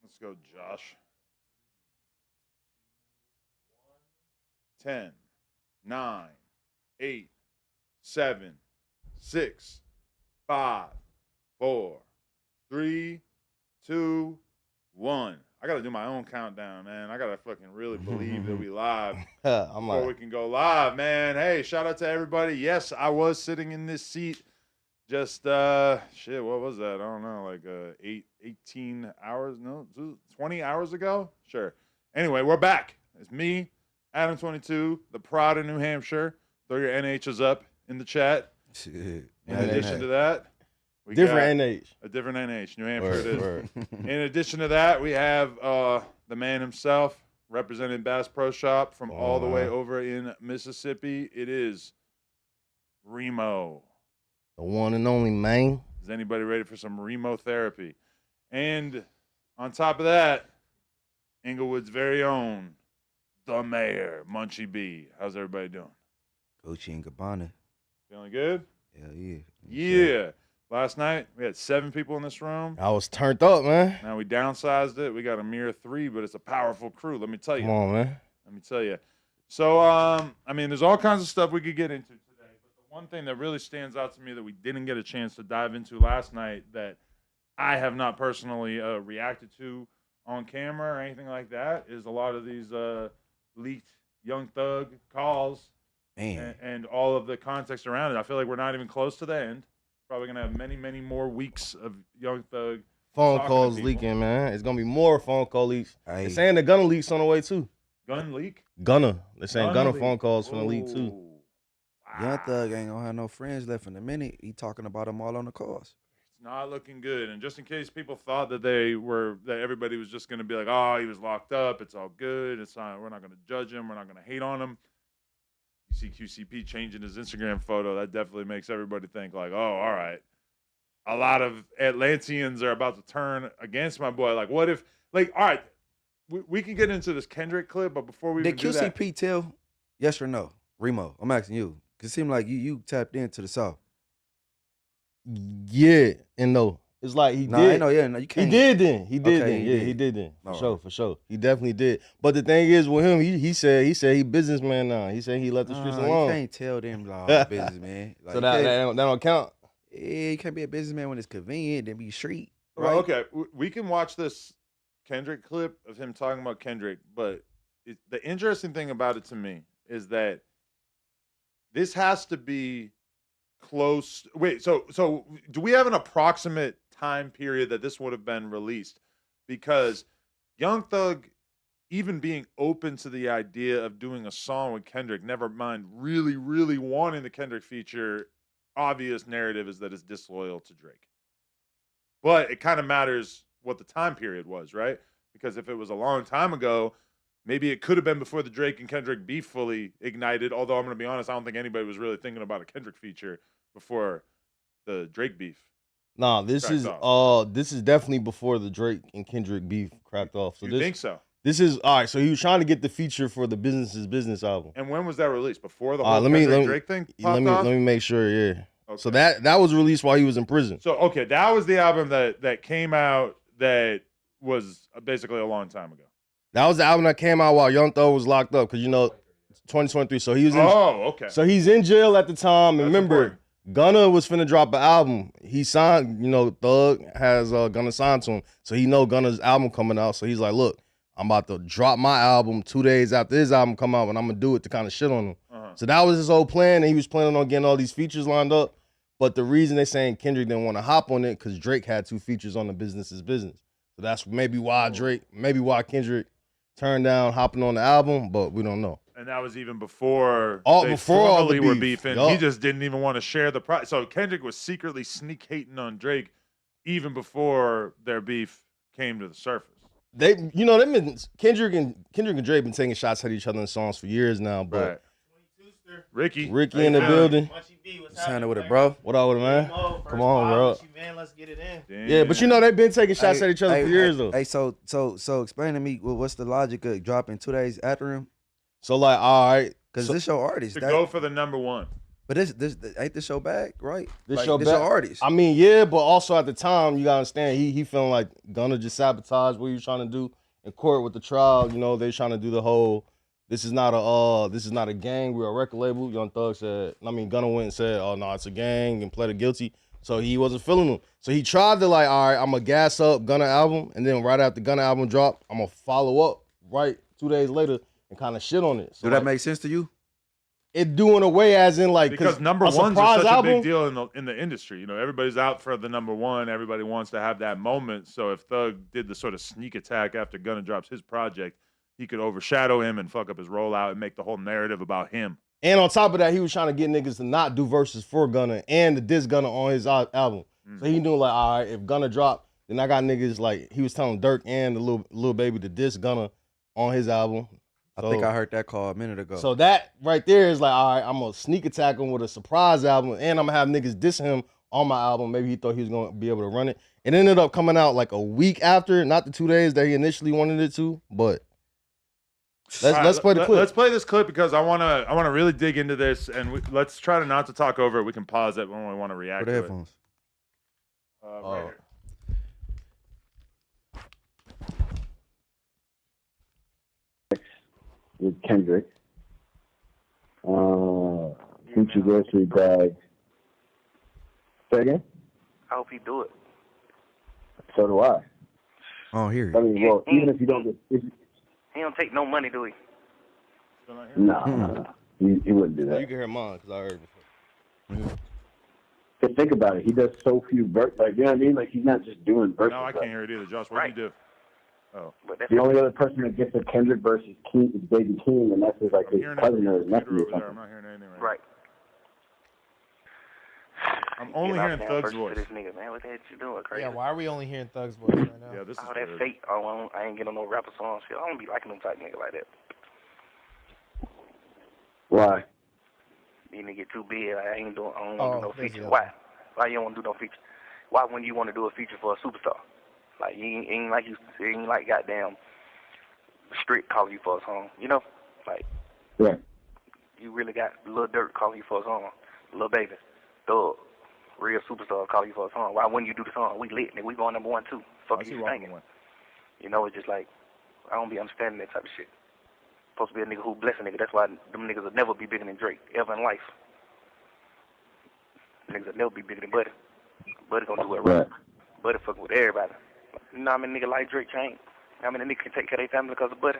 Let's go, Josh. 10, 9, 8, 7, 6, 5, 4, 3, 2, 1. I gotta do my own countdown, man. I gotta fucking really believe that we live before we can go live, man. Hey, shout out to everybody. Yes, I was sitting in this seat just shit, what was that? I don't know, like 18 hours, no, 20 hours ago? Sure. Anyway, we're back. It's me, Adam22, the Pride of New Hampshire. Throw your NHs up in the chat. Shit. In addition to that, we different got NH. a different NH. New Hampshire it is. Word. In addition to that, we have the man himself representing Bass Pro Shop from all the way over in Mississippi. It is Remo. The one and only, man. Is anybody ready for some Remo therapy? And on top of that, Inglewood's very own, the mayor, Munchie B. How's everybody doing? Gucci and Gabbana. Feeling good? Hell yeah. Yeah. Last night, we had 7 people in this room. I was turned up, man. Now we downsized it. We got a mere 3, but it's a powerful crew. Let me tell you. Come on, man. Let me tell you. So, I mean, there's all kinds of stuff we could get into today. But the one thing that really stands out to me that we didn't get a chance to dive into last night that I have not personally reacted to on camera or anything like that is a lot of these leaked Young Thug calls and all of the context around it. I feel like we're not even close to the end. Probably going to have many, many more weeks of Young Thug. Phone calls leaking, man. It's going to be more phone call leaks. They're saying the Gunna leaks on the way, too. Gun leak? Gunna. They're saying Gunna phone calls from the leak, too. Wow. Young Thug ain't gonna have no friends left in a minute. He talking about them all on the calls. It's not looking good. And just in case people thought that that everybody was just going to be like, oh, he was locked up. It's all good. We're not going to judge him. We're not going to hate on him. You see QCP changing his Instagram photo. That definitely makes everybody think like, oh, all right. A lot of Atlanteans are about to turn against my boy. Like, what if, like, all right, we can get into this Kendrick clip, but before we Did do that, QCP tell yes or no? Remo, I'm asking you. Cause it seemed like you tapped into the South. Yeah and no. It's like he did. I know, yeah, no, you can't. He did then. He did Okay, then. he Yeah, did. he did then. All For sure. He definitely did. But the thing is with him, he said he businessman now. He said he let the streets alone. You can't tell them like businessman. Like, So that don't count. Yeah, you can't be a businessman when it's convenient and be street. Right? well, okay, we can watch this Kendrick clip of him talking about Kendrick, but the interesting thing about it to me is that this has to be close. Wait, so do we have an approximate time period that this would have been released? Because Young Thug, even being open to the idea of doing a song with Kendrick, never mind really, really wanting the Kendrick feature, obvious narrative is that it's disloyal to Drake. But it kind of matters what the time period was, right? Because if it was a long time ago, maybe it could have been before the Drake and Kendrick beef fully ignited. Although I'm going to be honest, I don't think anybody was really thinking about a Kendrick feature before the Drake beef. Nah, this is definitely before the Drake and Kendrick beef cracked off. So you think so? This is all right. So he was trying to get the feature for the Business is Business album. And when was that released? Before the whole Drake thing popped off? Let me make sure. Yeah. Okay. So that was released while he was in prison. So okay, that was the album that came out that was basically a long time ago. That was the album that came out while Young Thug was locked up, because 2023. So he was in. Oh, okay. So he's in jail at the time. And remember, important. Gunna was finna drop an album. He signed. Thug has Gunna signed to him, so he know Gunna's album coming out. So he's like, look, I'm about to drop my album 2 days after his album come out, and I'm gonna do it to kind of shit on him. So that was his whole plan, and he was planning on getting all these features lined up. But the reason they're saying Kendrick didn't want to hop on it because Drake had 2 features on the Business is Business. So that's maybe why Kendrick turned down hopping on the album, but we don't know. And that was even before before all the were beef. beefing. Yup. He just didn't even want to share the prize. So Kendrick was secretly sneak hating on Drake even before their beef came to the surface. Kendrick and Drake been taking shots at each other in songs for years now, but right. Ricky in the building. What's happening with it, bro? What up with it, man? Come on, bro. Man, let's get it in. Damn. Yeah, but they've been taking shots at each other for years, though. Hey, so explain to me what's the logic of dropping 2 days after him? So, like, all right. Because this your artist. To go for the number one. But this ain't the show back, right? This Like, show this back. your artist. I mean, yeah, but also at the time, you gotta understand, he feeling like Gunna just sabotaged what he was trying to do in court with the trial. You know, they trying to do the whole, this is not a gang, we're a record label. Young Thug said, Gunna went and said, oh no, it's a gang, and pleaded guilty. So he wasn't feeling them. So he tried to like, all right, I'm gonna gas up Gunna album, and then right after Gunna album drop, I'm gonna follow up right 2 days later and kind of shit on it. So Do that make sense to you? it do in a way as in like, because number a ones surprise are such album, a big deal in the industry. You know, everybody's out for the number one. Everybody wants to have that moment. So if Thug did the sort of sneak attack after Gunna drops his project, he could overshadow him and fuck up his rollout and make the whole narrative about him. And on top of that, he was trying to get niggas to not do verses for Gunna and to diss Gunna on his album. So he knew like, all right, if Gunna drop, then I got niggas like, he was telling Durk and the Lil Baby to diss Gunna on his album. I think I heard that call a minute ago. So that right there is like, all right, I'm gonna sneak attack him with a surprise album, and I'm gonna have niggas diss him on my album. Maybe he thought he was gonna be able to run it. It ended up coming out like a week after, not the 2 days that he initially wanted it to, but let's play the clip. Let's play this clip because I wanna really dig into this, and let's try to not to talk over it. We can pause it when we want to react Put the to headphones. it. Right here. With Kendrick. Future grocery bag. Say again? I hope he do it. So do I. Oh, here. I mean, well, even if you don't get... He don't take no money, do he? No. He wouldn't do that. You can hear mine, because I heard it before. Just think about it. He does so few verses. Like, you know what I mean? Like, he's not just doing verses. No, I can't hear it either. Josh, what do you do? Oh. The only other person that gets a Kendrick versus King is Baby King, and that's his, like, his cousin or his nephew or something. I'm not hearing anything right. I'm only hearing Thug's voice. This nigga, man, what the hell you doing? Crazy. Yeah, why are we only hearing Thug's voice right now? Yeah, this is that weird. fake. I ain't getting no rapper song shit. I don't be liking them type nigga like that. Why? You nigga get too big. I don't want to do no feature. yeah. Why? Why you don't want to do no feature? Why wouldn't you want to do a feature for a superstar? Like you ain't like goddamn Strict calling you for a song. You know, like Right. You really got Lil Durk calling you for a song. Lil Baby, Thug, real superstar calling you for a song. Why wouldn't you do the song? We lit, nigga. We going number 1 too. Fuck you singing. You know, it's just like I don't be understanding that type of shit. Supposed to be a nigga who bless a nigga. That's why them niggas will never be bigger than Drake ever in life. Niggas will never be bigger than Buddy. Buddy gonna do it right. Buddy fucking with everybody. You know how many niggas like Drake chain? How many niggas can take care of their family because of Buddy?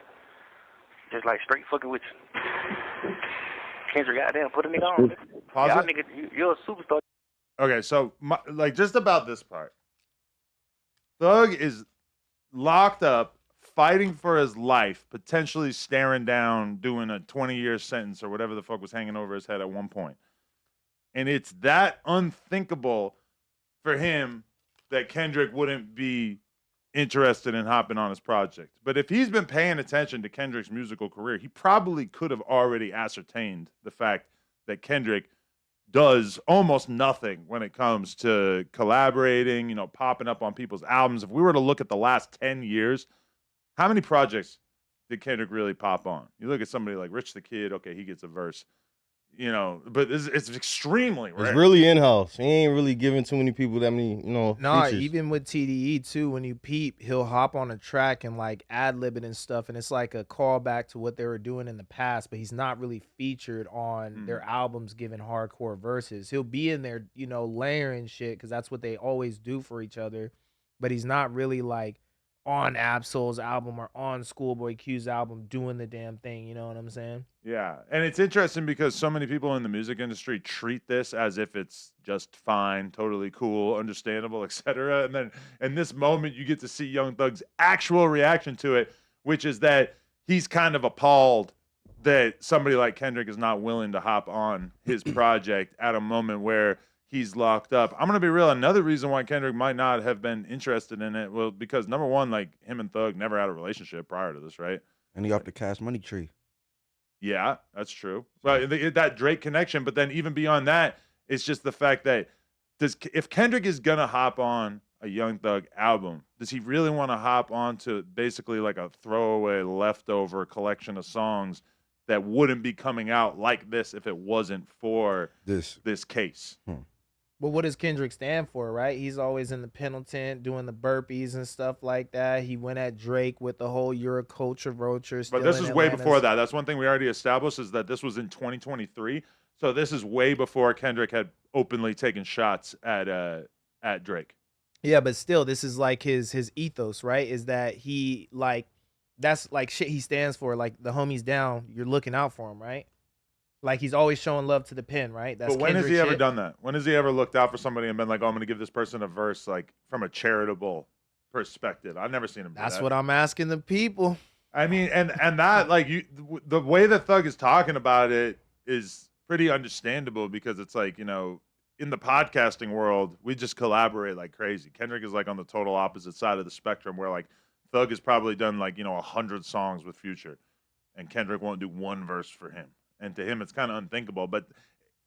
Just like straight fucking with you. Kendrick, goddamn, put a nigga on. Y'all nigga, you're a superstar. Okay, so like just about this part, Thug is locked up, fighting for his life, potentially staring down, doing a 20-year sentence or whatever the fuck was hanging over his head at one point. And it's that unthinkable for him that Kendrick wouldn't be interested in hopping on his project. But if he's been paying attention to Kendrick's musical career, he probably could have already ascertained the fact that Kendrick does almost nothing when it comes to collaborating, you know, popping up on people's albums. If we were to look at the last 10 years, how many projects did Kendrick really pop on? You look at somebody like Rich the Kid, okay, he gets a verse. You know, but it's extremely rare. It's really in-house. He ain't really giving too many people that many, features. Even with TDE too, when you peep, he'll hop on a track and like ad-lib it and stuff, and it's like a callback to what they were doing in the past, but he's not really featured on their albums giving hardcore verses. He'll be in there, layering shit, because that's what they always do for each other, but he's not really like on Absol's album or on Schoolboy Q's album doing the damn thing, you know what I'm saying? Yeah, and it's interesting because so many people in the music industry treat this as if it's just fine, totally cool, understandable, etc. And then in this moment, you get to see Young Thug's actual reaction to it, which is that he's kind of appalled that somebody like Kendrick is not willing to hop on his project at a moment where he's locked up. I'm going to be real. Another reason why Kendrick might not have been interested in it, well, because number one, like him and Thug never had a relationship prior to this, right? And he off the Cash Money tree. Yeah, that's true. But that Drake connection, but then even beyond that, it's just the fact that if Kendrick is going to hop on a Young Thug album, does he really want to hop on to basically like a throwaway leftover collection of songs that wouldn't be coming out like this if it wasn't for this case. But what does Kendrick stand for, right? He's always in the penalty doing the burpees and stuff like that. He went at Drake with the whole "you're a culture vulture." But this is way before that. That's one thing we already established is that this was in 2023. So this is way before Kendrick had openly taken shots at Drake. Yeah, but still, this is like his ethos, right? Is that he like that's like shit he stands for. Like the homies down, you're looking out for him, right? Like he's always showing love to the pen, right? That's but when has Kendrick he ever shit. done that? When has he ever looked out for somebody and been like, "Oh, I'm going to give this person a verse like from a charitable perspective"? I've never seen him do That's that. what I'm asking the people. I mean, and that like the way that Thug is talking about it is pretty understandable because it's like, you know, in the podcasting world, we just collaborate like crazy. Kendrick is like on the total opposite side of the spectrum where like Thug has probably done like, you know, 100 songs with Future and Kendrick won't do one verse for him. And to him, it's kind of unthinkable. But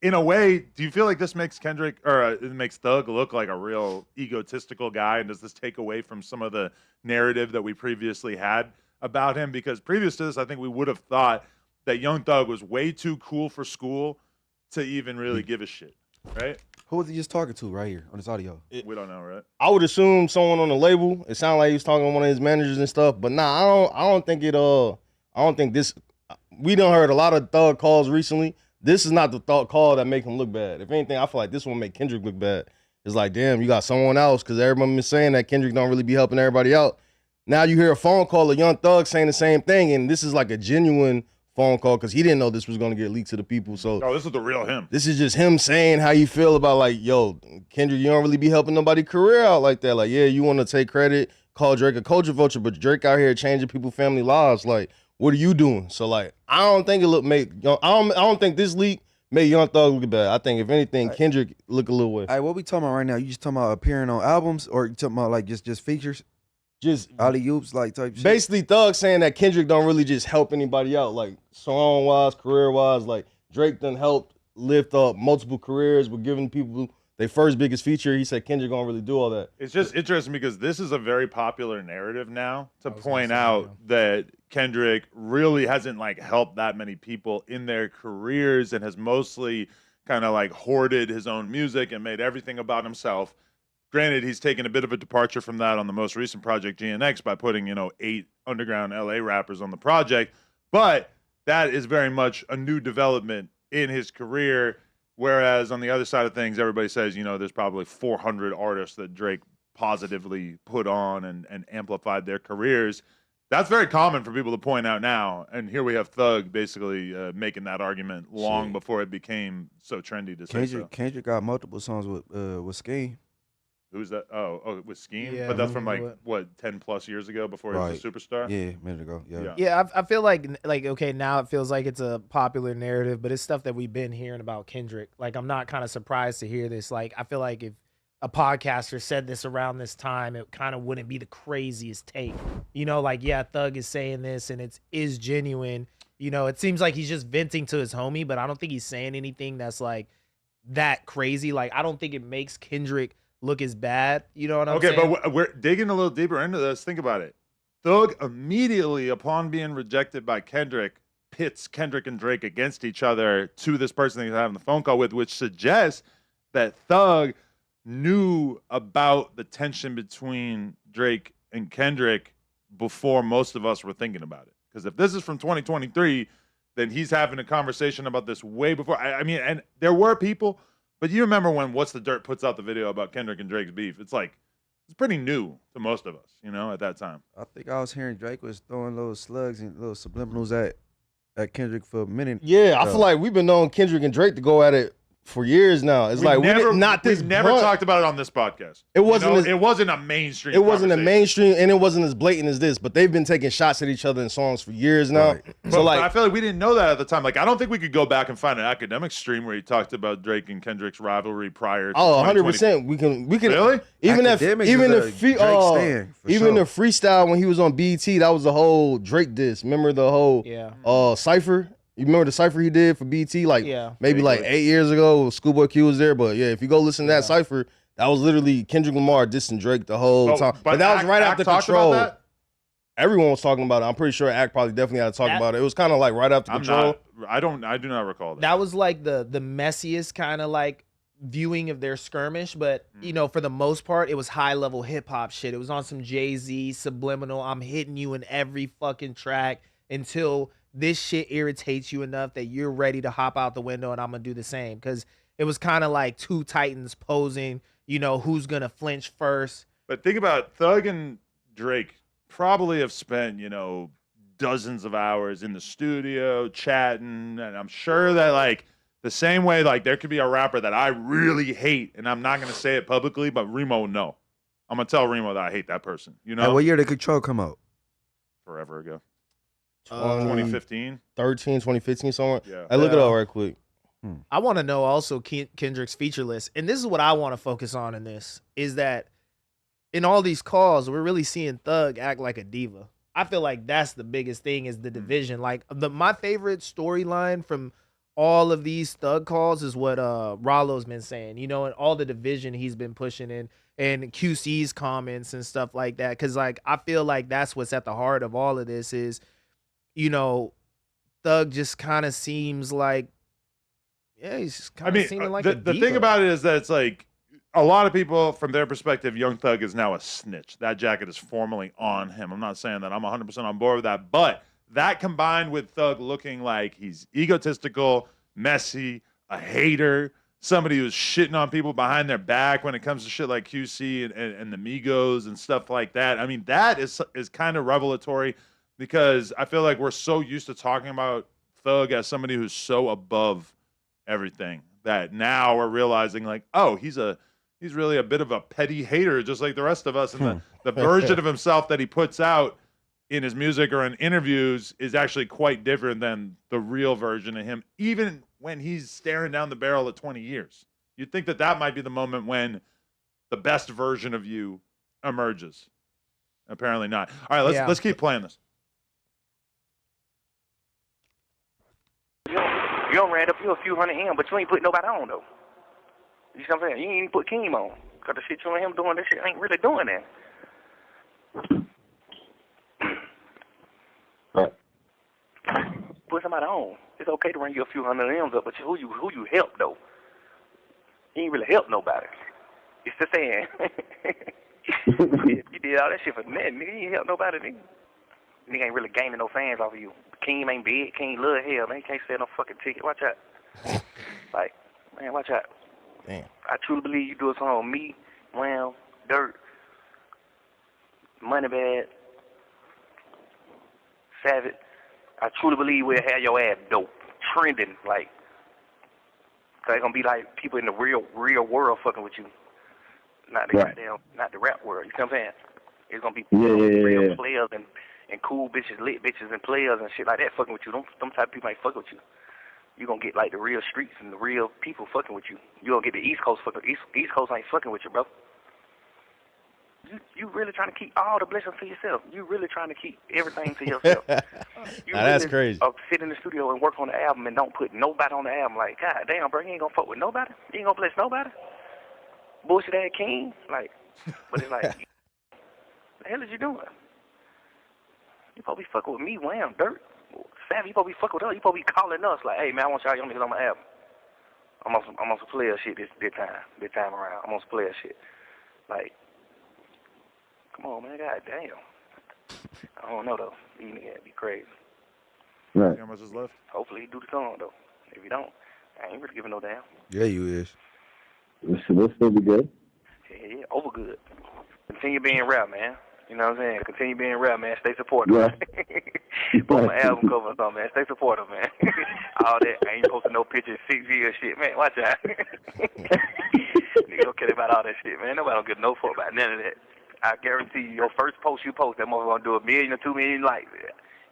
in a way, do you feel like this makes Kendrick or it makes Thug look like a real egotistical guy? And does this take away from some of the narrative that we previously had about him? Because previous to this, I think we would have thought that Young Thug was way too cool for school to even really give a shit, right? Who was he just talking to right here on this audio? We don't know, right? I would assume someone on the label. It sounded like he was talking to one of his managers and stuff. But nah, I don't think it. I don't think this. We done heard a lot of Thug calls recently. This is not the Thug call that make him look bad. If anything, I feel like this one make Kendrick look bad. It's like, damn, you got someone else because everyone been saying that Kendrick don't really be helping everybody out. Now you hear a phone call of Young Thug saying the same thing, and this is like a genuine phone call because he didn't know this was going to get leaked to the people. So this is the real him. This is just him saying how you feel about like, yo, Kendrick, you don't really be helping nobody's career out like that. Like, yeah, you want to take credit, call Drake a culture vulture, but Drake out here changing people's family lives. Like, what are you doing? So like, I don't think I don't think this leak made Young Thug look bad. I think if anything, Kendrick look a little way. All right, what we talking about right now? You just talking about appearing on albums, or you talking about like just features, just alley oops like type shit? Basically, Thug saying that Kendrick don't really just help anybody out, like song wise, career wise. Like Drake done helped lift up multiple careers, but giving people their first biggest feature. He said Kendrick don't really do all that. It's just interesting because this is a very popular narrative now to point out that Kendrick really hasn't like helped that many people in their careers and has mostly kind of like hoarded his own music and made everything about himself. Granted, he's taken a bit of a departure from that on the most recent project, GNX, by putting, 8 underground LA rappers on the project. But that is very much a new development in his career. Whereas on the other side of things, everybody says, there's probably 400 artists that Drake positively put on and amplified their careers. That's very common for people to point out now. And here we have Thug basically making that argument long before it became so trendy to say so. Kendrick got multiple songs with Scheme. Who's that? Oh, with Scheme? Yeah, but that's from what, 10 plus years ago before he was a superstar? Yeah, a minute ago. Yeah. Yeah, I feel like, okay, now it feels like it's a popular narrative, but it's stuff that we've been hearing about Kendrick. Like, I'm not kind of surprised to hear this. Like, I feel like if a podcaster said this around this time, it kind of wouldn't be the craziest take. Yeah, Thug is saying this and it is genuine. It seems like he's just venting to his homie, but I don't think he's saying anything that's like that crazy. Like, I don't think it makes Kendrick look as bad. You know what I'm saying? Okay, but we're digging a little deeper into this. Think about it. Thug immediately, upon being rejected by Kendrick, pits Kendrick and Drake against each other to this person that he's having the phone call with, which suggests that Thug knew about the tension between Drake and Kendrick before most of us were thinking about it. Because if this is from 2023, then he's having a conversation about this way before. I mean, and there were people, but you remember when What's the Dirt puts out the video about Kendrick and Drake's beef? It's like, it's pretty new to most of us, at that time. I think I was hearing Drake was throwing little slugs and little subliminals at Kendrick for a minute. Yeah, I feel like we've been knowing Kendrick and Drake to go at it for years now. It's like we've this never talked about it on this podcast. It wasn't it wasn't a mainstream. It wasn't a mainstream, and it wasn't as blatant as this. But they've been taking shots at each other in songs for years now. Right. So but I feel like we didn't know that at the time. Like, I don't think we could go back and find an academic stream where he talked about Drake and Kendrick's rivalry prior to 100%. We can really even the sure. freestyle when he was on BET, that was the whole Drake diss. Remember the whole cypher? You remember the cypher he did for BT maybe 8 years ago? Schoolboy Q was there, but yeah, if you go listen to that cypher, that was literally Kendrick Lamar dissing Drake the whole time. But that was right after Control. everyone was talking about it. I'm pretty sure Act probably definitely had to talk about it. It was kind of like right after Control. I do not recall that. That was like the messiest kind of like viewing of their skirmish, but you know, for the most part, it was high level hip hop shit. It was on some Jay-Z subliminal. I'm hitting you in every fucking track until this shit irritates you enough that you're ready to hop out the window, and I'm gonna do the same. Because it was kind of like two titans posing. You know, who's gonna flinch first? But think about Thug and Drake probably have spent, you know, dozens of hours in the studio chatting, and I'm sure that like the same way like there could be a rapper that I really hate and I'm not gonna say it publicly, but Remo no. I'm gonna tell Remo that I hate that person. You know? And what year did Control come out? Forever ago. 2015, 2015, 2015 somewhere. Yeah. Hey, look it up right quick. I want to know also Kendrick's feature list, and this is what I want to focus on in this, is that in all these calls, we're really seeing Thug act like a diva. I feel like that's the biggest thing is the division. Like my favorite storyline from all of these Thug calls is what Rollo's been saying, you know, and all the division he's been pushing in and QC's comments and stuff like that. Cause like, I feel like that's what's at the heart of all of this is, you know, Thug just kind of seems like, yeah, he's just kind of seeming like a diva. The thing about it is that it's like a lot of people, from their perspective, Young Thug is now a snitch. That jacket is formally on him. I'm not saying that I'm 100% on board with that, but that combined with Thug looking like he's egotistical, messy, a hater, somebody who's shitting on people behind their back when it comes to shit like QC and the Migos and stuff like that. I mean, that is kind of revelatory because I feel like we're so used to talking about Thug as somebody who's so above everything that now we're realizing like, oh, he's really a bit of a petty hater just like the rest of us, and the version of himself that he puts out in his music or in interviews is actually quite different than the real version of him, even when he's staring down the barrel of 20 years. You'd think that that might be the moment when the best version of you emerges. Apparently not. All right, let's keep playing this. You don't ran up you a few hundred M, but you ain't put nobody on though. You see what I'm saying? You ain't even put Keem on. Cause the shit you and him doing, that shit ain't really doing that. Right. Put somebody on. It's okay to run you a few hundred M's up, but who you help though? You ain't really help nobody. It's the saying. You did all that shit for nothing, nigga. You ain't help nobody, nigga. Nigga ain't really gaining no fans off of you. Keem ain't big. Keem love hell, man. He can't sell no fucking ticket. Watch out. Like, man, watch out. Damn. I truly believe you do a song with me, Wham, Durk, Moneybag, Savage. I truly believe we'll have your ass dope, trending, like, so it's gonna be like people in the real world fucking with you. Not the goddamn, not the rap world. You know what I'm saying? It's gonna be real players and cool bitches, lit bitches and players and shit like that fucking with you. Them type of people ain't fucking with you. You gonna get like the real streets and the real people fucking with you. You gonna get the East Coast fucking East Coast ain't fucking with you, bro. You really trying to keep all the blessings to yourself. You really trying to keep everything to yourself. You now that's crazy. Sit in the studio and work on the album and don't put nobody on the album. Like, God damn, bro, you ain't gonna fuck with nobody. You ain't gonna bless nobody. Bullshit ass king, like. But it's like, the hell is you doing? You supposed to be fucking with me, Wham, Durk. Savvy, you supposed to be fucking with us. You supposed to be calling us like, hey man, I want y'all young niggas on my album. I'm on some player shit this time around. I'm on some player shit. Like, come on, man, god damn. I don't know though. These niggas be crazy. Right. How much is left? Hopefully he do the song though. If he don't, I ain't really giving no damn. Yeah, you is. This still be good. Yeah, over good. Continue being rap, man. You know what I'm saying? Continue being rap, man. Stay supportive. Yeah. Put my album cover or something, man. Stay supportive, man. All that. I ain't posting no pictures, 6 years shit, man. Watch out. Nigga don't care about all that shit, man. Nobody don't give no fuck about none of that. I guarantee you, your first post you post, that motherfucker gonna do 1 million or 2 million likes.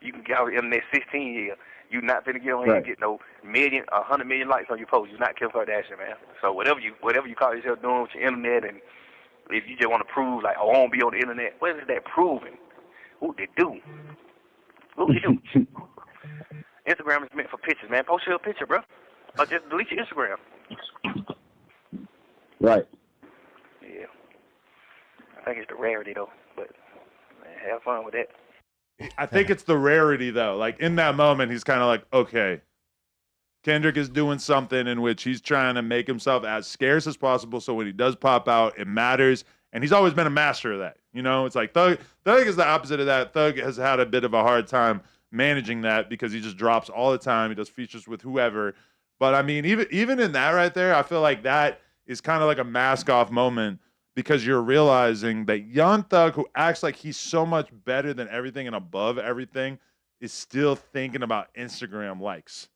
You can get out in the next 16 years. You not finna get on here and get no 100 million likes on your post. You not Kim Kardashian, man. So whatever you call yourself doing with your internet, and if you just want to prove like, oh, I won't be on the internet, what is that proving? What they do? What they do? Instagram is meant for pictures, man. Post your picture, bro. Or just delete your Instagram. Right. Yeah. I think it's the rarity though, but man, have fun with that. I think it's the rarity though. Like in that moment, he's kind of like, okay, Kendrick is doing something in which he's trying to make himself as scarce as possible. So when he does pop out, it matters. And he's always been a master of that. You know, it's like Thug is the opposite of that. Thug has had a bit of a hard time managing that because he just drops all the time. He does features with whoever. But I mean, even in that right there, I feel like that is kind of like a mask off moment because you're realizing that Young Thug, who acts like he's so much better than everything and above everything, is still thinking about Instagram likes.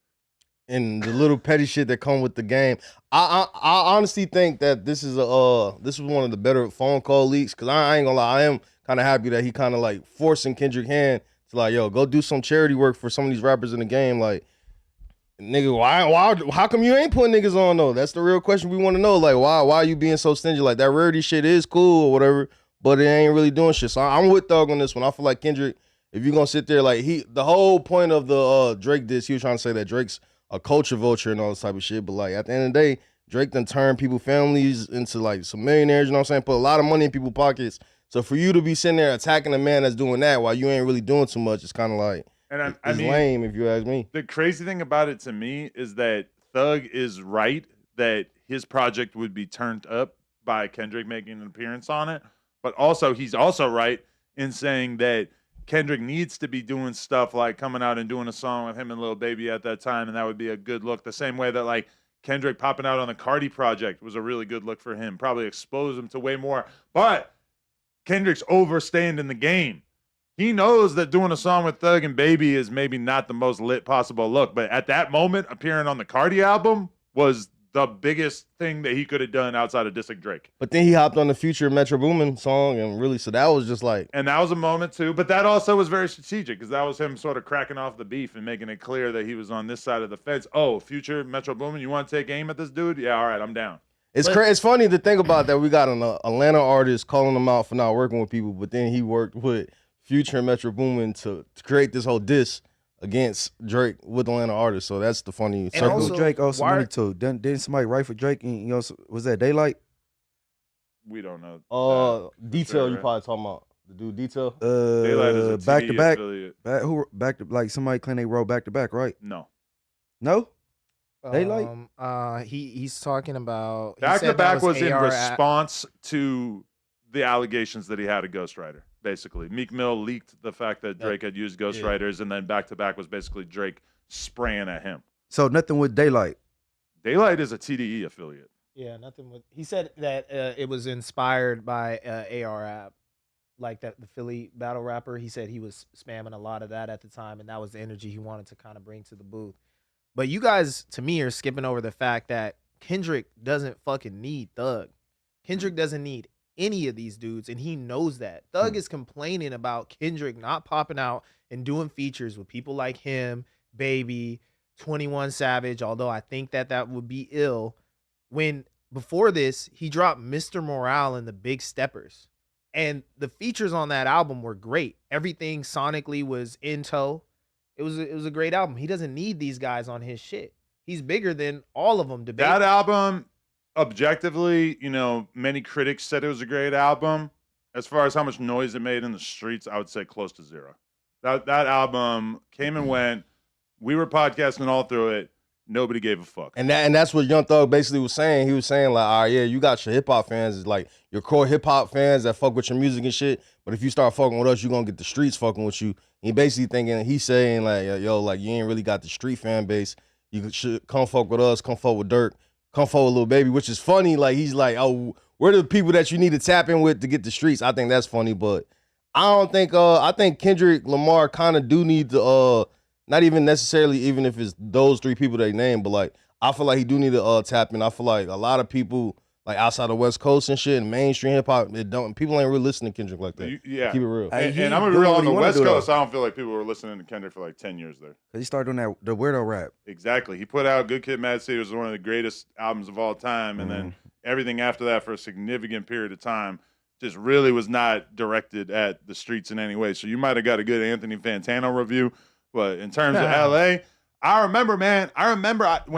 And the little petty shit that come with the game. I honestly think that this is one of the better phone call leaks because I ain't gonna lie, I am kind of happy that he kind of like forcing Kendrick hand to like, yo, go do some charity work for some of these rappers in the game. Like, nigga, why how come you ain't putting niggas on though? That's the real question we want to know. Like, why are you being so stingy? Like that rarity shit is cool or whatever, but it ain't really doing shit. So I'm with Thug on this one. I feel like Kendrick, if you're gonna sit there like the whole point of the Drake diss, he was trying to say that Drake's a culture vulture and all this type of shit. But like at the end of the day, Drake done turned people families into like some millionaires, you know what I'm saying? Put a lot of money in people's pockets. So for you to be sitting there attacking a man that's doing that while you ain't really doing too much, it's kind of like it's lame if you ask me. The crazy thing about it to me is that Thug is right that his project would be turned up by Kendrick making an appearance on it. But also he's also right in saying that Kendrick needs to be doing stuff like coming out and doing a song with him and Lil Baby at that time, and that would be a good look. The same way that like Kendrick popping out on the Cardi project was a really good look for him. Probably exposed him to way more. But Kendrick's overstaying in the game. He knows that doing a song with Thug and Baby is maybe not the most lit possible look, but at that moment, appearing on the Cardi album was the biggest thing that he could have done outside of dissing Drake. But then he hopped on the Future Metro Boomin song and really, so that was just like. And that was a moment too, but that also was very strategic because that was him sort of cracking off the beef and making it clear that he was on this side of the fence. Oh, Future Metro Boomin, you want to take aim at this dude? Yeah, all right, I'm down. It's funny to think about that we got an Atlanta artist calling him out for not working with people, but then he worked with Future and Metro Boomin to create this whole diss against Drake with Atlanta artists. So that's the funny circle. Also, Drake owes some money too. Didn't somebody write for Drake? And, you know, was that Daylight? We don't know. Detail, you probably talking about the dude Detail. Daylight is a back to back. affiliate. Back to like somebody claimed they wrote back to back, right? No. Daylight. He's talking about back to back was in response to the allegations that he had a ghostwriter. Basically, Meek Mill leaked the fact that Drake had used ghostwriters, and then back to back was basically Drake spraying at him. So nothing with Daylight. Daylight is a TDE affiliate. Yeah, nothing with. He said that it was inspired by AR app, like that the Philly battle rapper. He said he was spamming a lot of that at the time, and that was the energy he wanted to kind of bring to the booth. But you guys, to me, are skipping over the fact that Kendrick doesn't fucking need Thug. Kendrick doesn't need any of these dudes, and he knows that. Thug is complaining about Kendrick not popping out and doing features with people like him, Baby, 21 Savage, although I think that would be ill. When before this, he dropped Mr. Morale and the Big Steppers. And the features on that album were great. Everything sonically was in tow. It was a great album. He doesn't need these guys on his shit. He's bigger than all of them. That album, objectively, you know, many critics said it was a great album. As far as how much noise it made in the streets, I would say close to zero. That album came and went. We were podcasting all through it. Nobody gave a fuck. And that's what Young Thug basically was saying. He was saying like, all right, yeah, you got your hip hop fans, it's like your core hip hop fans that fuck with your music and shit. But if you start fucking with us, you're gonna get the streets fucking with you. He basically thinking, he's saying like, yo, like you ain't really got the street fan base. You should come fuck with us, come fuck with Durk, come fuck with Lil Baby, which is funny. Like he's like, oh, we're the people that you need to tap in with to get the streets. I think that's funny, but I don't think. I think Kendrick Lamar kind of do need to. Not even necessarily, even if it's those three people they name, but like I feel like he do need to tap in. I feel like a lot of people like outside the West Coast and shit and mainstream hip hop, people ain't really listening to Kendrick like that. Yeah, keep it real. And I'm gonna be real on the West Coast. I don't feel like people were listening to Kendrick for like 10 years there. Cause he started doing the weirdo rap. Exactly. He put out Good Kid, Mad City, was one of the greatest albums of all time, and then everything after that for a significant period of time just really was not directed at the streets in any way. So you might have got a good Anthony Fantano review. But in terms of LA, I remember when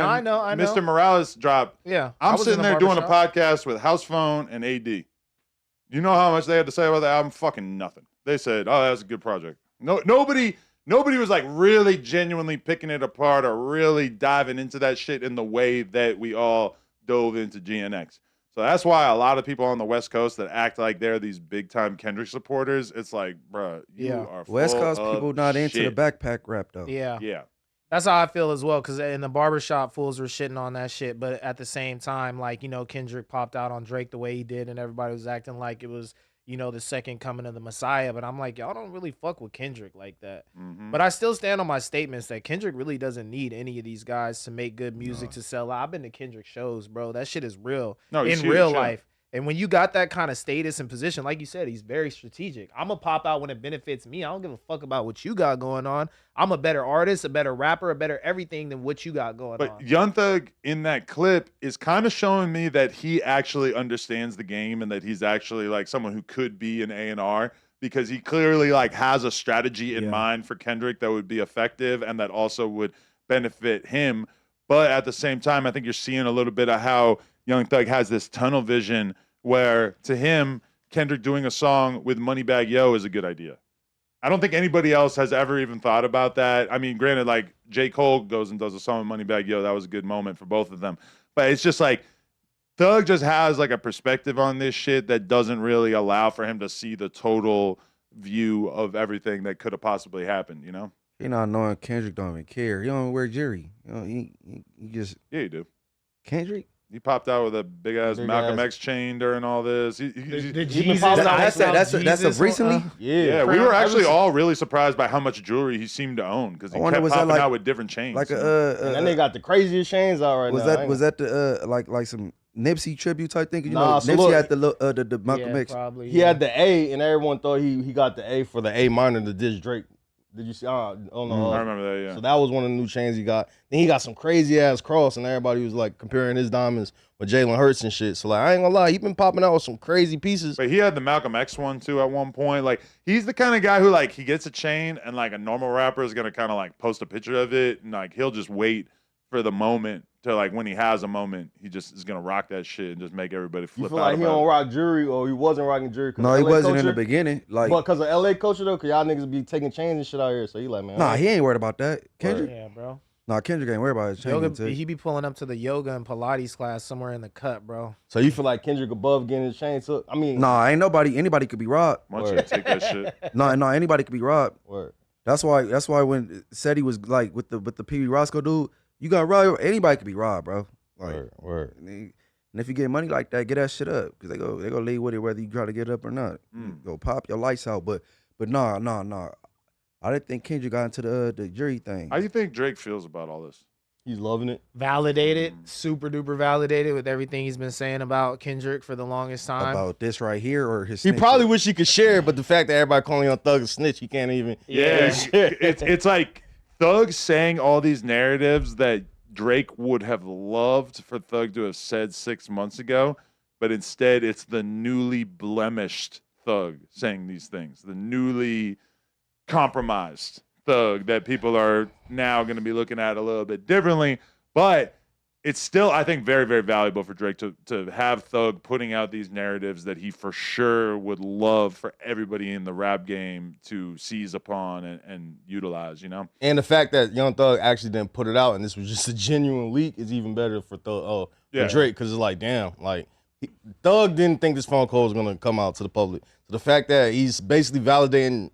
I know. Mr. Morales dropped. Yeah. I'm sitting there doing a podcast with House Phone and AD. You know how much they had to say about the album? Fucking nothing. They said, oh, that's a good project. Nobody was like really genuinely picking it apart or really diving into that shit in the way that we all dove into GNX. So that's why a lot of people on the West Coast that act like they're these big time Kendrick supporters, it's like, bro, you are West full Coast of people not into the shit. backpack rap though. Yeah. Yeah. That's how I feel as well, because in the barbershop, fools were shitting on that shit. But at the same time, like, you know, Kendrick popped out on Drake the way he did, and everybody was acting like it was, you know, the second coming of the Messiah. But I'm like, y'all don't really fuck with Kendrick like that. Mm-hmm. But I still stand on my statements that Kendrick really doesn't need any of these guys to make good music to sell out. I've been to Kendrick shows, bro. That shit is real in real life. And when you got that kind of status and position, like you said, he's very strategic. I'm going to pop out when it benefits me. I don't give a fuck about what you got going on. I'm a better artist, a better rapper, a better everything than what you got going on. But Young Thug in that clip is kind of showing me that he actually understands the game and that he's actually like someone who could be an A&R, because he clearly like has a strategy in mind for Kendrick that would be effective and that also would benefit him. But at the same time, I think you're seeing a little bit of how Young Thug has this tunnel vision where to him, Kendrick doing a song with Moneybagg Yo is a good idea. I don't think anybody else has ever even thought about that. I mean, granted, like J. Cole goes and does a song with Moneybagg Yo. That was a good moment for both of them. But it's just like Thug just has like a perspective on this shit that doesn't really allow for him to see the total view of everything that could have possibly happened, you know? He not knowing Kendrick don't even care. He don't wear jury. You know, he just you do. Kendrick. He popped out with a big ass Malcolm X chain during all this. The Jesus, that's a recently. Yeah, we were actually all really surprised by how much jewelry he seemed to own because he kept popping out with different chains. Like and then they got the craziest chains out right now. Was that the like some Nipsey tribute type thing? You know, Nipsey so look, had the Malcolm X. Probably, he had the A, and everyone thought he got the A for the A minor to diss Drake. Did you see? I remember that, yeah. So that was one of the new chains he got. Then he got some crazy ass cross, and everybody was like comparing his diamonds with Jalen Hurts and shit. So like, I ain't gonna lie, he been popping out with some crazy pieces. But he had the Malcolm X one too at one point. Like, he's the kind of guy who like he gets a chain, and like a normal rapper is gonna kind of like post a picture of it, and like he'll just wait for the moment to like when he has a moment, he just is gonna rock that shit and just make everybody flip out. You feel like he don't rock jury, or he wasn't rocking jury? No, he wasn't in the beginning. Like, but because of LA culture though, because y'all niggas be taking chains and shit out here. So he like, man, nah, he ain't worried about that. Kendrick, yeah, bro. Nah, Kendrick ain't worried about his chains. He be pulling up to the yoga and Pilates class somewhere in the cut, bro. So you feel like Kendrick above getting his chain took? I mean, nah, ain't anybody could be robbed. Why don't you take that shit? No, anybody could be robbed. Word. That's why when said he was like with the PB Roscoe dude, you got robbed. Anybody could be robbed, bro. Like, word. And if you get money like that, get that shit up, because they go leave with it whether you try to get up or not. Go pop your lights out, but nah. I didn't think Kendrick got into the jury thing. How do you think Drake feels about all this? He's loving it. Validated, super duper validated with everything he's been saying about Kendrick for the longest time. About this right here or his. He probably wish he could share, but the fact that everybody calling on Thug a snitch, he can't even. Yeah, it's like Thug saying all these narratives that Drake would have loved for Thug to have said 6 months ago, but instead it's the newly blemished Thug saying these things, the newly compromised Thug that people are now going to be looking at a little bit differently. But it's still, I think, very, very valuable for Drake to have Thug putting out these narratives that he for sure would love for everybody in the rap game to seize upon and utilize, you know? And the fact that Young Thug actually didn't put it out and this was just a genuine leak is even better for for Drake, because it's like, damn, like, Thug didn't think this phone call was going to come out to the public. So the fact that he's basically validating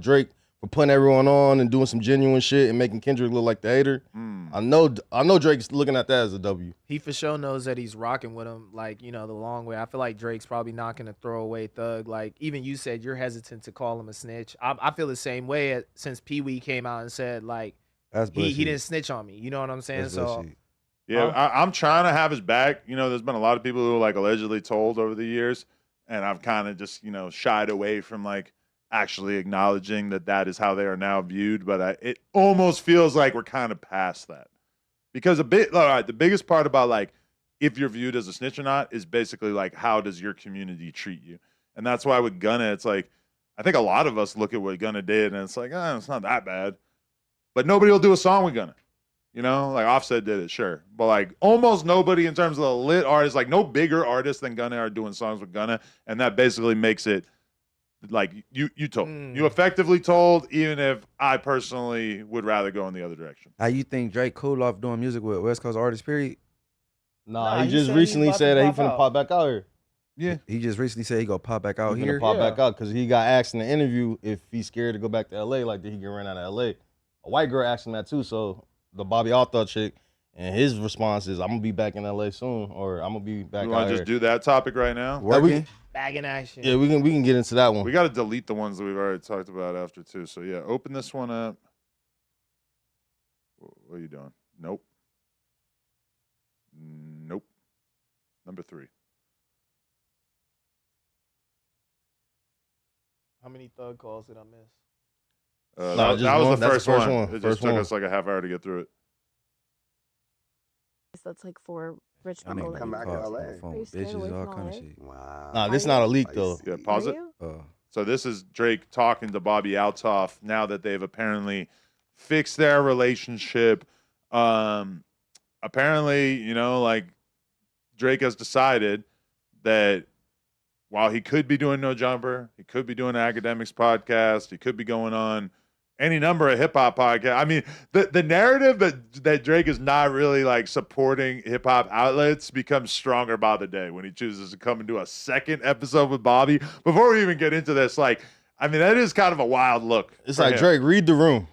Drake for putting everyone on and doing some genuine shit and making Kendrick look like the hater. I know Drake's looking at that as a W. He for sure knows that he's rocking with him, like, you know, the long way. I feel like Drake's probably not going to throw away Thug. Like, even you said you're hesitant to call him a snitch. I feel the same way since Pee Wee came out and said, like, he didn't snitch on me. You know what I'm saying? Yeah, I'm trying to have his back. You know, there's been a lot of people who like allegedly told over the years, and I've kind of just, you know, shied away from like actually acknowledging that is how they are now viewed. But it almost feels like we're kind of past that, because the biggest part about like if you're viewed as a snitch or not is basically like how does your community treat you, and that's why with Gunna, it's like I think a lot of us look at what Gunna did and it's like, it's not that bad, but nobody will do a song with Gunna. You know, like Offset did it, sure. But like almost nobody in terms of the lit artists, like no bigger artists than Gunna are doing songs with Gunna. And that basically makes it Like you told. You effectively told, even if I personally would rather go in the other direction. How you think Drake cool off doing music with West Coast artists, period? Nah, he just recently said that he finna pop back out here. Yeah. He just recently said he gonna pop back out He here. finna pop back out because he got asked in the interview if he's scared to go back to LA, like did he get ran out of LA? A white girl asked him that too, so the Bobby Arthur chick, and his response is, I'm gonna be back in LA soon, or I'm gonna be back You out want to here. just do that topic right now? Working? Back in action. Yeah, we can get into that one. We got to delete the ones that we've already talked about after too. So yeah, open this one up. What are you doing? Nope. Nope. Number 3. How many Thug calls did I miss? That was one. the That's first the first one. one. It just First took one. us like a half hour to get through it. That's like for rich I people. nigga Come back to talk on LA. the phone Are you with scared bitches, away all from kind of LA? shit. Wow. Nah, this not a leak though. Yeah, pause Are it. you? So this is Drake talking to Bobby Altoff now that they've apparently fixed their relationship. Apparently, you know, like Drake has decided that while he could be doing No Jumper, he could be doing an academics podcast, he could be going on any number of hip hop podcasts. I mean, the narrative that Drake is not really like supporting hip hop outlets becomes stronger by the day when he chooses to come and do a second episode with Bobby. Before we even get into this, like, I mean, that is kind of a wild look. It's for like him. Drake, read the room.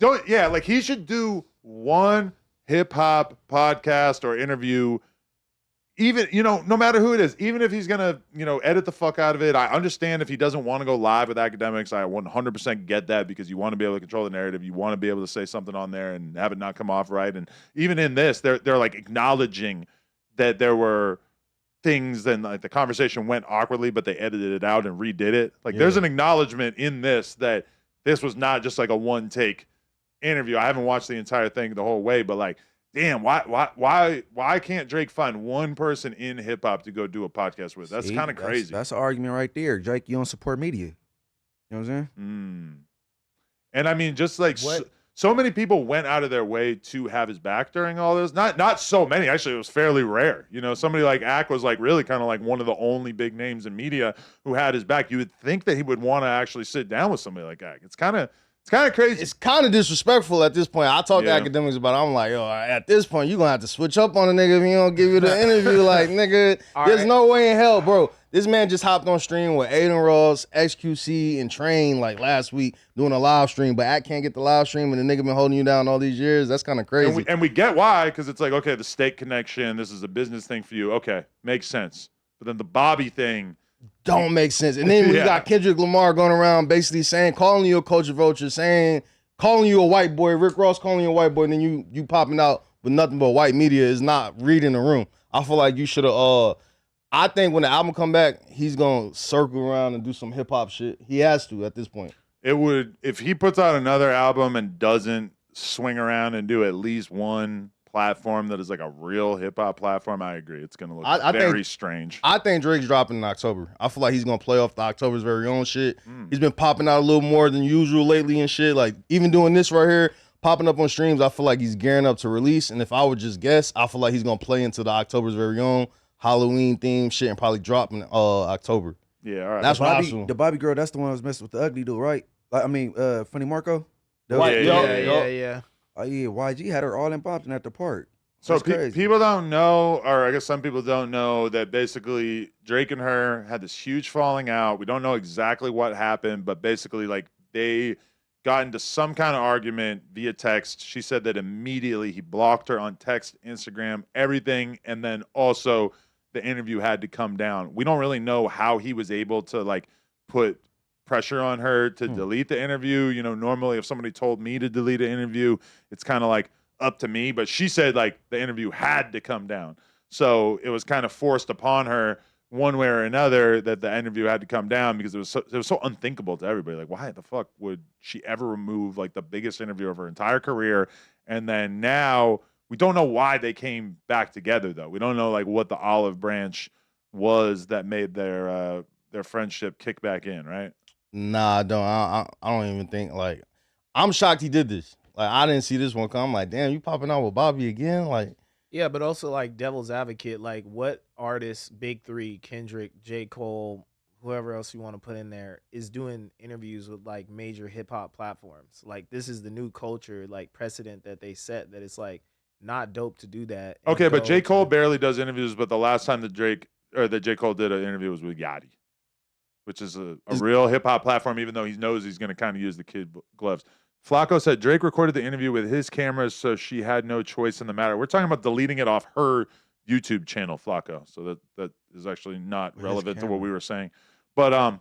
Like he should do one hip hop podcast or interview. Even, you know, no matter who it is, even if he's going to, you know, edit the fuck out of it. I understand if he doesn't want to go live with academics. I 100% get that because you want to be able to control the narrative. You want to be able to say something on there and have it not come off right. And even in this, they're like acknowledging that there were things and like the conversation went awkwardly, but they edited it out and redid it. Like there's an acknowledgement in this that this was not just like a one take interview. I haven't watched the entire thing the whole way, but like, damn, why can't Drake find one person in hip hop to go do a podcast with? That's kind of crazy. That's an argument right there. Drake, you don't support media. You know what I'm saying? And I mean, just like so many people went out of their way to have his back during all this. Not so many. Actually, it was fairly rare. You know, somebody like Ack was like really kind of like one of the only big names in media who had his back. You would think that he would want to actually sit down with somebody like Ack. It's kind of crazy. It's kind of disrespectful at this point. I talk to academics about it. I'm like, yo, at this point, you're going to have to switch up on a nigga if he don't give you the interview. Like, nigga, there's no way in hell, bro. This man just hopped on stream with Aiden Ross, XQC, and Train like last week doing a live stream, but I can't get the live stream and the nigga been holding you down all these years. That's kind of crazy. And we get why, because it's like, okay, the state connection, this is a business thing for you. Okay, makes sense. But then the Bobby thing don't make sense. And then we got Kendrick Lamar going around basically saying, calling you a coach of vulture, saying, calling you a white boy, Rick Ross calling you a white boy, and then you popping out with nothing but white media is not reading the room. I feel like you should have, I think when the album come back, he's going to circle around and do some hip hop shit. He has to at this point. It would, if he puts out another album and doesn't swing around and do at least one platform that is like a real hip hop platform, I agree. It's going to look very strange. I think Drake's dropping in October. I feel like he's going to play off the October's very own shit. He's been popping out a little more than usual lately and shit. Like even doing this right here, popping up on streams, I feel like he's gearing up to release. And if I would just guess, I feel like he's going to play into the October's very own Halloween theme shit and probably drop in October. Yeah, all right. That's what I Bobby, assume. the Bobby girl, that's the one that was messing with the ugly dude, right? Like, I mean, Funny Marco? Yeah. Oh yeah, YG had her all in Boston at the park. So people don't know, or I guess some people don't know, that basically Drake and her had this huge falling out. We don't know exactly what happened, but basically like they got into some kind of argument via text. She said that immediately he blocked her on text, Instagram, everything, and then also the interview had to come down. We don't really know how he was able to like put pressure on her to delete the interview. You know, normally if somebody told me to delete an interview, it's kind of like up to me, but she said like the interview had to come down. So it was kind of forced upon her one way or another that the interview had to come down because it was so unthinkable to everybody. Like, why the fuck would she ever remove like the biggest interview of her entire career? And then now we don't know why they came back together though. We don't know like what the olive branch was that made their friendship kick back in, right? Nah, I don't. I don't even think like I'm shocked he did this. Like I didn't see this one come. I'm like, damn, you popping out with Bobby again? Like, yeah, but also like devil's advocate, like what artists, big three, Kendrick, J. Cole, whoever else you want to put in there is doing interviews with like major hip hop platforms. Like this is the new culture, like precedent that they set that it's like not dope to do that. Okay, but J. Cole barely does interviews, but the last time that J. Cole did an interview was with Yachty, which is a real hip hop platform, even though he knows he's going to kind of use the kid gloves. Flacco said Drake recorded the interview with his cameras, so she had no choice in the matter. We're talking about deleting it off her YouTube channel, Flacco. So that is actually not relevant to what we were saying. But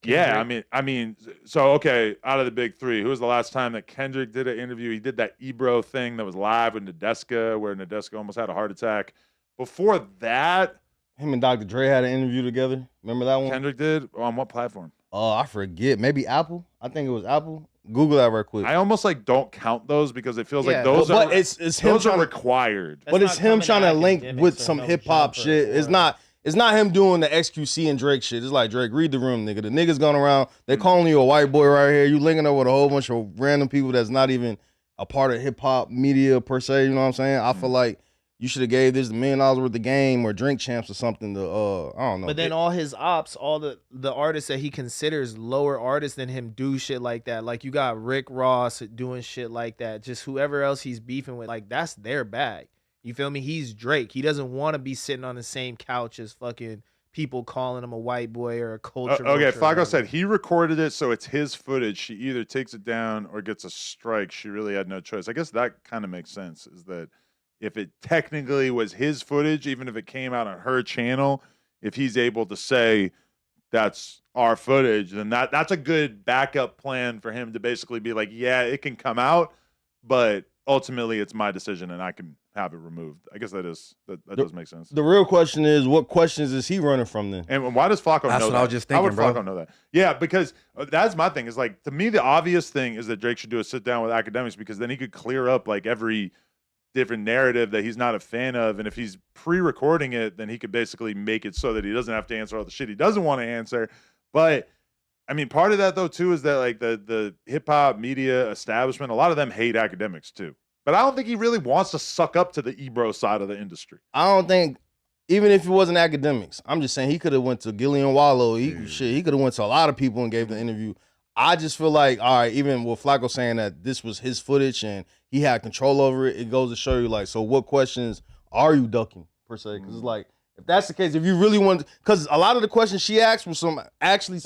yeah, I mean, so okay, out of the big three, who was the last time that Kendrick did an interview? He did that Ebro thing that was live with Nadeska, where Nadeska almost had a heart attack. Before that, him and Dr. Dre had an interview together. Remember that one? Kendrick did? On what platform? Oh, I forget. Maybe Apple. I think it was Apple. Google that right quick. I almost like don't count those because it feels like those are those are required. But it's him trying to link with some hip hop shit. It's not him doing the XQC and Drake shit. It's like, Drake, read the room, nigga. The niggas going around. They calling you a white boy right here. You linking up with a whole bunch of random people that's not even a part of hip hop media per se. You know what I'm saying? I feel like you should have gave this $1 million worth of game or drink champs or something to I don't know. But then all his ops, all the artists that he considers lower artists than him do shit like that. Like you got Rick Ross doing shit like that. Just whoever else he's beefing with, like that's their bag. You feel me? He's Drake. He doesn't want to be sitting on the same couch as fucking people calling him a white boy or a culture. Okay, Flacco said he recorded it, so it's his footage. She either takes it down or gets a strike. She really had no choice. I guess that kind of makes sense, is that if it technically was his footage, even if it came out on her channel, if he's able to say that's our footage, then that's a good backup plan for him to basically be like, yeah, it can come out, but ultimately it's my decision and I can have it removed. I guess that does make sense. The real question is, what questions is he running from then? And why does Flacco know that? That's what I was just thinking, How would Flacco know that? Yeah, because that's my thing. Is like, to me, the obvious thing is that Drake should do a sit down with academics, because then he could clear up like every different narrative that he's not a fan of. And if he's pre-recording it, then he could basically make it so that he doesn't have to answer all the shit he doesn't want to answer. But I mean, part of that though too is that like the hip hop media establishment, a lot of them hate academics too. But I don't think he really wants to suck up to the Ebro side of the industry. I don't think, even if it wasn't academics, I'm just saying he could have went to Gillian Wallow. He could have went to a lot of people and gave the interview. I just feel like, all right, even with Flacco saying that this was his footage and he had control over it, it goes to show you, like, so what questions are you ducking, per se? Because it's like, if that's the case, if you really want, because a lot of the questions she asked was some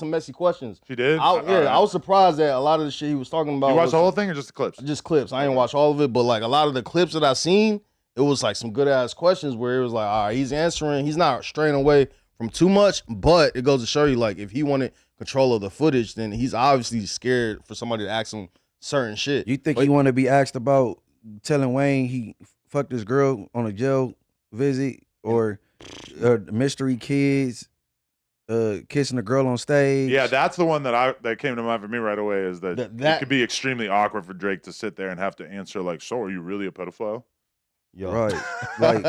messy questions. She did? I was surprised that a lot of the shit he was talking about. You watched the whole thing or just the clips? Just clips. I didn't watch all of it, but like a lot of the clips that I seen, it was like some good ass questions where it was like, all right, he's answering, he's not straying away from too much, but it goes to show you, like, if he wanted control of the footage, then he's obviously scared for somebody to ask him certain shit. You think he want to be asked about telling Wayne he fucked his girl on a jail visit, or mystery kids kissing a girl on stage? Yeah, that's the one that came to mind for me right away, is that it could be extremely awkward for Drake to sit there and have to answer like, so are you really a pedophile? Yo. Right. Like,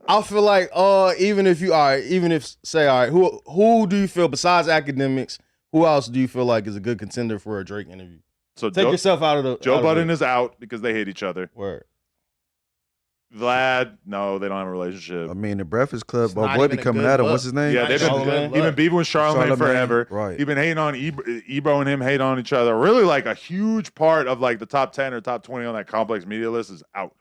I feel like even if who do you feel, besides academics, who else do you feel like is a good contender for a Drake interview? So take yourself out of the Joe Budden is out because they hate each other. Word. Vlad, no, they don't have a relationship. I mean, the Breakfast Club, boy be coming at him. What's his name? Yeah, they've been beefing with Charlemagne forever. Right. He's been hating on Ebro and him hate on each other. Really, like a huge part of like the top 10 or top 20 on that complex media list is out.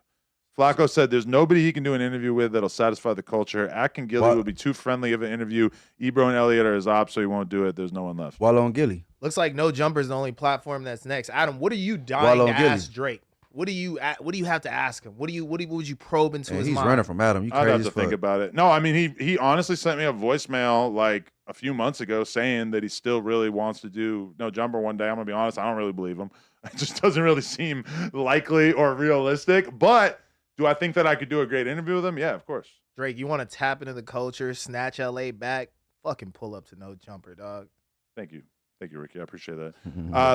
Flacco said there's nobody he can do an interview with that'll satisfy the culture. Ack and Gilly would be too friendly of an interview. Ebro and Elliott are his ops, so he won't do it. There's no one left. Wallow and Gilly. Looks like No Jumper is the only platform that's next. Adam, what are you dying to ask Drake? What do you have to ask him? What would you probe into his mind? He's running from Adam. You crazy I'd have to think about it. No, I mean he honestly sent me a voicemail like a few months ago saying that he still really wants to do No Jumper one day. I'm gonna be honest, I don't really believe him. It just doesn't really seem likely or realistic. But do I think that I could do a great interview with him? Yeah, of course. Drake, you want to tap into the culture, snatch LA back? Fucking pull up to No Jumper, dog. Thank you, Ricky. I appreciate that.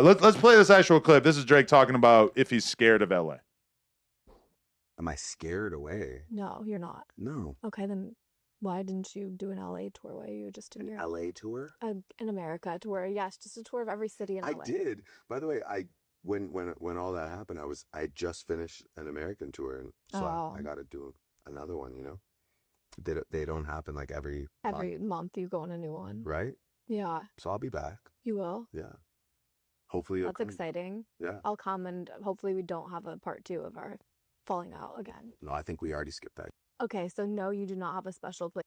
Let's play this actual clip. This is Drake talking about if he's scared of LA. Am I scared away? No, you're not. No. Okay, then why didn't you do an LA tour? Why are you just in Europe? LA tour? An America tour, yes, just a tour of every city in LA. I did. By the way, when all that happened, I just finished an American tour, and so I got to do another one, you know. They don't happen like every month you go on a new one. right? Yeah. So I'll be back. You will? Yeah. Hopefully That's exciting. Yeah. I'll come and hopefully we don't have a part 2 of our falling out again. No, I think we already skipped that. Okay, so no, you do not have a special place.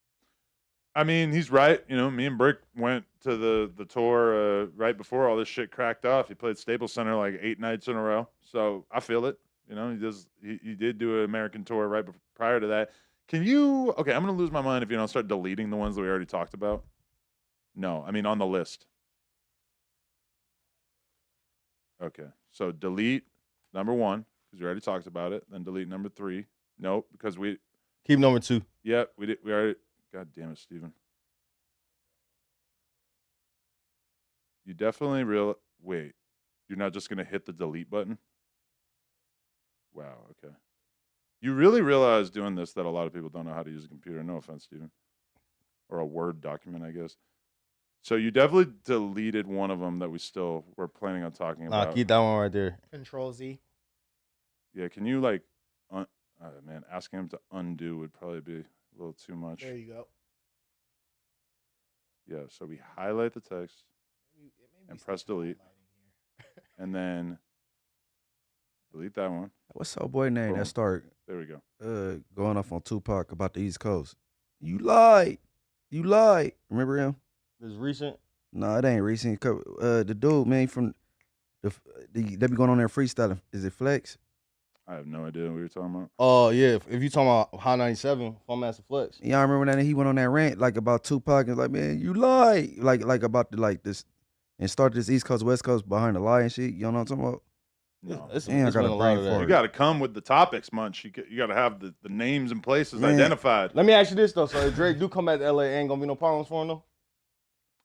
I mean, he's right. You know, me and Brick went to the tour right before all this shit cracked off. He played Staples Center like 8 nights in a row. So I feel it. You know, he did do an American tour right prior to that. Can you? Okay, I'm gonna lose my mind if you don't start deleting the ones that we already talked about. No, I mean on the list. Okay, so delete number 1 because we already talked about it. Then delete number 3. Nope, because we Keep number 2. Yep, we did. We already. God damn it, Steven. You definitely wait. You're not just gonna hit the delete button? Wow, okay. You really realize doing this that a lot of people don't know how to use a computer. No offense, Steven. Or a Word document, I guess. So you definitely deleted one of them that we still were planning on talking about. Nah, keep that one right there. Control Z. Yeah, can you like, man, asking him to undo would probably be a little too much. There you go. Yeah, so we highlight the text and press delete. And then delete that one. What's our boy name Boom. that start There we go. going off on Tupac about the East Coast? You lied. You lied. Remember him? This recent? No, it ain't recent. The dude, man, from they be going on there freestyling. Is it Flex? I have no idea what you're talking about. Oh, yeah. If you talking about High 97, Fun Master Flex. Yeah, I remember that he went on that rant like about Tupac and like, man, you lied. Like about this and started this East Coast, West Coast behind the lie and shit. You know what I'm talking about? No. It's Damn, I been got a a lot brain of fart. You got to come with the topics, Munch. You got to have the names and places Man. identified. Let me ask you this, though. So if Drake do come back to LA, ain't going to be no problems for him, though?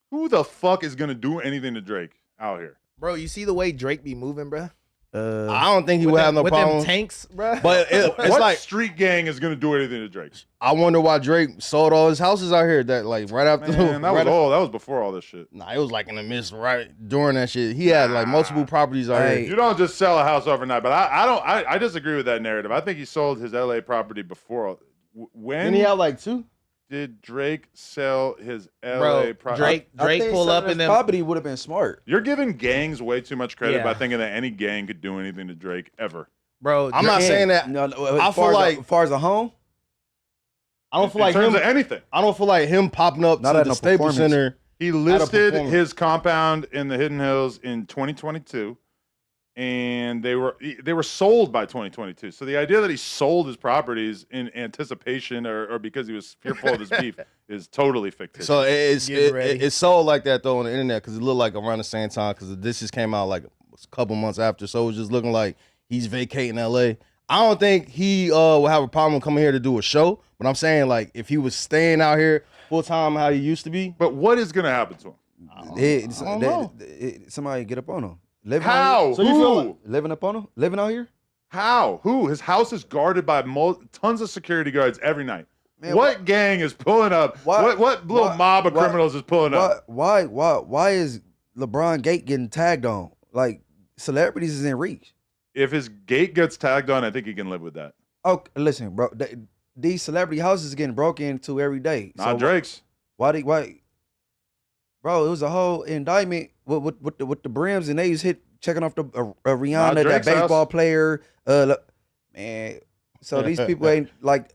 Who the fuck is going to do anything to Drake out here? Bro, you see the way Drake be moving, bro? I don't think he would have no with problem. Them tanks, bro. But it's What like, street gang is going to do anything to Drake? I wonder why Drake sold all his houses out here. That like right after. Man, that was right old. That was before all this shit. Nah, it was like in the midst right during that shit. He had like multiple properties out Hey. here. You don't just sell a house overnight. But I disagree with that narrative. I think he sold his LA property before. When Didn't he have like 2? did Drake sell his LA Bro, property? Drake pull up in them. Property would have been smart. You're giving gangs way too much credit Yeah. by thinking that any gang could do anything to Drake ever. Bro, I'm not saying that. No, I feel like as far as a home, I don't feel like in terms him. of anything. I don't feel like him popping up Not to at the no Staples performance. Center. He listed performance. his compound in the Hidden Hills in 2022, and they were sold by 2022. So the idea that he sold his properties in anticipation or because he was fearful of his beef is totally fictitious. So Getting ready. it's sold like that though on the internet because it looked like around the same time because this just came out like a couple months after. So it was just looking like he's vacating LA. I don't think he will have a problem coming here to do a show. But I'm saying like if he was staying out here full time how he used to be. But what is going to happen to him? don't know. Somebody get up on him. Living How? So you Who? feel like- Living up on him? Living out here? How? Who? His house is guarded by tons of security guards every night. Man, what gang is pulling up? Why- What little why- mob of why- criminals is pulling up? Why is LeBron Gate getting tagged on? Like celebrities is in reach. If his gate gets tagged on, I think he can live with that. Oh, listen, bro. These celebrity houses getting broken into every day. Not Drake's. Why? Bro, it was a whole indictment with the brims, and they was checking off the Rihanna, that Drake's baseball house. player. Man, so these people ain't like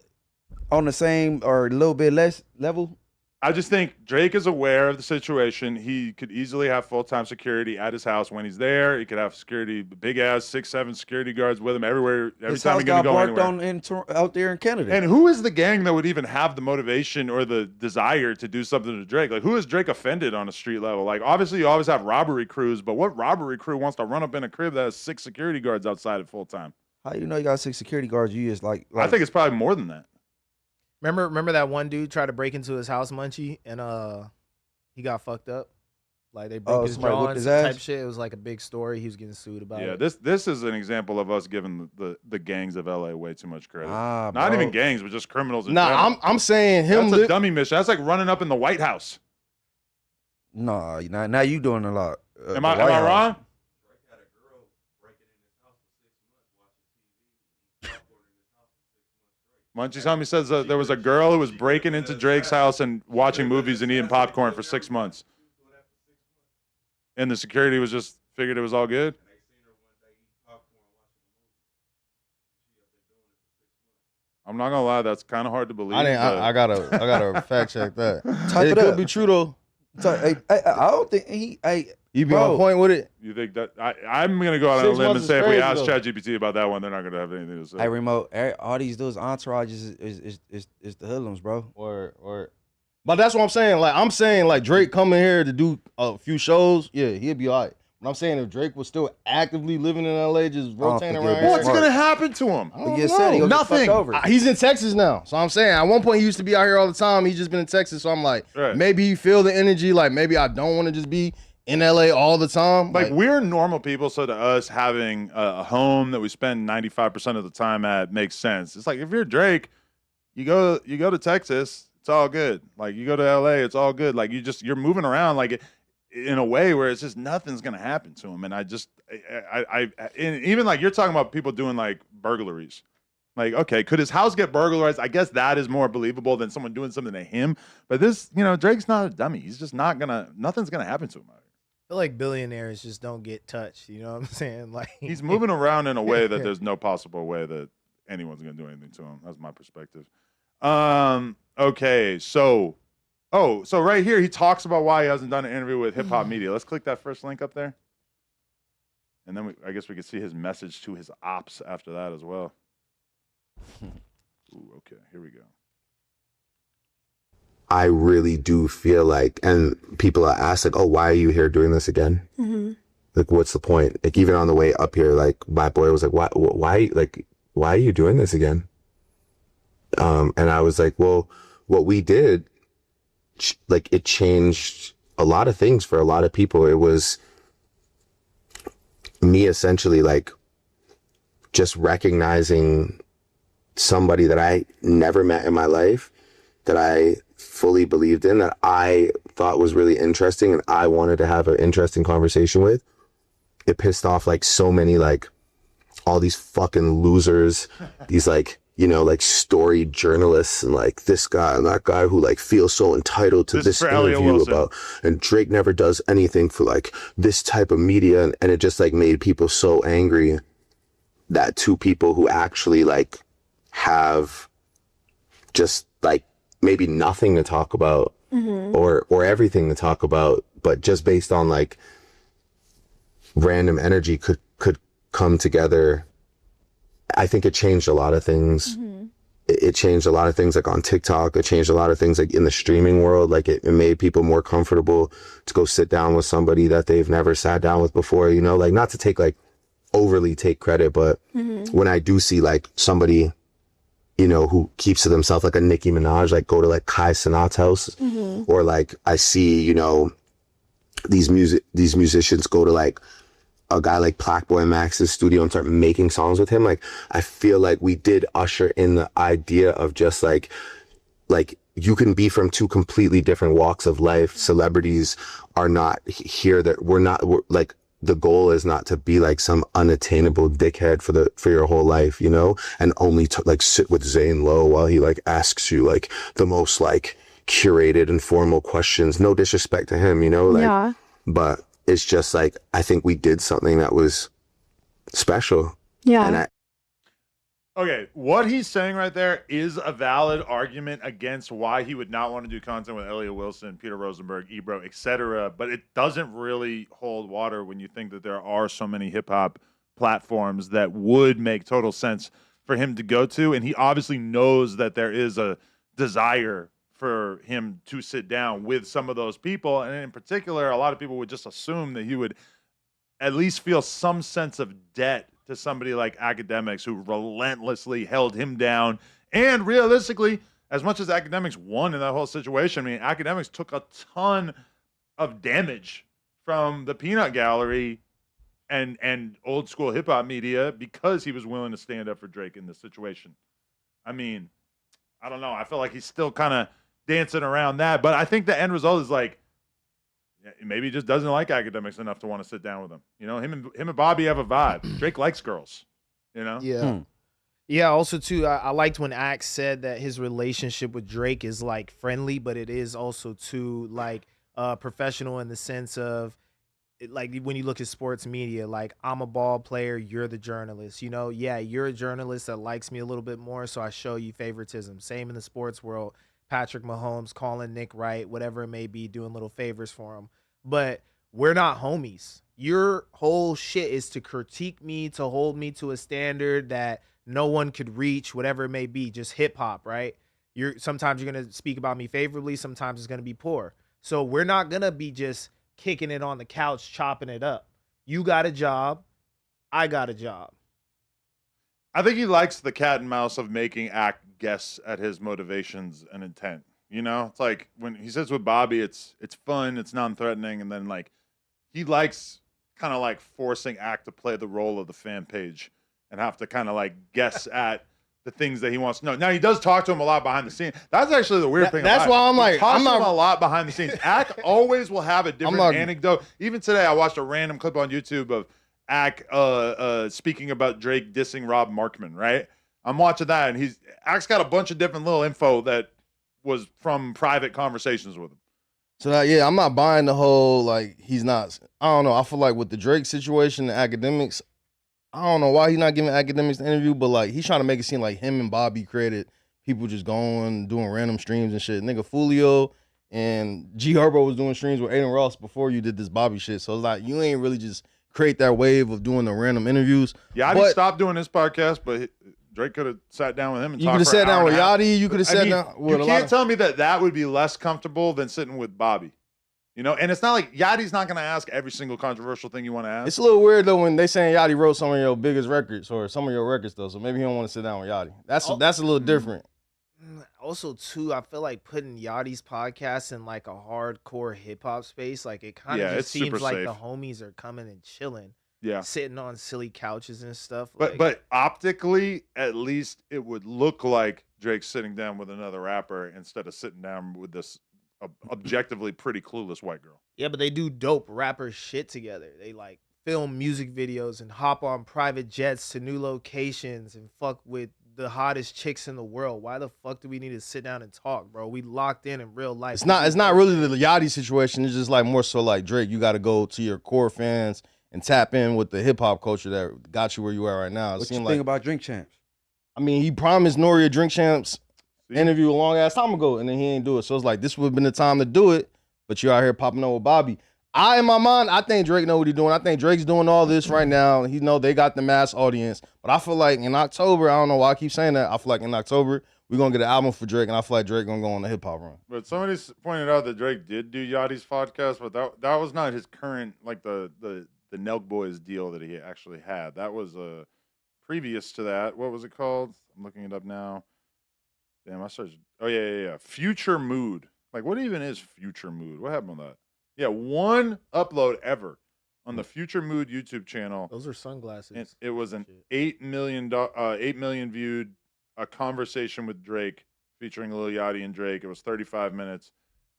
on the same or a little bit less level. I just think Drake is aware of the situation. He could easily have full-time security at his house when he's there. He could have security, big ass 6'7" security guards with him everywhere. Every His time house he's gonna got go barked anywhere. on out there in Canada. And who is the gang that would even have the motivation or the desire to do something to Drake? Like, who is Drake offended on a street level? Like, obviously, you always have robbery crews, but what robbery crew wants to run up in a crib that has 6 security guards outside at full time? How you know you got 6 security guards? You just like I think it's probably more than that. Remember that one dude tried to break into his house, Munchie, and he got fucked up. Like they broke his somebody jaw whipped and his some ass? type shit. It was like a big story. He was getting sued about Yeah, it. this is an example of us giving the gangs of LA way too much credit. Not bro. even gangs, but just criminals in Nah, general. I'm saying him. That's a dummy mission. That's like running up in the White House. Nah, now you doing a lot. Am The I White House. wrong? Munchie's homie says there was a girl who was breaking into Drake's house and watching movies and eating popcorn for 6 months. And the security was just figured it was all good. I'm not gonna lie, that's kind of hard to believe. I gotta fact check that. Type it could be true though. I don't think he. You be on point with it. You think that I'm gonna go out on a 6 limb and months say is if we crazy, ask though. ChatGPT about that one, they're not gonna have anything to say. Hey, remote. All these dudes entourages is the hoodlums, bro. Or. But that's what I'm saying. Like I'm saying, like Drake coming here to do a few shows, yeah, he'd be all right. But I'm saying if Drake was still actively living in LA, just rotating think around. he'd be here, What's gonna happen to him? I don't He just know. said he gonna get Nothing. fucked over. He's in Texas now. So I'm saying at one point he used to be out here all the time. He's just been in Texas. So I'm like, Right. maybe he feel the energy. Like maybe I don't want to just be in LA all the time. Like we're normal people, so to us having a home that we spend 95% of the time at makes sense. It's like if you're Drake, you go to Texas, it's all good. Like you go to LA, it's all good. Like you're moving around like in a way where it's just nothing's gonna happen to him. And and even like you're talking about people doing like burglaries. Like, okay, could his house get burglarized? I guess that is more believable than someone doing something to him. But this, Drake's not a dummy. He's just nothing's gonna happen to him. I feel like billionaires just don't get touched. You know what I'm saying? Like He's moving around in a way that there's no possible way that anyone's gonna do anything to him. That's my perspective. Okay, so right here he talks about why he hasn't done an interview with HipHop Media. Let's click that first link up there, and then I guess we could see his message to his ops after that as well. Ooh, okay, here we go. I really do feel like, and people are asked like, oh, why are you here doing this again? Mm-hmm. Like, what's the point? Like, even on the way up here, like, my boy was like, why are you doing this again? And I was like, well, what we did, like, it changed a lot of things for a lot of people. It was me essentially, like, just recognizing somebody that I never met in my life, that I fully believed in, that I thought was really interesting and I wanted to have an interesting conversation with. It pissed off like so many, like all these fucking losers, these like, like story journalists and like this guy and that guy who like feels so entitled to this interview about, and Drake never does anything for like this type of media. And it just like made people so angry that two people who actually like have just like maybe nothing to talk about or everything to talk about, but just based on like random energy could come together. I think it changed a lot of things. It changed a lot of things like on TikTok. It changed a lot of things like in the streaming world. Like it made people more comfortable to go sit down with somebody that they've never sat down with before, like not to take like overly take credit, but when I do see like somebody, who keeps to themselves, like a Nicki Minaj, like go to like Kai Cenat's house, or like I see, these musicians go to like a guy like Blackboy Max's studio and start making songs with him. Like I feel like we did usher in the idea of just like you can be from two completely different walks of life. Celebrities are not here, that we're like, the goal is not to be like some unattainable dickhead for your whole life, and only to like sit with Zane Lowe while he like asks you like the most like curated and formal questions. No disrespect to him, Yeah. But it's just like, I think we did something that was special. Yeah. And Okay, what he's saying right there is a valid argument against why he would not want to do content with Elliot Wilson, Peter Rosenberg, Ebro, etc. But it doesn't really hold water when you think that there are so many hip hop platforms that would make total sense for him to go to. And he obviously knows that there is a desire for him to sit down with some of those people. And in particular, a lot of people would just assume that he would at least feel some sense of debt to somebody like Academics, who relentlessly held him down. And realistically, as much as Academics won in that whole situation, I mean, Academics took a ton of damage from the peanut gallery and old school hip hop media because he was willing to stand up for Drake in this situation. I mean, I don't know. I feel like he's still kind of dancing around that, but I think the end result is like, maybe he just doesn't like Academics enough to want to sit down with him. Him and Bobby have a vibe. Drake likes girls, Yeah. Yeah, also too, I liked when Axe said that his relationship with Drake is like friendly, but it is also too like professional in the sense of like when you look at sports media, like I'm a ball player, you're the journalist. You know, yeah, you're a journalist that likes me a little bit more, so I show you favoritism. Same in the sports world. Patrick Mahomes calling Nick Wright, whatever it may be, doing little favors for him. But we're not homies. Your whole shit is to critique me, to hold me to a standard that no one could reach, whatever it may be, just hip hop, right? Sometimes you're gonna speak about me favorably, sometimes it's gonna be poor. So we're not gonna be just kicking it on the couch, chopping it up. You got a job, I got a job. I think he likes the cat and mouse of making Act guess at his motivations and intent. You know, it's like when he sits with Bobby, it's fun, it's non-threatening, and then like he likes kind of like forcing Act to play the role of the fan page and have to kind of like guess at the things that he wants to know. Now he does talk to him a lot behind the scenes. That's actually the weird thing. That's why I'm like, he talks I'm to him not a lot behind the scenes. Act always will have a different anecdote. Even today, I watched a random clip on YouTube of Act speaking about Drake dissing Rob Markman. Right, I'm watching that, and Act's got a bunch of different little info that was from private conversations with him. So that, yeah, I'm not buying the whole like he's not. I don't know. I feel like with the Drake situation, the academics. I don't know why he's not giving academics the interview, but like he's trying to make it seem like him and Bobby created people just going doing random streams and shit. Nigga Fulio and G Herbo was doing streams with Aiden Ross before you did this Bobby shit. So it's like you ain't really just create that wave of doing the random interviews. Yachty stopped doing this podcast, but Drake could have sat down with him and you could have sat down with Yachty. You could have sat down with you can't tell me that would be less comfortable than sitting with Bobby. You know, and it's not like Yachty's not going to ask every single controversial thing you want to ask. It's a little weird, though, when they saying Yachty wrote some of your biggest records or some of your records, though. So maybe he don't want to sit down with Yachty. That's a little different. Also, too, I feel like putting Yachty's podcast in like a hardcore hip-hop space, like it kind of just seems like the homies are coming and chilling. Yeah. Sitting on silly couches and stuff. But optically, at least it would look like Drake's sitting down with another rapper instead of sitting down with this objectively pretty clueless white girl. Yeah, but they do dope rapper shit together. They like film music videos and hop on private jets to new locations and fuck with the hottest chicks in the world. Why the fuck do we need to sit down and talk, bro? We locked in real life. It's not really the Yachty situation. It's just like more so like Drake. You got to go to your core fans and tap in with the hip hop culture that got you where you are right now. What you think about Drink Champs? I mean, he promised Nori a Drink Champs interview a long ass time ago, and then he ain't do it. So it's like this would have been the time to do it, but you out here popping up with Bobby. In my mind, I think Drake know what he's doing. I think Drake's doing all this right now. He know they got the mass audience, but I feel like in October, I don't know why I keep saying that. I feel like in October we're gonna get an album for Drake, and I feel like Drake gonna go on the hip hop run. But somebody pointed out that Drake did do Yachty's podcast, but that was not his current like the Nelk Boys deal that he actually had. That was previous to that. What was it called? I'm looking it up now. Damn, I searched. Oh, yeah. Future Mood. Like, what even is Future Mood? What happened with that? Yeah, one upload ever on the Future Mood YouTube channel. Those are sunglasses. And it was an 8 million viewed a conversation with Drake featuring Lil Yachty and Drake. It was 35 minutes.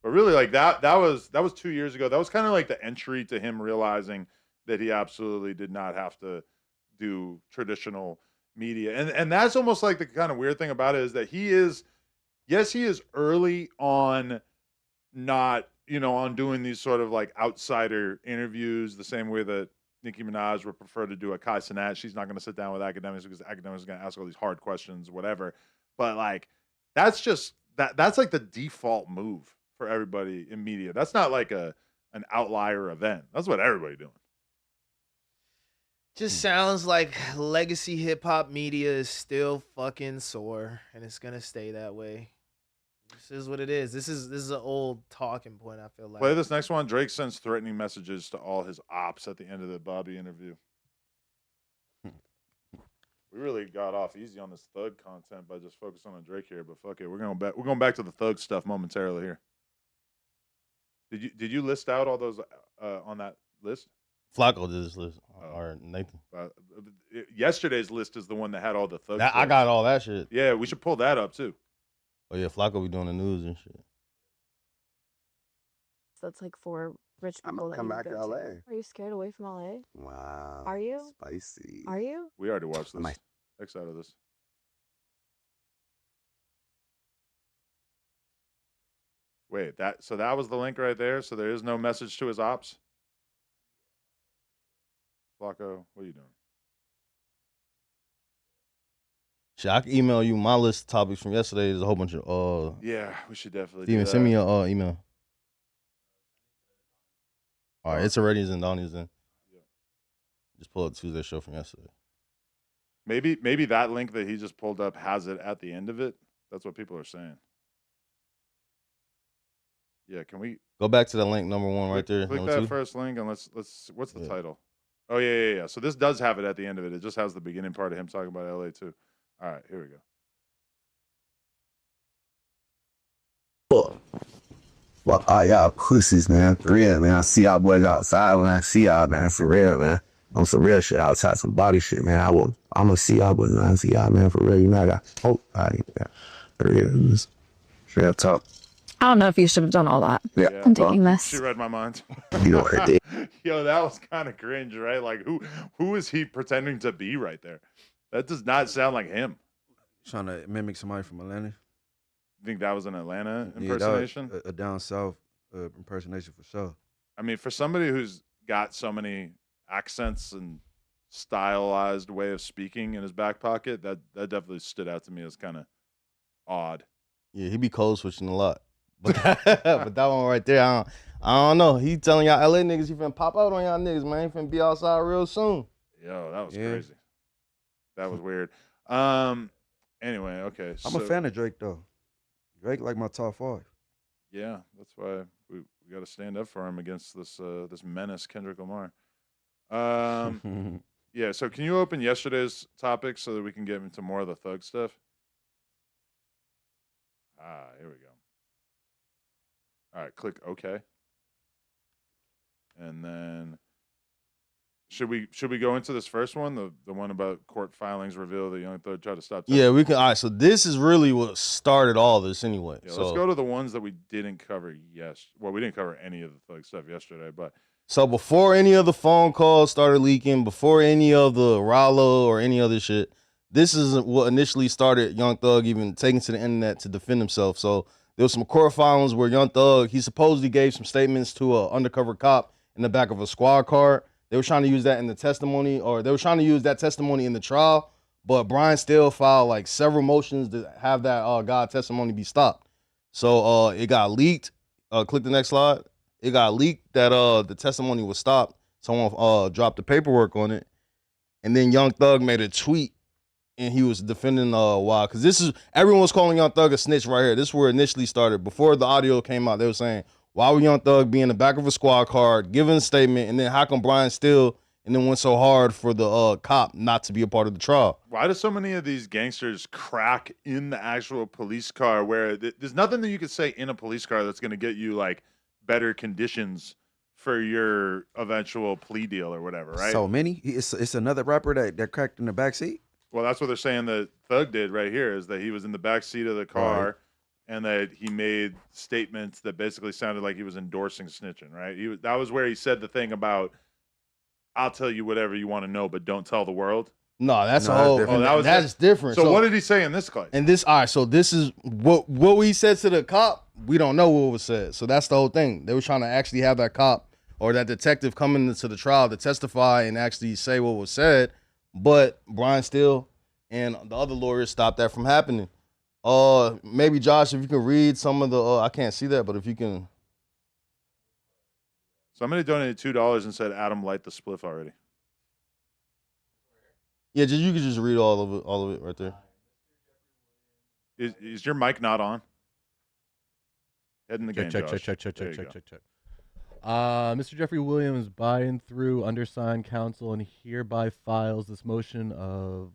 But really, like that was 2 years ago. That was kind of like the entry to him realizing that he absolutely did not have to do traditional media. And that's almost like the kind of weird thing about it is that he is early on not, on doing these sort of like outsider interviews the same way that Nicki Minaj would prefer to do a Kai Cenat. She's not going to sit down with academics because academics are going to ask all these hard questions, whatever. But like, that's like the default move for everybody in media. That's not like an outlier event. That's what everybody doing. Just sounds like legacy hip hop media is still fucking sore, and it's gonna stay that way. This is what it is. This is an old talking point. I feel like. Play this next one. Drake sends threatening messages to all his ops at the end of the Bobby interview. We really got off easy on this Thug content by just focusing on Drake here, but fuck it, we're going back to the Thug stuff momentarily here. Did you list out all those on that list? Flacco did this list, or Nathan. Yesterday's list is the one that had all the Thug. I got all that shit. Yeah, we should pull that up too. Oh yeah, Flacco be doing the news and shit. So it's like for rich people. I'm come back to LA. Are you scared away from LA? Wow. Are you? Spicy. Are you? We already watched this. X out of this. Wait, that was the link right there. So there is no message to his ops. Flacco, what are you doing? Shit, I can email you my list of topics from yesterday. There's a whole bunch of Yeah, we should definitely Steven, do that. send me a email. All right, it's already in Donnie's then. Yeah. Just pull up Tuesday show from yesterday. Maybe that link that he just pulled up has it at the end of it. That's what people are saying. Yeah, can we go back to the link number 1 right there? Click that first link and let's. What's the title? Oh yeah. So this does have it at the end of it. It just has the beginning part of him talking about LA too. All right, here we go. Fuck all y'all pussies, man. For real, man. I see y'all boys outside when I see y'all, man. For real, man. On some real shit outside, some body shit, man. I'm gonna see y'all boys when I see y'all, man. For real, you know I got hope. For real, just real talk. I don't know if you should have done all that. Yeah, I'm taking this. She read my mind. You know what I did. Yo, that was kind of cringe, right? Like, who is he pretending to be right there? That does not sound like him. Trying to mimic somebody from Atlanta. You think that was an Atlanta impersonation? Yeah, a down south impersonation for sure. I mean, for somebody who's got so many accents and stylized way of speaking in his back pocket, that definitely stood out to me as kind of odd. Yeah, he be code switching a lot. But that one right there, I don't know. He telling y'all LA niggas he finna pop out on y'all niggas, man. He finna be outside real soon. Yo, that was crazy. That was weird. Anyway, okay. I'm a fan of Drake though. Drake like my top 5. Yeah, that's why we got to stand up for him against this menace, Kendrick Lamar. Yeah. So can you open yesterday's topic so that we can get into more of the Thug stuff? Here we go. All right, click OK. And then should we go into this first one, the one about court filings reveal that Young Thug tried to stop? Yeah, we can. All right, so this is really what started all this anyway. Yeah, let's go to the ones that we didn't cover. Well, we didn't cover any of the Thug stuff yesterday, but so before any of the phone calls started leaking, before any of the Rollo or any other shit, this is what initially started Young Thug even taking to the internet to defend himself. So there was some court filings where Young Thug, he supposedly gave some statements to an undercover cop in the back of a squad car. They were trying to use that in the testimony, or they were trying to use that testimony in the trial, but Brian still filed like several motions to have that God testimony be stopped. So it got leaked. Click the next slide. It got leaked that the testimony was stopped. Someone dropped the paperwork on it. And then Young Thug made a tweet and he was defending why. Because this is, everyone was calling Young Thug a snitch right here. This is where it initially started. Before the audio came out, they were saying, why would Young Thug be in the back of a squad car, giving a statement, and then how come Brian still and then went so hard for the cop not to be a part of the trial? Why do so many of these gangsters crack in the actual police car where there's nothing that you could say in a police car that's going to get you like better conditions for your eventual plea deal or whatever, right? So many. It's another rapper that cracked in the backseat. Well, that's what they're saying that Thug did right here, is that he was in the back seat of the car. Right. And that he made statements that basically sounded like he was endorsing snitching, right? That was where he said the thing about, I'll tell you whatever you want to know, but don't tell the world. No, that's a whole. That's different. So what did he say in this case? And this, all right. So this is what we said to the cop. We don't know what was said. So that's the whole thing. They were trying to actually have that cop or that detective come into the trial to testify and actually say what was said, but Brian Steele and the other lawyers stopped that from happening. Maybe Josh, if you can read some of the, I can't see that, but if you can. Somebody donated $2 and said, Adam, light the spliff already. Yeah, you could just read all of it right there. Is your mic not on? Head in the game, check. Mr. Jeffrey Williams, by and through undersigned counsel, and hereby files this motion of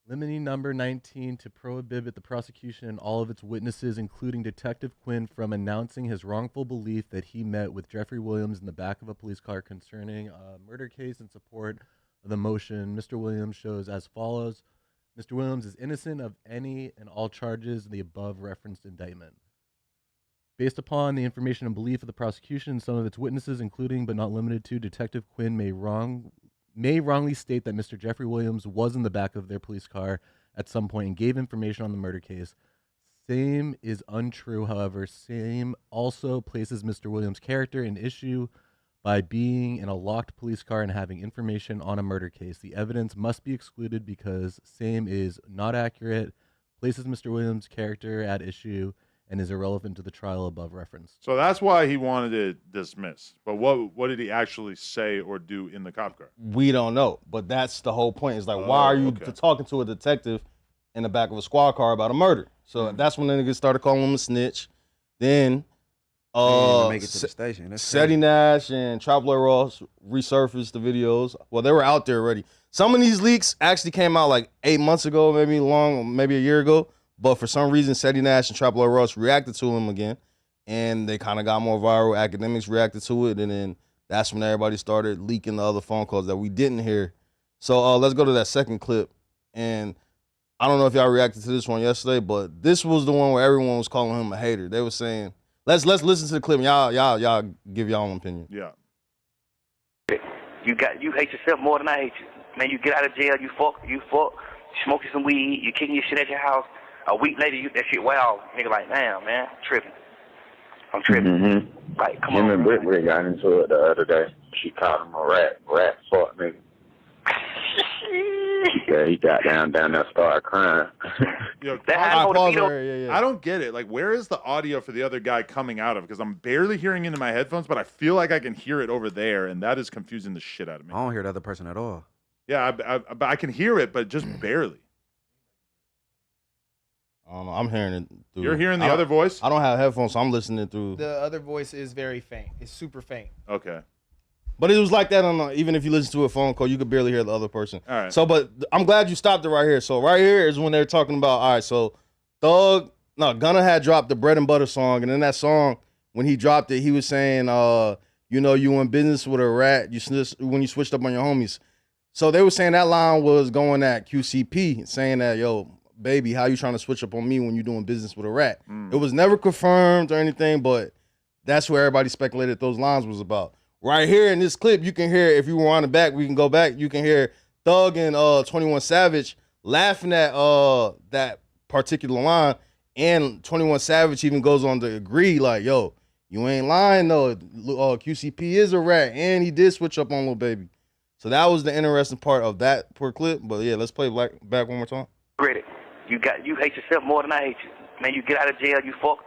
limiting number 19 to prohibit the prosecution and all of its witnesses, including Detective Quinn, from announcing his wrongful belief that he met with Jeffrey Williams in the back of a police car concerning a murder case in support of the motion. Mr. Williams shows as follows. Mr. Williams is innocent of any and all charges in the above referenced indictment. Based upon the information and belief of the prosecution and some of its witnesses, including but not limited to, Detective Quinn may wrongly state that Mr. Jeffrey Williams was in the back of their police car at some point and gave information on the murder case. same is untrue. However, same also places Mr. Williams' character in issue by being in a locked police car and having information on a murder case. The evidence must be excluded because same is not accurate, places Mr. Williams' character at issue, and is irrelevant to the trial above referenced. So that's why he wanted it dismissed. But what did he actually say or do in the cop car? We don't know, but that's the whole point. It's like, why are you talking to a detective in the back of a squad car about a murder? So that's when the niggas started calling him a snitch. Then make it to the station. Seti Nash and Traveler Ross resurfaced the videos. Well, they were out there already. Some of these leaks actually came out like 8 months ago, maybe a year ago. But for some reason, Seti Nash and Traveler Ross reacted to him again, and they kind of got more viral. Academics reacted to it, and then that's when everybody started leaking the other phone calls that we didn't hear. So let's go to that second clip. And I don't know if y'all reacted to this one yesterday, but this was the one where everyone was calling him a hater. They were saying, let's listen to the clip. And y'all give y'all own opinion. Yeah. You hate yourself more than I hate you. Man, you get out of jail, you fuck, smoking some weed, you kicking your shit at your house. A week later, that shit wow. Nigga like, damn, man, I'm tripping. Like, come on. Him and Britt got into it the other day. She called him a rat fuck nigga. Yeah, he got down there, started crying. Yo, I don't get it. Like, where is the audio for the other guy coming out of? Because I'm barely hearing it in my headphones, but I feel like I can hear it over there, and that is confusing the shit out of me. I don't hear the other person at all. Yeah, I can hear it, but just barely. I don't know. I'm hearing it through. You're hearing the other voice? I don't have headphones, so I'm listening through. The other voice is very faint. It's super faint. Okay. But it was like that on even if you listen to a phone call, you could barely hear the other person. All right. So, but I'm glad you stopped it right here. So right here is when they're talking about, all right, so Gunna had dropped the Bread and Butter song, and in that song, when he dropped it, he was saying, you in business with a rat, when you switched up on your homies. So they were saying that line was going at QCP, saying that, yo, baby, how you trying to switch up on me when you doing business with a rat? It was never confirmed or anything, but that's where everybody speculated those lines was about. Right here in this clip, you can hear, if you rewind it back, we can go back, you can hear Thug and 21 Savage laughing at that particular line, and 21 Savage even goes on to agree, like, yo, you ain't lying though, QCP is a rat, and he did switch up on Lil Baby. So that was the interesting part of that per clip, but yeah, let's play back one more time. Credit. You hate yourself more than I hate you. Man, you get out of jail, you fuck,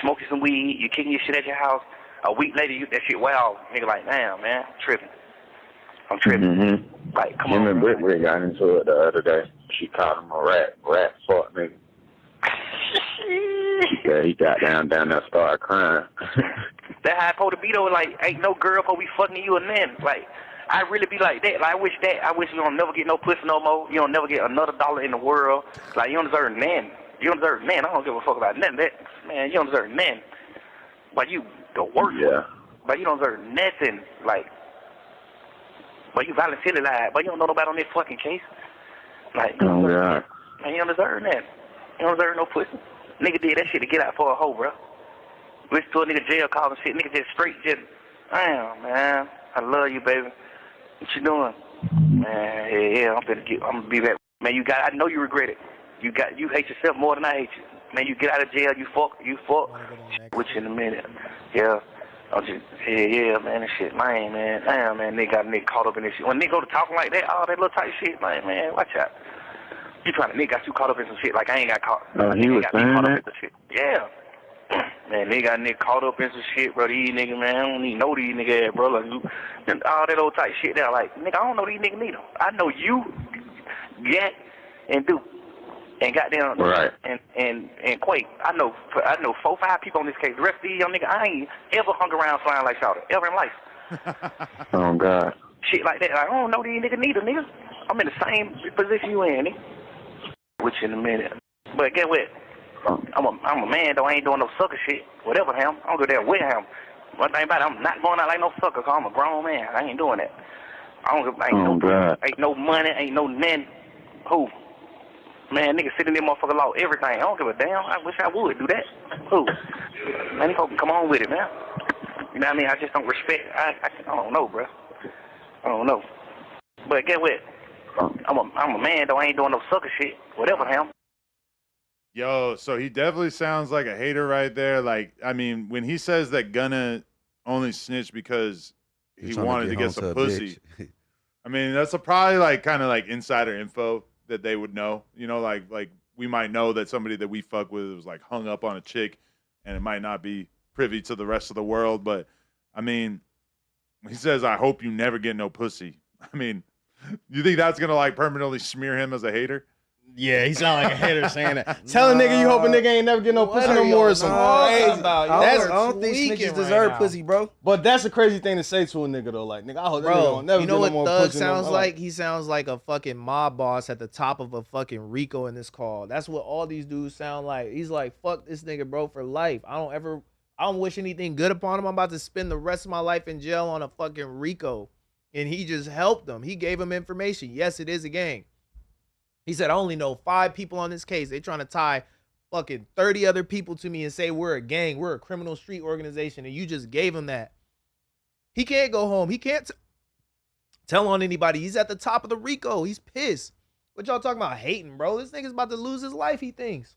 smoking some weed, you kicking your shit at your house. A week later, that shit wow. Nigga like, damn, man, I'm tripping. Like, come on. Him and Britt got into it the other day. She called him a rat fuck nigga. Yeah, he got down there, started crying. That how I supposed to be though. Like, ain't no girl supposed to be fucking you and then. Like, I really be like that. Like, I wish you don't never get no pussy no more. You don't never get another dollar in the world. Like, you don't deserve nothing. You don't deserve nothing. I don't give a fuck about nothing. Man, you don't deserve nothing. But you the worst. Yeah. But you don't deserve nothing. Like, but you voluntarily lied. But you don't know nobody on this fucking case. Like, oh God. Man, you don't deserve that. You don't deserve no pussy. Nigga did that shit to get out for a hoe, bro. Listen to a nigga jail call and shit. Nigga just straight just, damn, man. I love you, baby. What you doing? Man, yeah, I'm gonna be back. Man, I know you regret it. You hate yourself more than I hate you. Man, you get out of jail, you fuck, which in a minute. Yeah. Yeah, man, this shit lame, man. Damn, man, nigga got a nigga caught up in this shit. When nigga go to talking like that, all that little type shit, like, man, watch out. You trying to nigga got you caught up in some shit like I ain't got caught. He was saying that? Shit. Yeah. Man, nigga got nigga caught up in some shit, bro. These niggas, man, I don't even know these niggas, bro. Like, all that old type shit there. Like, nigga, I don't know these niggas neither. I know you, Gat, and Duke. And goddamn, right. and Quake. I know 4-5 people on this case. The rest of these young niggas, I ain't ever hung around flying like Shawty, ever in life. Oh God. Shit like that. Like, I don't know these niggas neither, nigga. I'm in the same position you in, nigga. Which in a minute. But get what? I'm a man though. I ain't doing no sucker shit. Whatever him. I don't go there with him. One thing about it, I'm not going out like no sucker. Cause I'm a grown man. I ain't doing that. Ain't no money. Ain't no nothing. Who? Man, nigga sitting there, motherfucker, law everything. I don't give a damn. I wish I would do that. Who? Man, these folks come on with it, man. You know what I mean? I just don't respect. I don't know, bro. I don't know. But get what? I'm a man, though. I ain't doing no sucker shit. Whatever, him. Yo, so he definitely sounds like a hater right there. Like, I mean, when he says that Gunna only snitched because he wanted to get some pussy, I mean, that's probably like kind of like insider info that they would know. You know, like we might know that somebody that we fuck with was like hung up on a chick, and it might not be privy to the rest of the world. But I mean, when he says, "I hope you never get no pussy," I mean, you think that's gonna like permanently smear him as a hater? Yeah, he sound like a hater saying that. Tell a nigga you hope a nigga ain't never get no pussy no more or something. I don't think snitches deserve pussy, bro. But that's a crazy thing to say to a nigga though. Like, nigga, I hope that nigga don't never you know get what no more Thug pussy. sounds like? He sounds like a fucking mob boss at the top of a fucking Rico in this call. That's what all these dudes sound like. He's like, fuck this nigga, bro, for life. I don't wish anything good upon him. I'm about to spend the rest of my life in jail on a fucking Rico. And he just helped them. He gave him information. Yes, it is a gang. He said, I only know 5 people on this case. They trying to tie fucking 30 other people to me and say we're a gang. We're a criminal street organization. And you just gave him that. He can't go home. He can't tell on anybody. He's at the top of the Rico. He's pissed. What y'all talking about hating, bro? This nigga's about to lose his life, he thinks.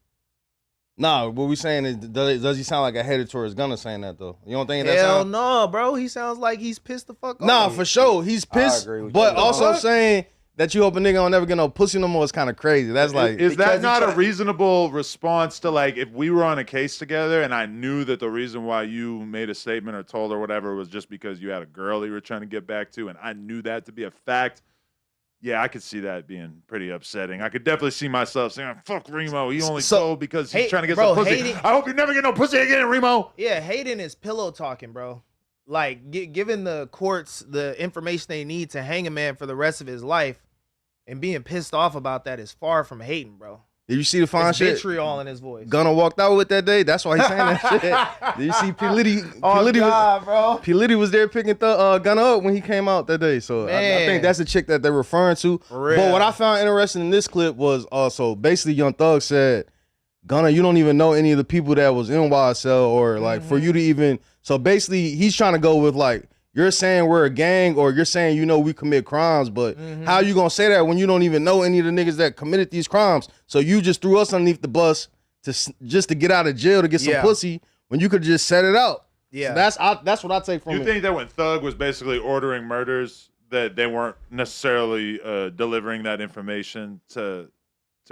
Nah, what we saying is, does he sound like a hater towards Gunna saying that, though? You don't think that Hell sound? no, bro. He sounds like he's pissed the fuck off. Nah, for sure. He's pissed. But also saying that you hope a nigga don't never get no pussy no more is kind of crazy. That's like... Is that not a reasonable response to, like, if we were on a case together and I knew that the reason why you made a statement or told or whatever was just because you had a girl you were trying to get back to, and I knew that to be a fact, yeah, I could see that being pretty upsetting. I could definitely see myself saying, fuck Remo, he only told because he's trying to get some pussy. I hope you never get no pussy again, Remo. Yeah, hating is pillow talking, bro. Like, giving the courts the information they need to hang a man for the rest of his life and being pissed off about that is far from hating, bro. Did you see the fine shit? Vitriol in his voice. Gunna walked out with that day. That's why he's saying that shit. Did you see P. Liddy was there picking Gunna up when he came out that day. So I think that's the chick that they're referring to. But what I found interesting in this clip was also basically Young Thug said, Gunna, you don't even know any of the people that was in YSL or like for you to even. So basically he's trying to go with like, you're saying we're a gang or you're saying, you know, we commit crimes, but how you going to say that when you don't even know any of the niggas that committed these crimes? So you just threw us underneath the bus just to get out of jail to get some pussy when you could just set it out. Yeah. So that's what I take from it. You think that when Thug was basically ordering murders that they weren't necessarily delivering that information to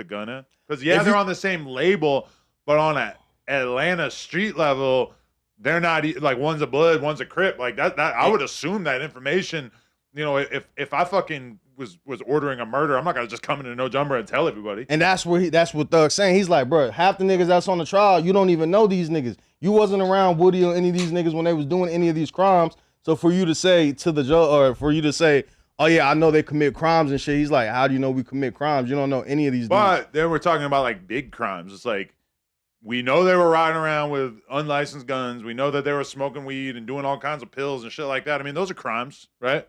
Gunna? Because they're on the same label, but on an Atlanta street level, they're not like one's a Blood, one's a Crip. Like that I would assume that information. You know, if I fucking was ordering a murder, I'm not gonna just come into No Jumper and tell everybody. And that's what Thug's saying. He's like, bro, half the niggas that's on the trial, you don't even know these niggas. You wasn't around Woody or any of these niggas when they was doing any of these crimes. So for you to say to the judge, or for you to say, oh yeah, I know they commit crimes and shit. He's like, how do you know we commit crimes? You don't know any of these. But then we're talking about like big crimes. It's like, we know they were riding around with unlicensed guns. We know that they were smoking weed and doing all kinds of pills and shit like that. I mean, those are crimes, right?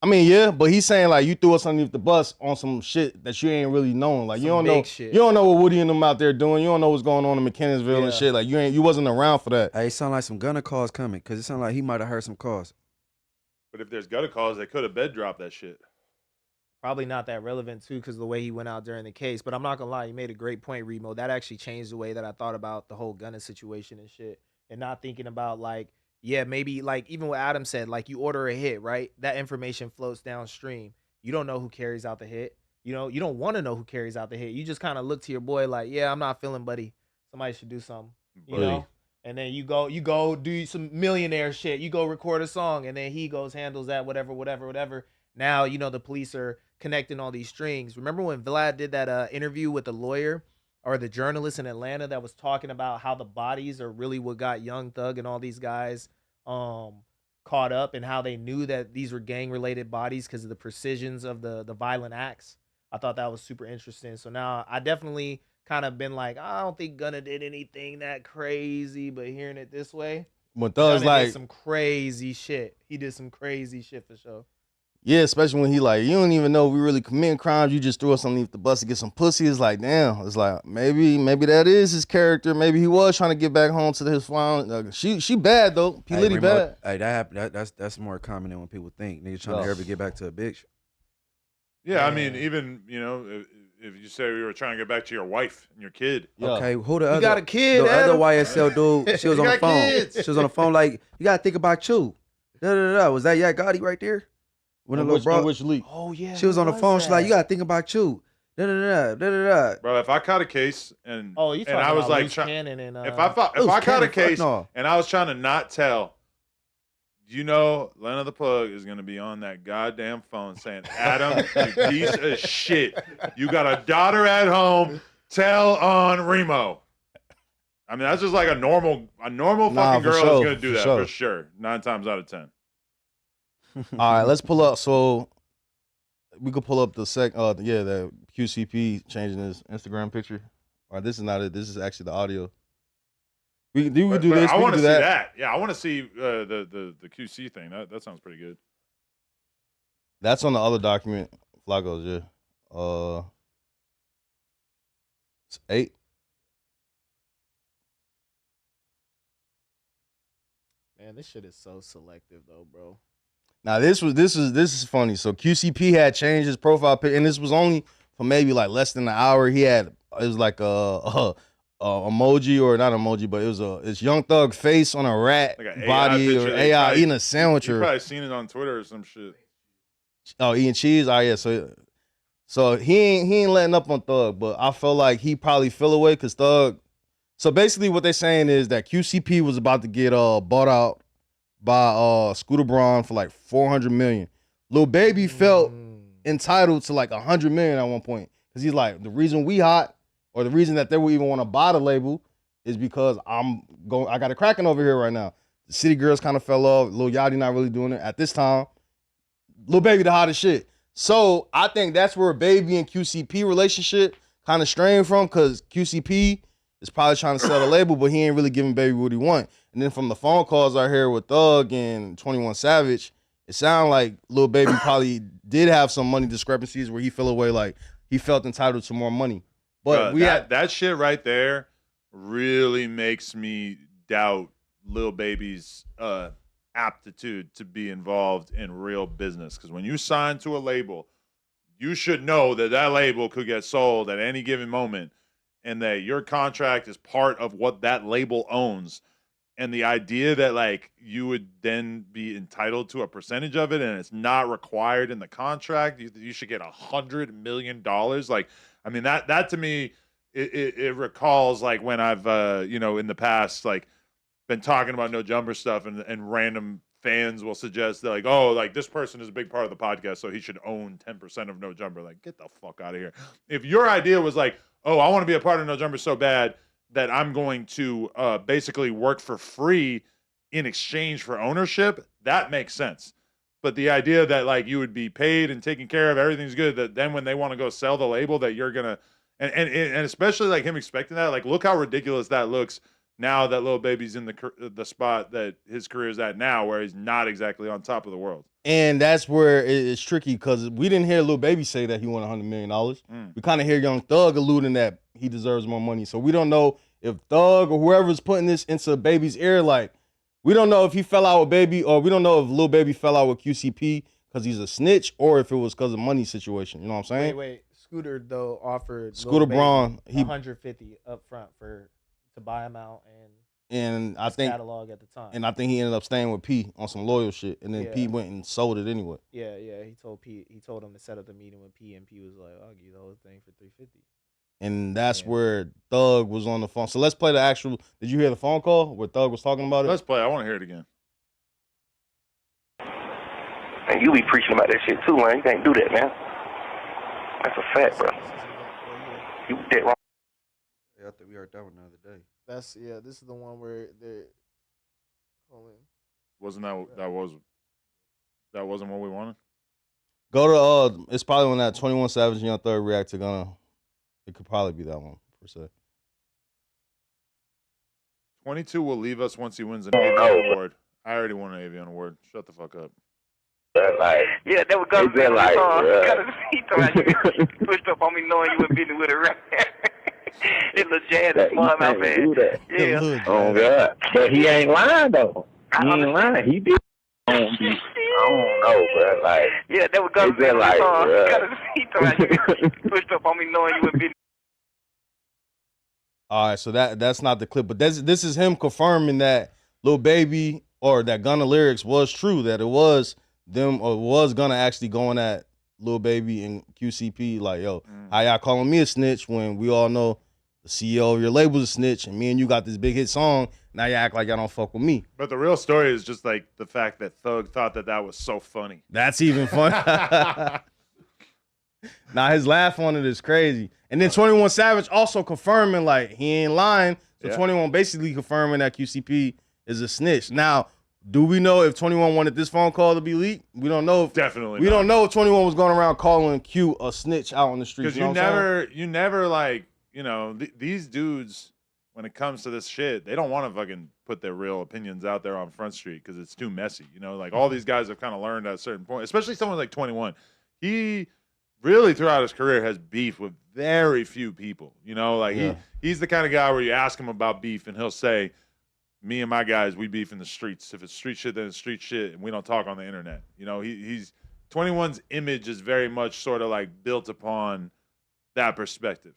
I mean, yeah, but he's saying like you threw us underneath the bus on some shit that you ain't really knowing. Like you don't know, you don't know what Woody and them out there doing. You don't know what's going on in McKinnisville and shit. Like you wasn't around for that. Hey, it sound like some Gunna calls coming because it sound like he might have heard some calls. But if there's Gunna calls, they could have bed dropped that shit. Probably not that relevant too because of the way he went out during the case. But I'm not gonna lie, you made a great point, Remo. That actually changed the way that I thought about the whole Gunna situation and shit, and not thinking about like, yeah, maybe like even what Adam said, like you order a hit, right? That information floats downstream. You don't know who carries out the hit. You know, you don't want to know who carries out the hit. You just kind of look to your boy like, yeah, I'm not feeling buddy. Somebody should do something, you know? And then you go do some millionaire shit. You go record a song, and then he goes handles that, whatever. Now, you know, the police are connecting all these strings. Remember when Vlad did that interview with the lawyer or the journalist in Atlanta that was talking about how the bodies are really what got Young Thug and all these guys caught up, and how they knew that these were gang-related bodies because of the precisions of the violent acts? I thought that was super interesting. So now I definitely kind of been like, I don't think Gunna did anything that crazy, but hearing it this way, when Thug's like did some crazy shit. He did some crazy shit for sure. Yeah, especially when he like, you don't even know we really committing crimes. You just threw us underneath the bus to get some pussy. It's like, damn. It's like maybe that is his character. Maybe he was trying to get back home to his family. She bad though. P. Liddy bad. Hey, that happened. That's more common than what people think. Niggas trying to ever get back to a bitch. Yeah, I mean, even, you know, if you say you were trying to get back to your wife and your kid. Yeah. Okay, who the other? You got a kid, The other Adam. YSL dude, she was You on the got phone. kids. She was on the phone like, you gotta think about you. Was that Yak Gotti right there? When the little bro, which leak? Oh yeah. she was who on the phone. She's like, you gotta think about you. Bro, if I caught a case and Oh, you and talking I was about like, Loose Cannon and if I caught a case and I was trying to not tell, you know, Lena the Plug is gonna be on that goddamn phone saying, Adam, you piece of shit. You got a daughter at home. Tell on Remo. I mean, that's just like a normal fucking girl is gonna do that for sure. 9 times out of 10. All right, let's pull up. So we could pull up the the QCP changing his Instagram picture. All right, this is not it. This is actually the audio. We can do this. I We want can to do see that. that. Yeah, I want to see the QC thing. That sounds pretty good. That's on the other document. Flacco's, yeah. It's 8. Man, this shit is so selective though, bro. Now this is funny. So QCP had changed his profile pic, and this was only for maybe like less than an hour. It was like a emoji, or not emoji, but it was it's Young Thug face on a rat Like an body AI or picture. AI eating a sandwich, You or probably seen it on Twitter or some shit. eating cheese. Oh yeah, so he ain't letting up on Thug, but I felt like he probably fell away because Thug. So basically, what they're saying is that QCP was about to get bought out by Scooter Braun for like $400 million. Lil Baby felt entitled to like $100 million at one point because he's like, the reason we hot, or the reason that they would even want to buy the label, is because I got it cracking over here right now. The City Girls kind of fell off. Lil Yachty not really doing it at this time. Lil Baby the hottest shit. So I think that's where Baby and QCP relationship kind of strained from, because QCP is probably trying to sell the label, but he ain't really giving Baby what he want. And then from the phone calls I hear with Thug and 21 Savage, it sounded like Lil Baby probably did have some money discrepancies where he fell away, like he felt entitled to more money. But that shit right there really makes me doubt Lil Baby's aptitude to be involved in real business. Because when you sign to a label, you should know that that label could get sold at any given moment, and that your contract is part of what that label owns. And the idea that like you would then be entitled to a percentage of it and it's not required in the contract, you should get $100 million. Like, I mean, that to me, it recalls like when I've in the past like been talking about No Jumper stuff, and random fans will suggest that like, oh, like this person is a big part of the podcast, so he should own 10% of No Jumper. Like, get the fuck out of here. If your idea was like, oh, I want to be a part of No Jumper so bad that I'm going to basically work for free in exchange for ownership, that makes sense. But the idea that like you would be paid and taken care of, everything's good, that then when they want to go sell the label, that you're gonna and especially like him expecting that, like look how ridiculous that looks now that Lil Baby's in the spot that his career is at now, where he's not exactly on top of the world. And that's where it's tricky, because we didn't hear Lil Baby say that he won $100 million. We kind of hear Young Thug alluding that he deserves more money. So we don't know if Thug or whoever's putting this into Baby's ear, like, we don't know if he fell out with Baby, or we don't know if Lil Baby fell out with QCP because he's a snitch, or if it was because of money situation. You know what I'm saying? Wait. Scooter though offered Scooter Braun $150 up front to buy him out and I think catalog at the time. And I think he ended up staying with P on some loyal shit, and then P went and sold it anyway. Yeah. He told him to set up the meeting with P, and P was like, "I'll give you the whole thing for $350." And that's where Thug was on the phone. So let's play the actual. Did you hear the phone call where Thug was talking about it? Let's play. I want to hear it again. And you be preaching about that shit too, man. You can't do that, man. That's a fact, bro. You dead wrong. Yeah, I think we heard that one the other day. This is the one where they're calling. Wasn't that wasn't what we wanted? Go to it's probably when that 21 Savage Young Thug react to Gunna. It could probably be that one per se. 22 will leave us once he wins an Avion award. I already won an Avion award. Shut the fuck up. Yeah, that was Gunna's like, he pushed up on me knowing you were beating with a rat. It's a jazz and smart mouth, man. Yeah. Oh God, but he ain't lying though. He ain't lying. He did. I don't know, bro. Like, yeah, that was Gunna saying like, he told you pushed up on me knowing you would be. All right, so that's not the clip, but this is him confirming that Lil Baby or that Gunna lyrics was true, that it was them or was Gunna actually going at Lil Baby and QCP like, yo, how y'all calling me a snitch when we all know the CEO of your label's a snitch and me and you got this big hit song, now you act like y'all don't fuck with me. But the real story is just like the fact that Thug thought that was so funny. That's even fun. Now his laugh on it is crazy. And then 21 Savage also confirming like he ain't lying. So 21 basically confirming that QCP is a snitch. Now, do we know if 21 wanted this phone call to be leaked? We don't know. Definitely. We don't know if 21 was going around calling Q a snitch out on the street. Because you never like, these dudes, when it comes to this shit, they don't want to fucking put their real opinions out there on Front Street because it's too messy. Like all these guys have kind of learned at a certain point, especially someone like 21. He really throughout his career has beef with very few people. He's the kind of guy where you ask him about beef and he'll say, me and my guys, we beef in the streets. If it's street shit, then it's street shit, and we don't talk on the internet. He's 21's image is very much sort of like built upon that perspective.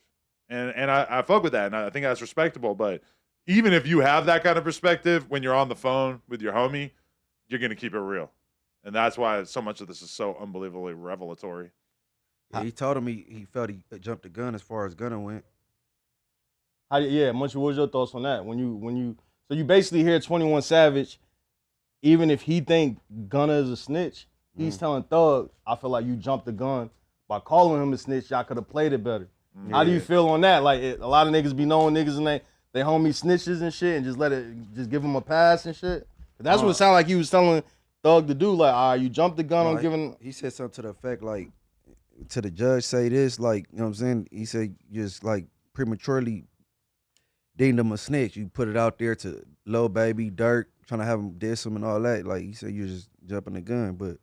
And I fuck with that, and I think that's respectable. But even if you have that kind of perspective when you're on the phone with your homie, you're going to keep it real. And that's why so much of this is so unbelievably revelatory. Yeah, he told him he felt he jumped the gun as far as Gunna went. Munchie, what was your thoughts on that? So you basically hear 21 Savage, even if he think Gunna is a snitch, he's telling Thug, I feel like you jumped the gun by calling him a snitch. Y'all could have played it better. How do you feel on that? Like a lot of niggas be knowing niggas and they homie snitches and shit and just give them a pass and shit. That's what it sounded like he was telling Thug to do. Like, all right, you jumped the gun on giving. He said something to the effect like, to the judge say this, like, you know what I'm saying? He said just like prematurely deemed him a snitch. You put it out there to Lil Baby, Durk, trying to have him diss him and all that. Like, he said you're just jumping the gun. But,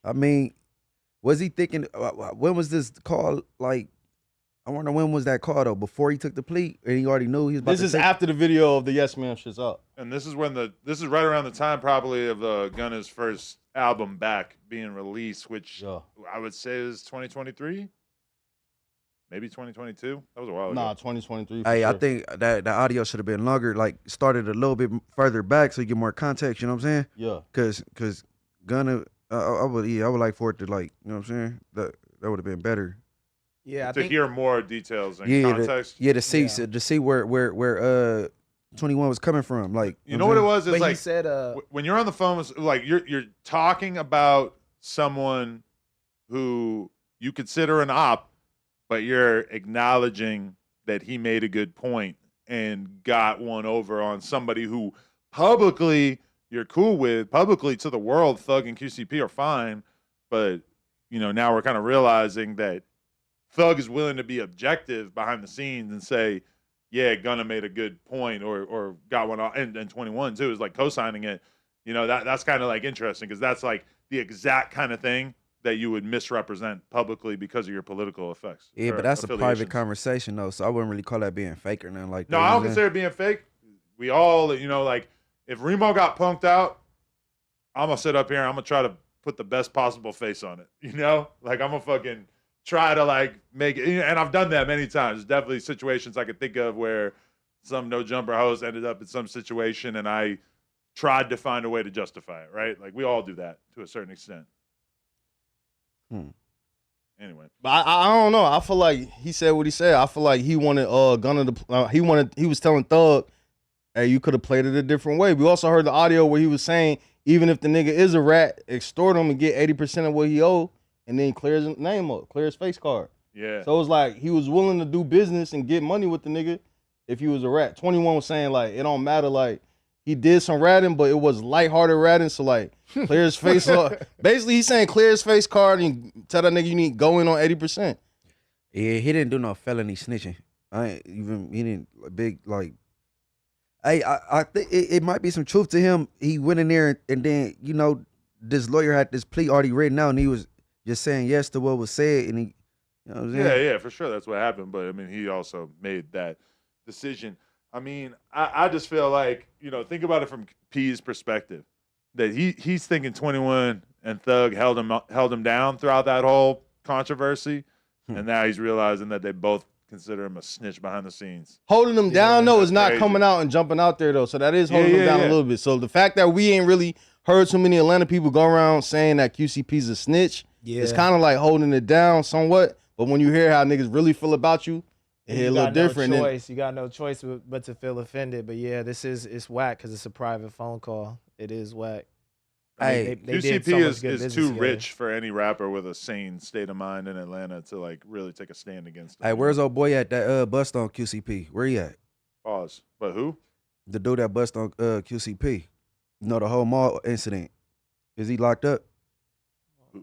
I mean, was he thinking, when was this call, like, I wonder when was that call, though? Before he took the plea? And he already knew he was about This is after the video of the Yes Ma'am shit's up. And this is this is right around the time probably of Gunna's first album Back being released, which I would say is 2023. Maybe 2022. That was a while ago. Nah, 2023. Hey, I think that the audio should have been longer, like started a little bit further back so you get more context, you know what I'm saying? Yeah. Cause Gunna, I would like for it to, like, you know what I'm saying? That would have been better. Yeah, I to think, hear more details and context. To see where 21 was coming from. Like, you know what it was? It's but like he said, when you're on the phone, like you're talking about someone who you consider an op, but you're acknowledging that he made a good point and got one over on somebody who publicly you're cool with. Publicly to the world, Thug and QCP are fine, but now we're kind of realizing that Thug is willing to be objective behind the scenes and say, yeah, Gunna made a good point or got one off, and 21 too is like co-signing it. That's kind of like interesting because that's like the exact kind of thing that you would misrepresent publicly because of your political effects. Yeah, but that's a private conversation though, so I wouldn't really call that being fake or nothing like that. No, I don't consider it being fake. We all, like if Remo got punked out, I'm gonna sit up here and I'm gonna try to put the best possible face on it. Like I'm gonna fucking try to like make it, and I've done that many times. There's definitely situations I could think of where some no jumper host ended up in some situation and I tried to find a way to justify it, right? Like we all do that to a certain extent. Anyway, but I don't know. I feel like he said what he said. I feel like he wanted Gunna to. He was telling Thug, "Hey, you could have played it a different way." We also heard the audio where he was saying, even if the nigga is a rat, extort him and get 80% of what he owe, and then clear his name up, clear his face card. Yeah. So it's like he was willing to do business and get money with the nigga if he was a rat. 21 was saying like it don't matter, like he did some ratting, but it was lighthearted ratting, so like clear his face up. Basically, he's saying clear his face card and tell that nigga you need to go in on 80%. Yeah, he didn't do no felony snitching. He didn't big like. Hey, I think it might be some truth to him. He went in there and then this lawyer had this plea already written out and he was just saying yes to what was said and he. You know what I'm saying? Yeah, for sure. That's what happened. But I mean, he also made that decision. I mean, I just feel like, think about it from P's perspective. that he's thinking 21 and Thug held him down throughout that whole controversy, and now he's realizing that they both consider him a snitch behind the scenes. Holding him down though is not crazy. coming out and jumping out there though, so that is holding him down a little bit. So the fact that we ain't really heard too many Atlanta people go around saying that QCP's a snitch, it's kind of like holding it down somewhat. But when you hear how niggas really feel about you, it hit a little different. You got no choice but to feel offended. But yeah, it's whack because it's a private phone call. It is whack. Hey, they QCP did so much good is business too together. rich for any rapper with a sane state of mind in Atlanta to like really take a stand against him. Hey, where's old boy at that bust on QCP? Where he at? Pause. But who? The dude that bust on QCP. You know, the whole mall incident. Is he locked up?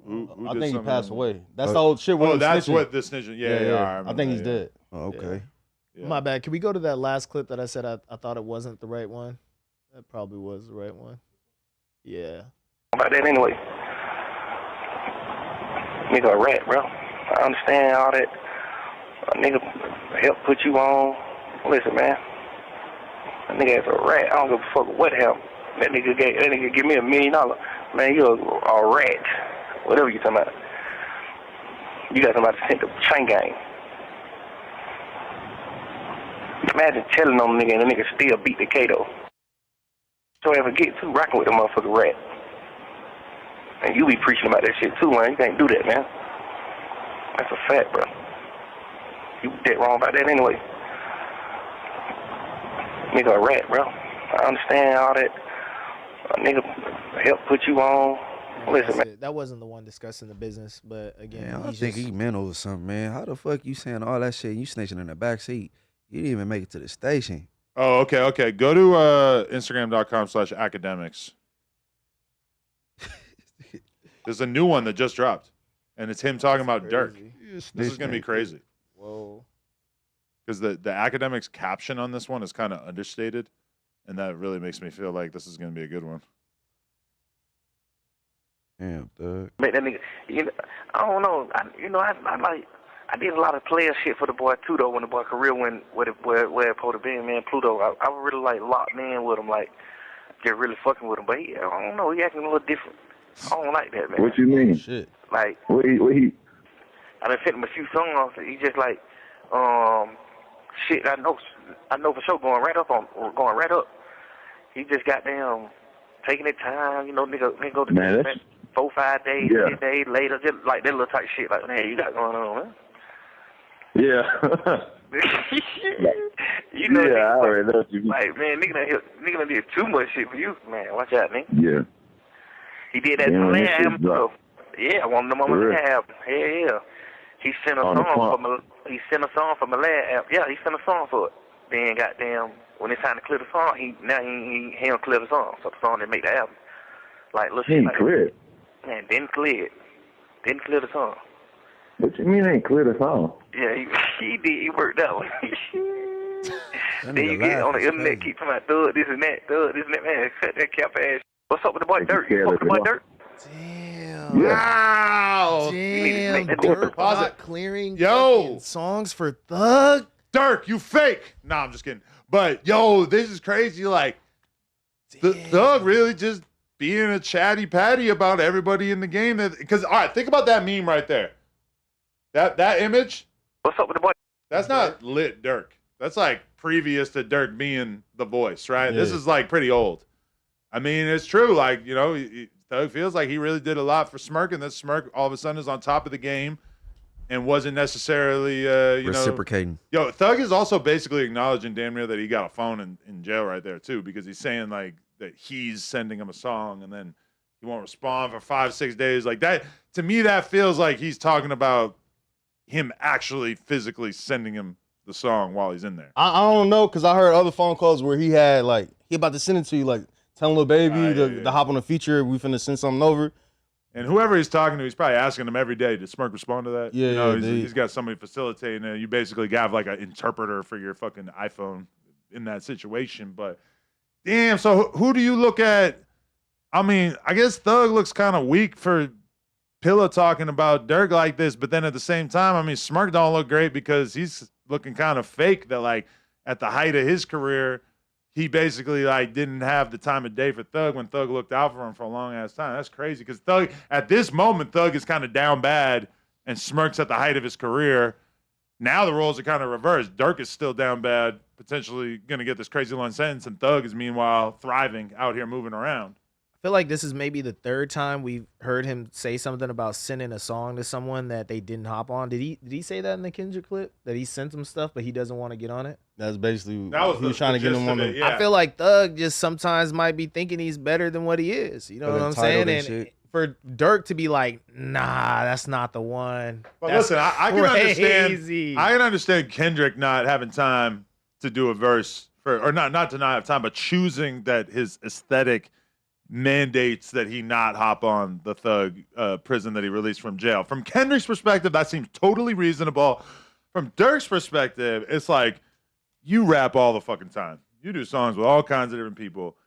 Who I did think he something passed in- away. That's the old shit. Oh, With that's snitching. what the snitching. Yeah. I think he's dead. Oh, okay. Yeah. My bad. Can we go to that last clip that I said I thought it wasn't the right one? That probably was the right one. Yeah. About that anyway. Nigga a rat, bro. I understand all that. A nigga help put you on. Listen, man. A nigga is a rat. I don't give a fuck what happened. That nigga give me $1 million. Man, you a rat. Whatever you talking about. You got somebody sent the chain gang. Imagine telling on a nigga and the nigga still beat the Kato. So ever get too rocking with the motherfucking rat. And you be preaching about that shit too, man. You can't do that, man. That's a fact, bro. You dead wrong about that anyway. Nigga a rat, bro. I understand all that. A nigga help put you on. Listen, man. That wasn't the one discussing the business, but again, Man, I think he mental or something, man. How the fuck you saying all that shit and you snitching in the back seat? You didn't even make it to the station. Oh, okay. Go to Instagram.com/academics. There's a new one that just dropped, and it's him talking about Durk. This is gonna be crazy. Whoa. Because the academics caption on this one is kind of understated, and that really makes me feel like this is gonna be a good one. Damn, Thug. Make that nigga, I don't know. I did a lot of player shit for the boy too, though. When the boy career went where it supposed to be, man, Pluto. I really like locked in with him, like just really fucking with him. But I don't know, he acting a little different. I don't like that, man. What you mean? Shit. Like, What he? I done sent him a few songs. He just like, shit. I know for sure going right up. He just goddamn taking his time, nigga go to Man, 4-5 days, yeah. 10 days later, just like that little type shit. Like, man, you got going on, man. Yeah. Nigga, I already know what you mean. like, man, nigga done did too much shit for you, man. Watch out, nigga. Yeah. He did that Yeah, Malone that shit album, dropped. too. Yeah, I want them on For Malone real? album. Yeah. He sent a On the song pump. he sent a song for Malone album. Yeah, he sent a song for it. Then goddamn, when it's time to clear the song, he don't clear the song, so the song didn't make the album. Like, little He shit ain't like clear. Man, didn't clear it. Didn't clear the song. What you mean ain't clear the song? Yeah, he did. He worked that one. That Then nigga you get on the laugh is internet, crazy. keep talking about thug, this and that, man. Cut that cap ass. What's up with the boy Think you Durk? scared You fuck of with the boy the Durk? Damn. Yeah. Wow. Damn. that Durk pause not it. clearing Yo. fucking songs for Thug. Dirk, you fake. Nah, I'm just kidding. But yo, this is crazy. Like, the Thug really just being a chatty patty about everybody in the game. Because all right, think about that meme right there. That image. What's up with the boy? That's not lit Dirk. That's like previous to Dirk being the voice, right? This Yeah. is like pretty old. I mean, it's true. Like, Thug feels like he really did a lot for Smirk, and that Smirk all of a sudden is on top of the game and wasn't necessarily, Reciprocating. Yo, Thug is also basically acknowledging damn near that he got a phone in jail right there, too, because he's saying, like, that he's sending him a song and then he won't respond for 5-6 days. Like, that, to me, that feels like he's talking about him actually physically sending him the song while he's in there. I don't know, because I heard other phone calls where he had, like, he about to send it to you, like, telling Lil Baby to hop on a feature, we finna send something over. And whoever he's talking to, he's probably asking him every day, did Smirk respond to that? Yeah, he's got somebody facilitating it. You basically have like an interpreter for your fucking iPhone in that situation. But damn, so who do you look at? I mean, I guess Thug looks kind of weak for Pillow talking about Durk like this, but then at the same time, I mean, Smirk don't look great because he's looking kind of fake that like at the height of his career, he basically like didn't have the time of day for Thug when Thug looked out for him for a long ass time. That's crazy because Thug at this moment, Thug is kind of down bad and smirks at the height of his career. Now the roles are kind of reversed. Durk is still down bad, potentially going to get this crazy long sentence, and Thug is meanwhile thriving out here moving around. I feel like this is maybe the third time we've heard him say something about sending a song to someone that they didn't hop on. Did he say that in the Kendrick clip? That he sent them stuff, but he doesn't want to get on it? That's basically That was he was trying to get him on the. Yeah. I feel like Thug just sometimes might be thinking he's better than what he is. You know what I'm saying? And for Durk to be like, nah, that's not the one. But That's listen, I can crazy. understand. I can understand Kendrick not having time to do a verse or not to not have time, but choosing that his aesthetic mandates that he not hop on the Thug prison that he released from jail. From Kendrick's perspective, that seems totally reasonable. From Durk's perspective, it's like you rap all the fucking time. You do songs with all kinds of different people.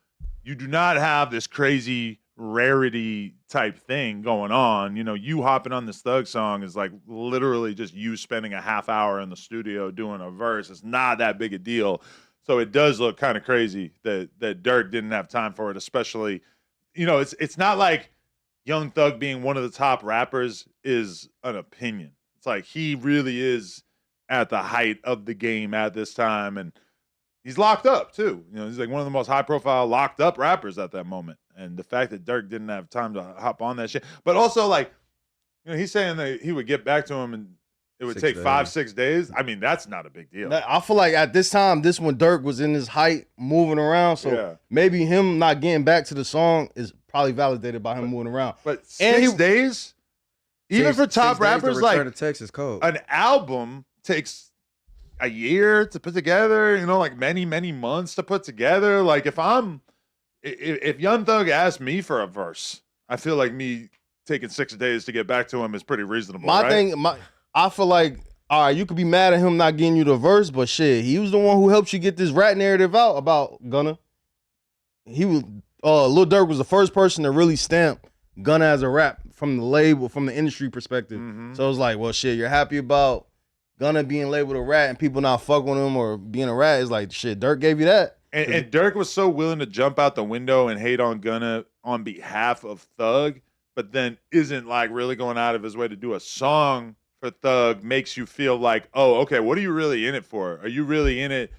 You do not have this crazy rarity type thing going on. You know, you hopping on this Thug song is like literally just you spending a half hour in the studio doing a verse. It's not that big a deal. So it does look kind of crazy that Durk didn't have time for it, especially, you know, it's not like Young Thug being one of the top rappers is an opinion. It's like he really is at the height of the game at this time, and he's locked up too. You know, he's like one of the most high-profile locked up rappers at that moment. And the fact that Durk didn't have time to hop on that shit, but also like, you know, he's saying that he would get back to him and it would take 5-6 days. I mean, that's not a big deal. I feel like at this time, this when Durk was in his height, moving around. So maybe him not getting back to the song is probably validated by him moving around. But 6 days, even for top rappers, like to Texas code. An album takes a year to put together. You know, like many months to put together. Like if Young Thug asked me for a verse, I feel like me taking 6 days to get back to him is pretty reasonable. I feel like, all right, you could be mad at him not getting you the verse, but shit, he was the one who helped you get this rat narrative out about Gunna. He was, Lil Durk was the first person to really stamp Gunna as a rap from the label, from the industry perspective. So it was like, well, shit, you're happy about Gunna being labeled a rat and people not fucking with him or being a rat. It's like, shit, Durk gave you that. And Durk was so willing to jump out the window and hate on Gunna on behalf of Thug, but then isn't like really going out of his way to do a song for Thug, makes you feel like, oh, okay, what are you really in it for? Are you really in it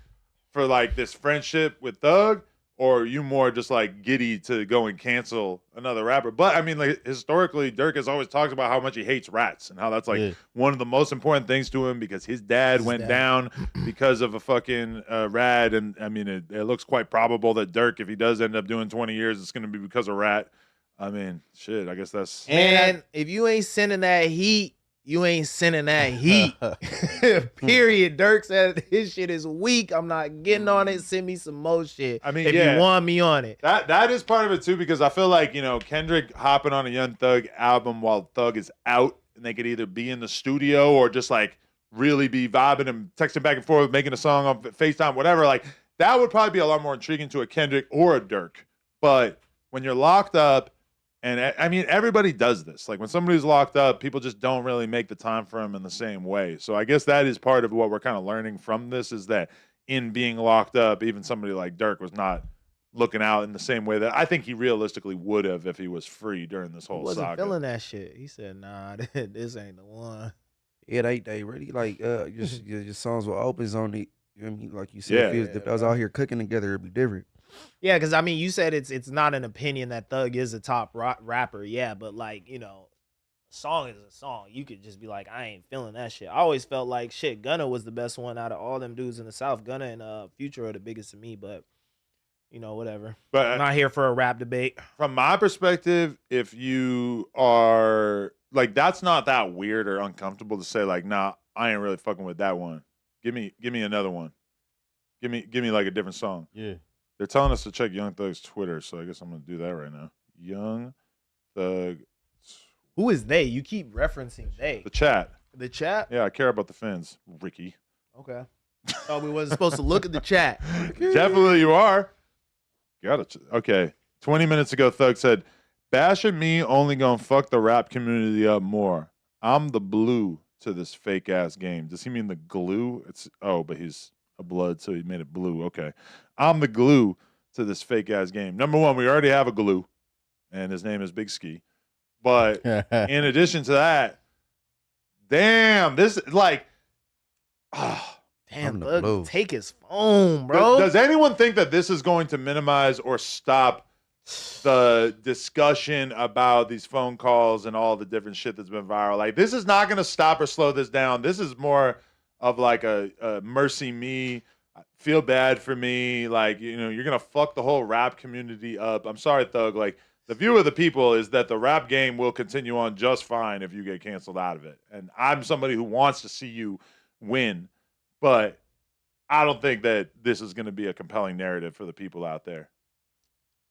for like this friendship with Thug? Or are you more just like giddy to go and cancel another rapper? But I mean, like historically, Durk has always talked about how much he hates rats and how that's like one of the most important things to him because his dad went down because of a fucking rat. And I mean, it looks quite probable that Durk, if he does end up doing 20 years, it's going to be because of rat. I mean, shit, I guess that's... And if you ain't sending that heat, you ain't sending that heat. Period. Durk said his shit is weak. I'm not getting on it. Send me some more shit. I mean, if you want me on it. That is part of it too, because I feel like, you know, Kendrick hopping on a Young Thug album while Thug is out, and they could either be in the studio or just like really be vibing and texting back and forth, making a song on FaceTime, whatever. Like that would probably be a lot more intriguing to a Kendrick or a Durk. But when you're locked up, and I mean, everybody does this. Like when somebody's locked up, people just don't really make the time for them in the same way. So I guess that is part of what we're kind of learning from this, is that in being locked up, even somebody like Durk was not looking out in the same way that I think he realistically would have if he was free during this whole saga. Wasn't feeling that shit. He said, nah, this ain't the one. Yeah, they really like your songs with opens on it. You know what I mean? Like you said, if I was out here cooking together, it'd be different. Yeah, because I mean, you said it's not an opinion that Thug is a top rapper. Yeah, but like, you know, a song is a song. You could just be like, I ain't feeling that shit. I always felt like shit. Gunna was the best one out of all them dudes in the South. Gunna and Future are the biggest to me, but you know, whatever. But I'm not here for a rap debate. From my perspective, if you are like, that's not that weird or uncomfortable to say like, nah, I ain't really fucking with that one. Give me another one. Give me like a different song. Yeah. They're telling us to check Young Thug's Twitter, so I guess I'm going to do that right now. Young Thug. Who is they? You keep referencing they. The chat. The chat? Yeah, I care about the fans, Ricky. Okay. Oh, we wasn't supposed to look at the chat. Definitely you are. Got it. Okay. 20 minutes ago, Thug said, bashing me only going to fuck the rap community up more. I'm the blue to this fake-ass game. Does he mean the glue? But he's a blood, so he made it blue. Okay. I'm the glue to this fake ass game. Number one, we already have a glue, and his name is Big Ski. But in addition to that, damn, this like, damn, Thug, take his phone, bro. Does anyone think that this is going to minimize or stop the discussion about these phone calls and all the different shit that's been viral? Like, this is not going to stop or slow this down. This is more of like a mercy me, feel bad for me. Like, you know, you're going to fuck the whole rap community up. I'm sorry, Thug. Like, the view of the people is that the rap game will continue on just fine if you get canceled out of it. And I'm somebody who wants to see you win, but I don't think that this is going to be a compelling narrative for the people out there.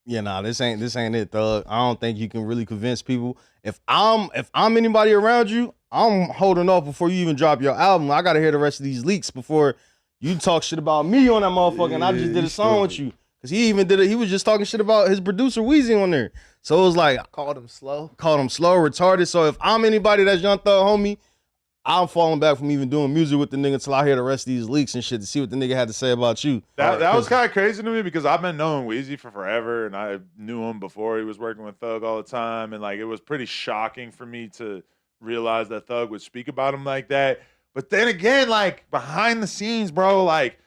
Yeah, nah, this ain't it, Thug. I don't think you can really convince people. If I'm anybody around you, I'm holding off before you even drop your album. I gotta hear the rest of these leaks before you talk shit about me on that motherfucker. And I just did a song with you. Cause he even did it. He was just talking shit about his producer Weezy on there. So it was like, called him slow, retarded. So if I'm anybody that's Young Thug homie, I'm falling back from even doing music with the nigga until I hear the rest of these leaks and shit to see what the nigga had to say about you. That was kind of crazy to me because I've been knowing Weezy for forever, and I knew him before he was working with Thug all the time, and like it was pretty shocking for me to realize that Thug would speak about him like that. But then again, like behind the scenes, bro, like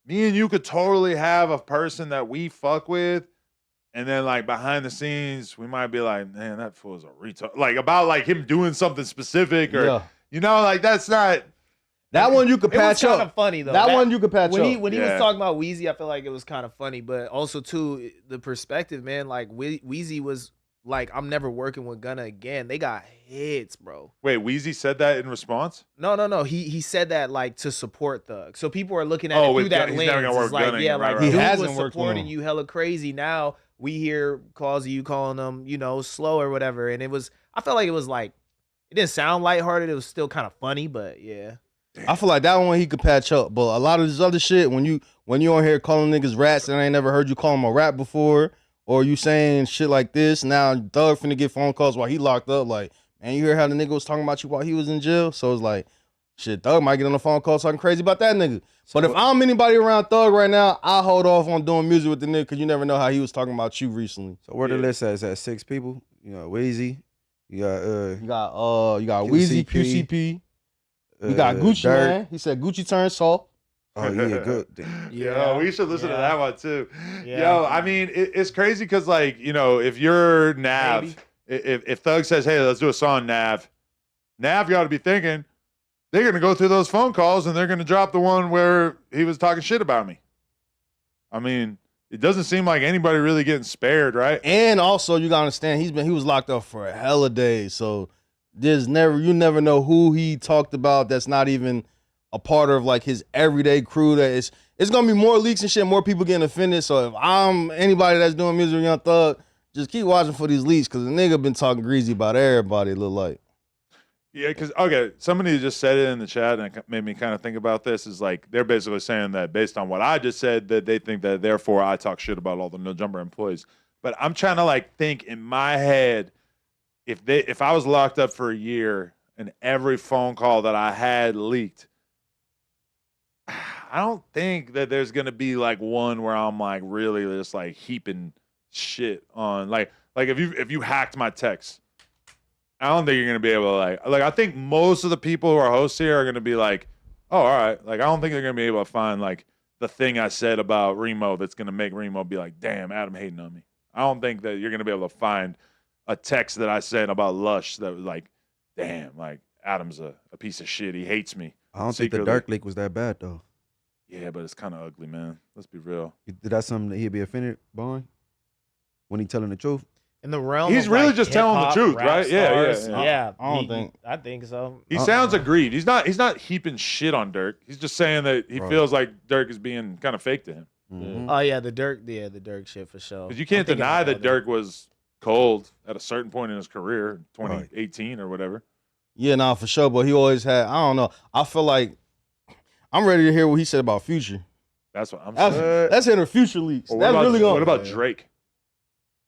me and you could totally have a person that we fuck with, and then like behind the scenes, we might be like, man, that fool's a retard. Like about like him doing something specific or. Yeah. You know, like that's not that one you could patch up. It was kind of funny though. That one you could patch up. When he was talking about Weezy, I feel like it was kind of funny, but also too the perspective, man. Like Weezy was like, I'm never working with Gunna again. They got hits, bro. Wait, Weezy said that in response? No. He said that like to support Thug. So people are looking at it through that lens. He's never gonna work like, Gunna. Yeah, like right. Dude was supporting you hella crazy. Now we hear calls of you calling them, you know, slow or whatever. And I felt like it was like. It didn't sound lighthearted. It was still kind of funny, but yeah. I feel like that one he could patch up, but a lot of this other shit, when you on here calling niggas rats and I ain't never heard you call them a rat before, or you saying shit like this, now Thug finna get phone calls while he locked up. Like, man, you hear how the nigga was talking about you while he was in jail? So it's like, shit, Thug might get on the phone call talking crazy about that nigga. So but if I'm anybody around Thug right now, I hold off on doing music with the nigga because you never know how he was talking about you recently. So where the list at? Is that 6 people? You know, Weezy. You got Weezy, QCP. You got Gucci, Durk. Man. He said Gucci turned soft. Oh yeah, good. Yeah, we should listen to that one too. Yeah. Yo, I mean, it's crazy because like, you know, if you're Nav, if Thug says, hey, let's do a song, Nav got to be thinking they're gonna go through those phone calls and they're gonna drop the one where he was talking shit about me. I mean, it doesn't seem like anybody really getting spared, right? And also, you gotta understand, he was locked up for a hella days, so you never know who he talked about. That's not even a part of like his everyday crew. That it's gonna be more leaks and shit, more people getting offended. So if I'm anybody that's doing music with Young Thug, just keep watching for these leaks because the nigga been talking greasy about everybody. Look like. Yeah, because, okay, somebody just said it in the chat and it made me kind of think about this. Is like, they're basically saying that based on what I just said, that they think that therefore I talk shit about all the No Jumper employees. But I'm trying to like think in my head, if I was locked up for a year and every phone call that I had leaked, I don't think that there's going to be like one where I'm like really just like heaping shit on. Like if you hacked my text, I don't think you're going to be able to like I think most of the people who are hosts here are going to be like, oh, all right. Like, I don't think they're going to be able to find like the thing I said about Remo that's going to make Remo be like, damn, Adam hating on me. I don't think that you're going to be able to find a text that I said about Lush that was like, damn, like Adam's a piece of shit. He hates me. I don't think the Durk leak was that bad though. Yeah, but it's kind of ugly, man. Let's be real. Did that something that he'd be offended by when he telling the truth? In the realm he's of really like just telling the truth, right? Yeah. I think so. He sounds aggrieved. He's not heaping shit on Durk. He's just saying that he feels like Durk is being kind of fake to him. Mm-hmm. Oh yeah, the Durk shit for sure. Because you can't deny that Durk was cold at a certain point in his career, 2018 or whatever. Yeah, nah, for sure. But he always had, I don't know. I feel like I'm ready to hear what he said about Future. That's what I'm saying. That's in the Future leaks. Well, that's really going. What about Drake?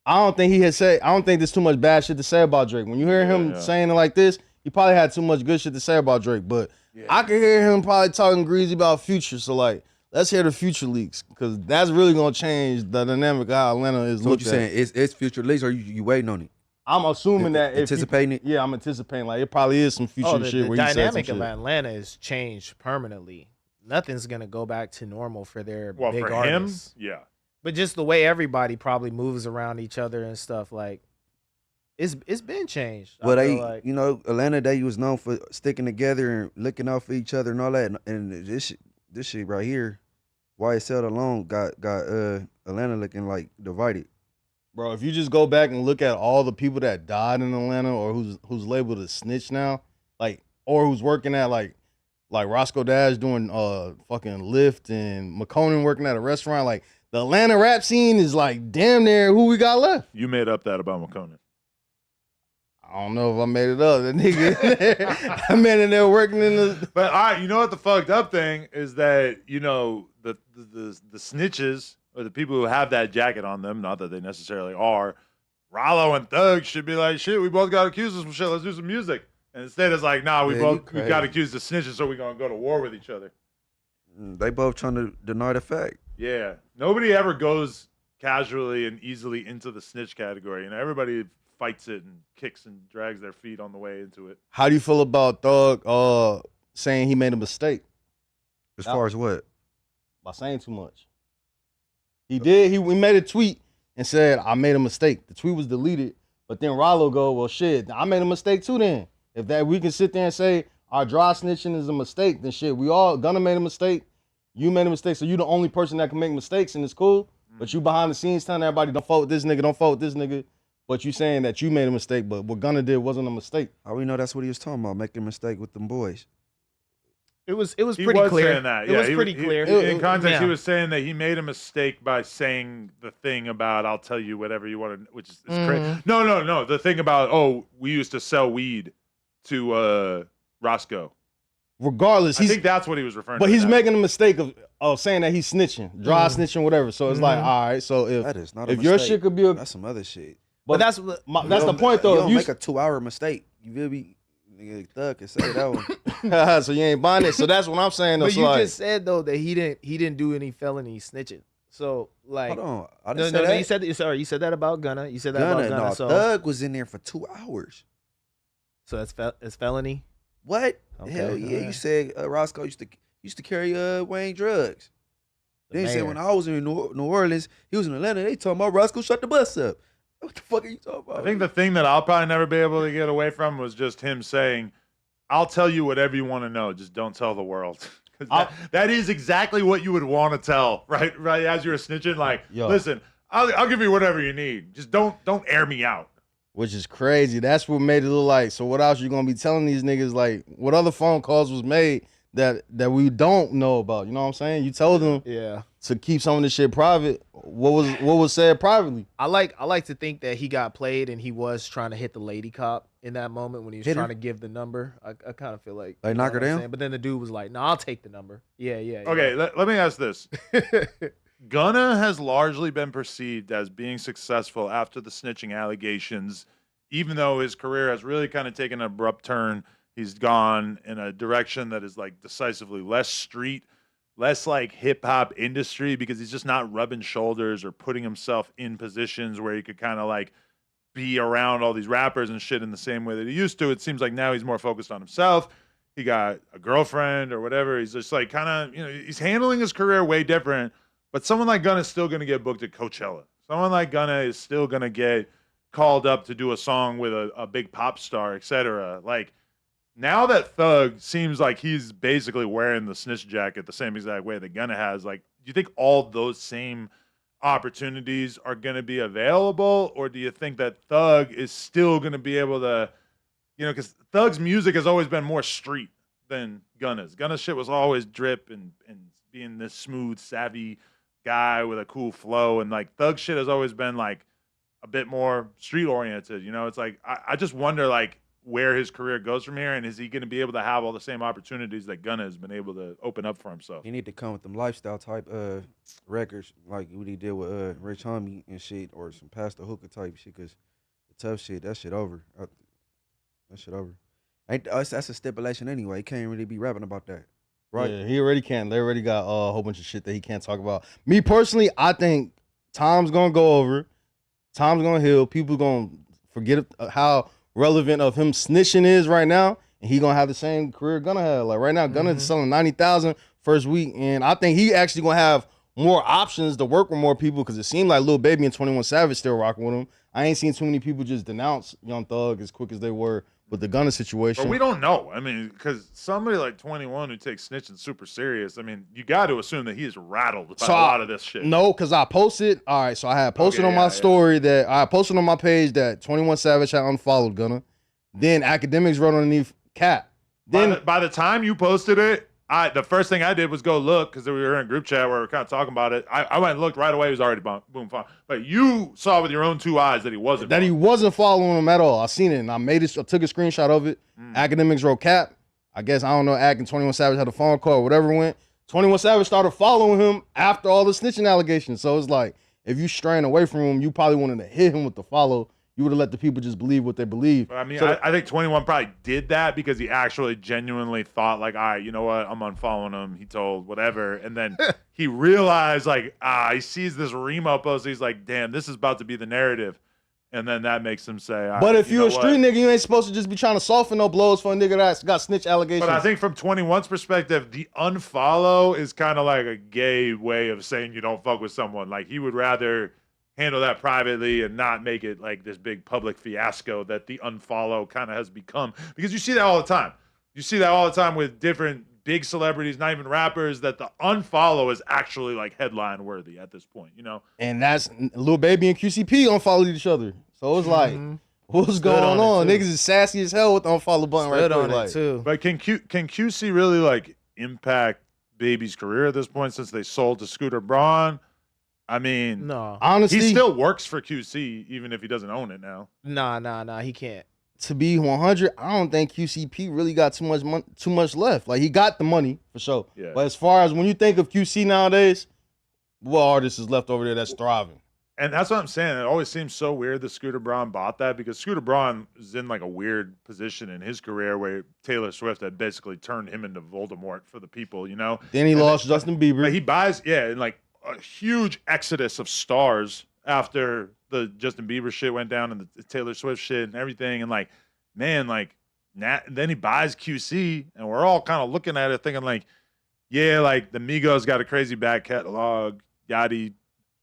I don't think there's too much bad shit to say about Drake. When you hear him saying it like this, he probably had too much good shit to say about Drake. But I can hear him probably talking greasy about Future. So like, Let's hear the future leaks, because that's really gonna change the dynamic of how Atlanta is So what looked you at. saying? It's future leaks, or you waiting on it? I'm assuming that if anticipating it. Yeah, I'm anticipating like it probably is some future shit the where he said some dynamic of shit. Atlanta is changed permanently. Nothing's gonna go back to normal for their Well, big for artists. him, yeah. But just the way everybody probably moves around each other and stuff, like it's been changed. I Well, feel they, like. Atlanta, they was known for sticking together and looking out for each other and all that. And this shit right here, YSL alone got Atlanta looking like divided. Bro, if you just go back and look at all the people that died in Atlanta or who's labeled a snitch now, like, or who's working at like Roscoe Dash doing fucking Lyft and McConan working at a restaurant, like the Atlanta rap scene is like damn near who we got left. You made up that about McConan. I don't know if I made it up. That nigga, I man in there working in the. But you know what the fucked up thing is that the snitches or the people who have that jacket on them, not that they necessarily are, Rollo and Thug should be like, shit, we both got accused of some shit. Let's do some music. And instead it's like, nah, we got accused of snitching, so we're gonna go to war with each other. They both trying to deny the fact. Yeah, nobody ever goes casually and easily into the snitch category. Everybody fights it and kicks and drags their feet on the way into it. How do you feel about Thug saying he made a mistake? As far as what? By saying too much. He did. He made a tweet and said, I made a mistake. The tweet was deleted, but then Rollo go, well, shit, I made a mistake too then. If that we can sit there and say our dry snitching is a mistake, then shit, we all Gunna made a mistake. You made a mistake, so you the only person that can make mistakes, and it's cool. But you behind the scenes telling everybody, don't fuck with this nigga, don't fuck with this nigga. But you saying that you made a mistake, but what Gunna did wasn't a mistake. How we know that's what he was talking about, making a mistake with them boys? It was He pretty was clear. saying that. It Yeah, was pretty clear. In context, Yeah. he was saying that he made a mistake by saying the thing about "I'll tell you whatever you want to," which is crazy. No. The thing about we used to sell weed to Roscoe. Regardless, I think that's what he was referring to. But he's making a mistake of saying that he's snitching, dry snitching, whatever. So it's like, all right. So That is not a if your mistake. shit could be That's some other shit. but that's the point though. You If don't you make a 2-hour mistake. You feel me? Nigga, Thug can say that one. so you ain't buying it. So that's what I'm saying. Though. But So you like, just said though that he didn't do any felony snitching. So like, Hold on. I no, didn't no, say that. you said you said that about Gunna. You said that Gunna, about Gunna. no, So Thug was in there for 2 hours. it's felony. What? Okay, Hell yeah! alright. You said Roscoe used to carry Wayne drugs. Then you said mayor. when I was in New Orleans, he was in Atlanta. They talking about Roscoe shut the bus up. What the fuck are you talking about? I think the thing that I'll probably never be able to get away from was just him saying, "I'll tell you whatever you want to know. Just don't tell the world." Because that is exactly what you would want to tell, right? Right as you're snitching, like, listen, I'll give you whatever you need. Just don't air me out. which is crazy. That's what made it look like. So what else you gonna be telling these niggas? Like, what other phone calls was made that we don't know about? You know what I'm saying? You told them to keep some of this shit private. What was said privately? I like to think that he got played and he was trying to hit the lady cop in that moment when he was Hit her? trying to give the number. I kind of feel like Like, you know knock her what I'm down? saying? But then the dude was like, "No, I'll take the number." Yeah. Okay, let me ask this. Gunna has largely been perceived as being successful after the snitching allegations, even though his career has really kind of taken an abrupt turn. He's gone in a direction that is like decisively less street, less like hip hop industry, because he's just not rubbing shoulders or putting himself in positions where he could kind of like be around all these rappers and shit in the same way that he used to. It seems like now he's more focused on himself. He got a girlfriend or whatever. He's just like kind of, he's handling his career way different. But someone like Gunna is still going to get booked at Coachella. Someone like Gunna is still going to get called up to do a song with a big pop star, etc. Like, now that Thug seems like he's basically wearing the snitch jacket the same exact way that Gunna has, like, do you think all those same opportunities are going to be available? Or do you think that Thug is still going to be able to, because Thug's music has always been more street than Gunna's. Gunna's shit was always drip and being this smooth, savvy guy with a cool flow, and like Thug shit has always been like a bit more street oriented. It's like I just wonder like where his career goes from here, and is he going to be able to have all the same opportunities that Gunna has been able to open up for himself? He need to come with them lifestyle type records like what he did with Rich Homie and shit, or some Pastor Hooker type shit. Cause the tough shit, that shit over. That shit over. That's a stipulation anyway. He can't really be rapping about that. Right. Yeah, he already can't. They already got a whole bunch of shit that he can't talk about. Me personally, I think time's gonna go over. Time's gonna heal. People gonna forget how relevant of him snitching is right now, and he gonna have the same career Gunna had. Like right now, Gunna's selling 90,000 first week, and I think he actually gonna have more options to work with more people because it seemed like Lil Baby and 21 Savage still rocking with him. I ain't seen too many people just denounce Young Thug as quick as they were with the Gunna situation. But we don't know. I mean, because somebody like 21 who takes snitching super serious, I mean, you got to assume that he is rattled by a lot of this shit. No, because I posted. All right, so I had posted on my story that I posted on my page that 21 Savage had unfollowed Gunna. Then Academics wrote underneath Cap. Then by the time you posted it, the first thing I did was go look because we were in a group chat where we were kind of talking about it. I went and looked right away. He was already boom fine. But you saw with your own two eyes that he wasn't. He wasn't following him at all. I seen it and I took a screenshot of it. Academics wrote Cap. I guess I don't know. Ack and 21 Savage had a phone call or whatever went. 21 Savage started following him after all the snitching allegations. So it's like if you straying away from him, you probably wanted to hit him with the follow. You would have let the people just believe what they believe. I mean, I think 21 probably did that because he actually genuinely thought like, all right, you know what? I'm unfollowing him. He told whatever. And then he realized like, he sees this Remo post. He's like, damn, this is about to be the narrative. And then that makes him say, but if you're a street nigga, you ain't supposed to just be trying to soften no blows for a nigga that's got snitch allegations. But I think from 21's perspective, the unfollow is kind of like a gay way of saying you don't fuck with someone. Like he would rather handle that privately and not make it like this big public fiasco that the unfollow kind of has become. Because you see that all the time. You see that all the time with different big celebrities, not even rappers, that the unfollow is actually like headline worthy at this point, you know? And that's Lil Baby and QCP unfollowed each other. So it's like, what's going on? Niggas is sassy as hell with the unfollow button right there. Like, too. But can QC really like impact Baby's career at this point since they sold to Scooter Braun? I mean, no. Honestly, he still works for QC even if he doesn't own it now. Nah, he can't. To be 100, I don't think QCP really got too much left. Like he got the money for sure. Yeah. But as far as when you think of QC nowadays, what artist is left over there that's thriving? And that's what I'm saying. It always seems so weird that Scooter Braun bought that because Scooter Braun is in like a weird position in his career where Taylor Swift had basically turned him into Voldemort for the people, you know? Then he lost Justin Bieber. But he buys, and like a huge exodus of stars after the Justin Bieber shit went down and the Taylor Swift shit and everything. And like, man, like then he buys QC and we're all kind of looking at it thinking like, yeah, like the Migos got a crazy back catalog, Yachty,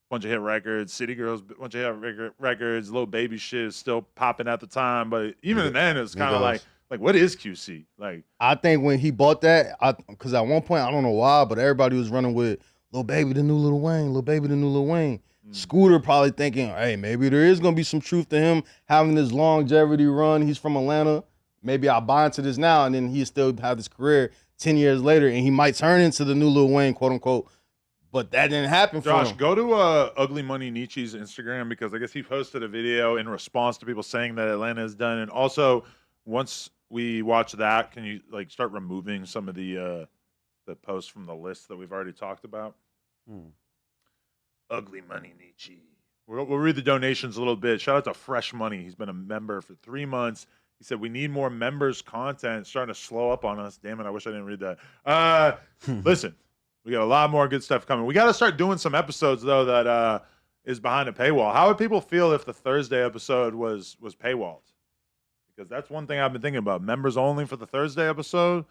bunch of hit records, City Girls, bunch of hit records, Lil Baby shit is still popping at the time. But even then, it's kind of like what is QC? Like, I think when he bought that, because at one point, I don't know why, but everybody was running with Lil Baby, the new Lil Wayne, Lil Baby, the new Lil Wayne. Scooter probably thinking, hey, maybe there is going to be some truth to him having this longevity run. He's from Atlanta. Maybe I'll buy into this now, and then he still have this career 10 years later, and he might turn into the new Lil Wayne, quote unquote. But that didn't happen for him. Josh, go to Ugly Money Nietzsche's Instagram because I guess he posted a video in response to people saying that Atlanta is done. And also, once we watch that, can you like start removing some of the posts from the list that we've already talked about? Ugly Money Nietzsche. We'll read the donations a little bit. Shout out to Fresh Money. He's been a member for 3 months. He said, we need more members content. It's starting to slow up on us. Damn it, I wish I didn't read that. Listen, we got a lot more good stuff coming. We got to start doing some episodes, though, that is behind a paywall. How would people feel if the Thursday episode was paywalled? Because that's one thing I've been thinking about. Members only for the Thursday episode.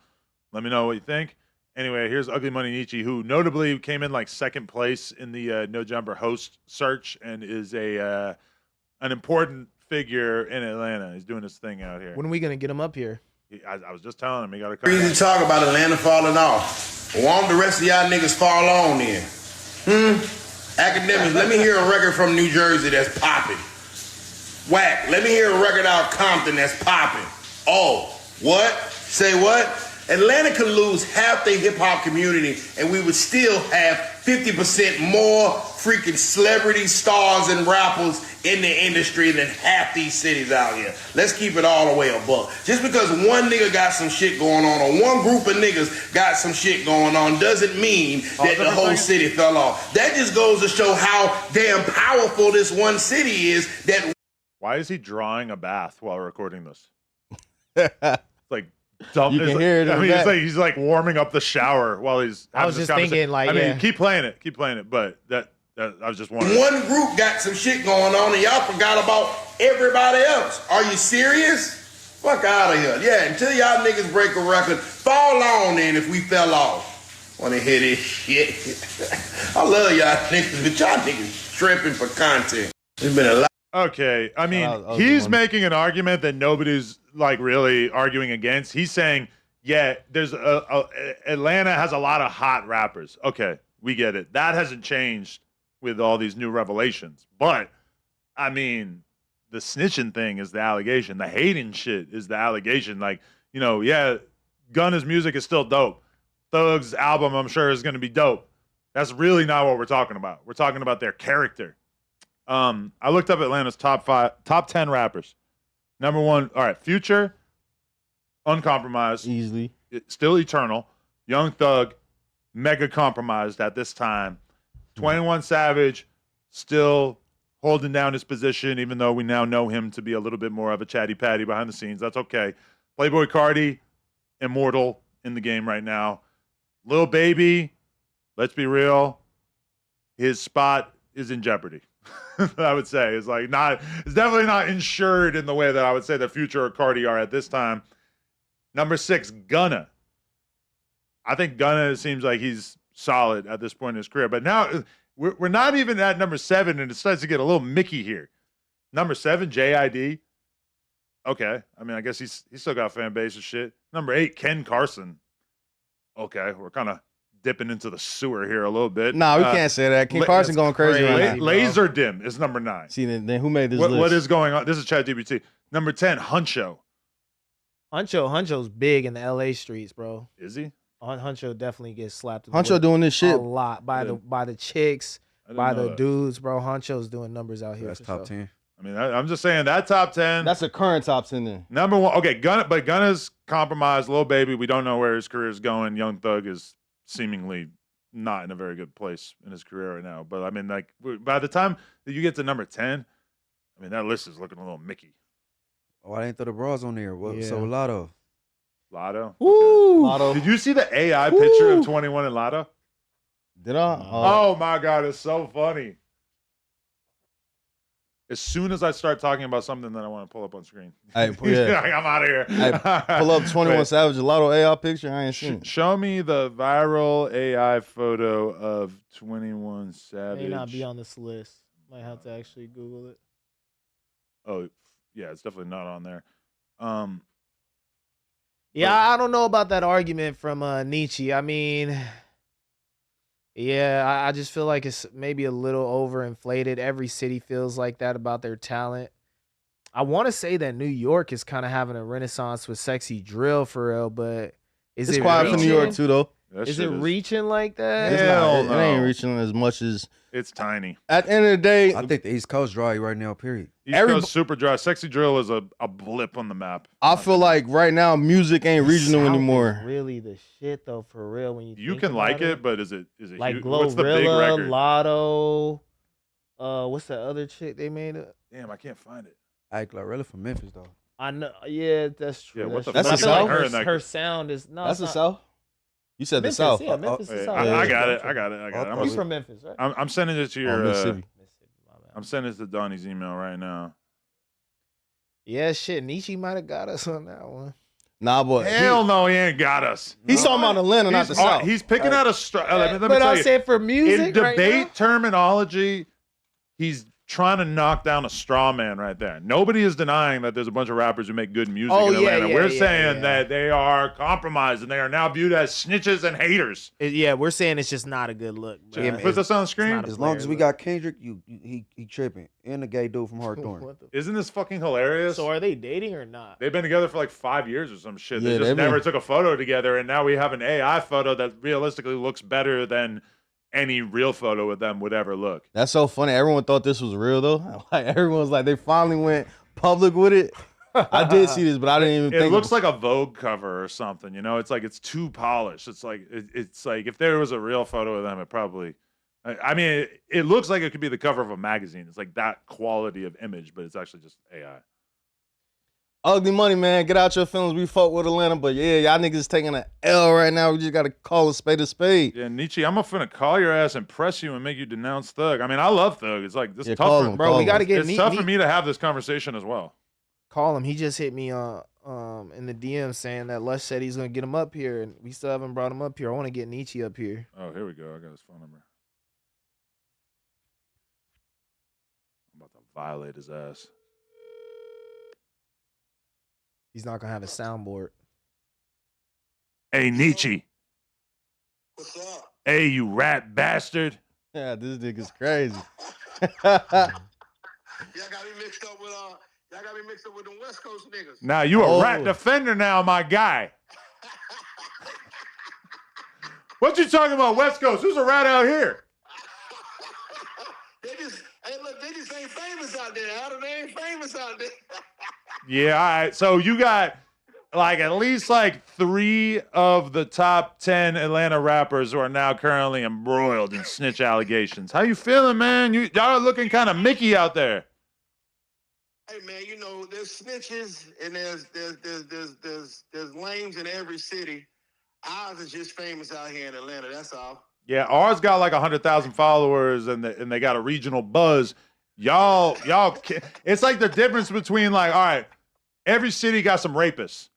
Let me know what you think. Anyway, here's Ugly Money Nietzsche, who notably came in like second place in the No Jumper host search and is an important figure in Atlanta. He's doing his thing out here. When are we gonna get him up here? I was just telling him he got to come. Easy talk about Atlanta falling off. Why don't the rest of y'all niggas fall on then? Academics, let me hear a record from New Jersey that's popping. Whack, let me hear a record out of Compton that's popping. Oh, what? Say what? Atlanta could lose half their hip-hop community and we would still have 50% more freaking celebrity stars and rappers in the industry than half these cities out here. Let's keep it all the way a buck. Just because one nigga got some shit going on or one group of niggas got some shit going on doesn't mean that the whole city fell off. That just goes to show how damn powerful this one city is. That. Why is he drawing a bath while recording this? It's like dump. You can hear it in I the mean, back. he's like warming up the shower while he's. I was just thinking, like, I mean, yeah. keep playing it. But that I was just wondering. One group got some shit going on and y'all forgot about everybody else. Are you serious? Fuck out of here. Yeah, until y'all niggas break a record, fall on then if we fell off. Wanna hear this shit? I love y'all niggas, but y'all niggas tripping for content. There's been a lot. Okay, I mean, I was he's wondering. making an argument that nobody's like really arguing against. He's saying, yeah, there's Atlanta has a lot of hot rappers. Okay, we get it. That hasn't changed with all these new revelations. But I mean, the snitching thing is the allegation. The hating shit is the allegation. Like, you know, yeah, Gunna's music is still dope. Thug's album, I'm sure, is going to be dope. That's really not what we're talking about. We're talking about their character. I looked up Atlanta's top 10 rappers. Number 1, all right, Future, uncompromised, Easily. still eternal. Young Thug, mega compromised at this time. 21 Savage, still holding down his position, even though we now know him to be a little bit more of a chatty patty behind the scenes. That's okay. Playboy Cardi, immortal in the game right now. Lil Baby, let's be real, his spot is in jeopardy. I would say it's definitely not insured in the way that I would say that Future or Cardi are at this time. Number 6, Gunna. I think Gunna seems like he's solid at this point in his career, but now we're not even at number 7, and it starts to get a little Mickey here. Number 7, JID. Okay, I mean, I guess he's still got a fan base and shit. Number 8, Ken Carson. Okay, we're kind of dipping into the sewer here a little bit. Nah, we can't say that. King Carson going crazy right now. Laser Dim is number 9. See, then who made this list? What is going on? This is ChatGPT. Number 10, Huncho. Huncho's big in the LA streets, bro. Is he? Huncho definitely gets slapped. In the Huncho whip doing this shit a lot by the chicks, by the dudes, bro. Huncho's doing numbers out here. That's top 10. I mean, I'm just saying that top 10. That's a current top 10 then. Number 1. Okay, Gunna's compromised. Lil Baby, we don't know where his career is going. Young Thug is seemingly not in a very good place in his career right now. But I mean, like, by the time that you get to number 10, I mean, that list is looking a little Mickey. Oh, I didn't throw the bras on there. What? Yeah. So Lotto. Lotto. Woo! Lotto. Did you see the AI picture of 21 and Lotto? Did I? Oh my God, it's so funny. As soon as I start talking about something that I want to pull up on screen, Hey, yeah. I'm out of here. Hey, pull up 21 Wait. Savage Lotto AI picture. I ain't seen it. Show me the viral AI photo of 21 Savage. May not be on this list. Might have to actually Google it. Oh, yeah, it's definitely not on there. Yeah, I don't know about that argument from Nietzsche. I mean, yeah, I just feel like it's maybe a little overinflated. Every city feels like that about their talent. I want to say that New York is kind of having a renaissance with sexy drill for real, but is It's it quiet for New York reaching? too, though. That Is shit it reaching like that? It's Hell not. It ain't no. reaching as much as. It's tiny. At the end of the day, I think the East Coast dry right now, period. East Coast super dry. Sexy drill is a blip on the map. I feel like right now music ain't regional South is anymore. really the shit though, for real. When You think can like about it, but is it like huge? What's the big Glorilla, record? Lotto, what's that other chick they made it? Damn, I can't find it. Hey, Glorilla from Memphis though. I know, yeah, that's true. Yeah, what the That's true. the I feel South? like her sound is no, That's it's the not. South. You said Memphis, the South. yeah, Memphis is Yeah, South. I got it. Yeah. I got it. I'm, You from Memphis, right? I'm sending it to your. Mississippi. I'm sending it to Donnie's email right now. Yeah, shit. Nietzsche might have got us on that one. Nah, but Hell no, he ain't got us. he's talking about Atlanta, not the South. He's picking out a. Let me But tell I you. said for In music, right debate now? terminology, he's trying to knock down a straw man right there. Nobody is denying that there's a bunch of rappers who make good music Oh, in yeah, Atlanta. yeah, We're yeah, saying yeah. that they are compromised and they are now viewed as snitches and haters. Yeah, we're saying it's just not a good look. Yeah, bruh. put this on the screen. not a As long as we player got Kendrick, he tripping. And the gay dude from Hawthorne. What the- Isn't this fucking hilarious? So are they dating or not? They've been together for like 5 years or some shit. Yeah, They just they've never been- took a photo together, and now we have an AI photo that realistically looks better than any real photo with them would ever look. That's so funny. Everyone thought this was real though. Like everyone's like they finally went public with it. I did see this, but I didn't even It think. looks like a Vogue cover or something, you know? It's like it's too polished. It's like it's like if there was a real photo of them, it probably. I mean, it looks like it could be the cover of a magazine. It's like that quality of image, but it's actually just AI. Ugly Money, man. Get out your feelings. We fuck with Atlanta, but yeah, y'all niggas taking an L right now. We just gotta call a spade a spade. Yeah, Nietzsche, I'm finna call your ass and press you and make you denounce Thug. I mean, I love Thug. It's like this Yeah, tough call for him, Bro, call we him. gotta get It's tough for me to have this conversation as well. Call him. He just hit me in the DM saying that Lush said he's gonna get him up here, and we still haven't brought him up here. I want to get Nietzsche up here. Oh, here we go. I got his phone number. I'm about to violate his ass. He's not gonna have a soundboard. Hey, Nietzsche. What's up? Hey, you rat bastard. Yeah, this nigga's crazy. Y'all got me mixed up with them West Coast niggas. Now you a rat defender now, my guy. What you talking about, West Coast? Who's a rat out here? They just ain't famous out there. They ain't famous out there. Yeah, all right. So you got like at least like 3 of the top 10 Atlanta rappers who are now currently embroiled in snitch allegations. How you feeling, man? Y'all are looking kind of Mickey out there. Hey man, you know there's snitches and there's lames in every city. Ours is just famous out here in Atlanta. That's all. Yeah, ours got like 100,000 followers and they got a regional buzz. Y'all, it's like the difference between like, all right, every city got some rapists,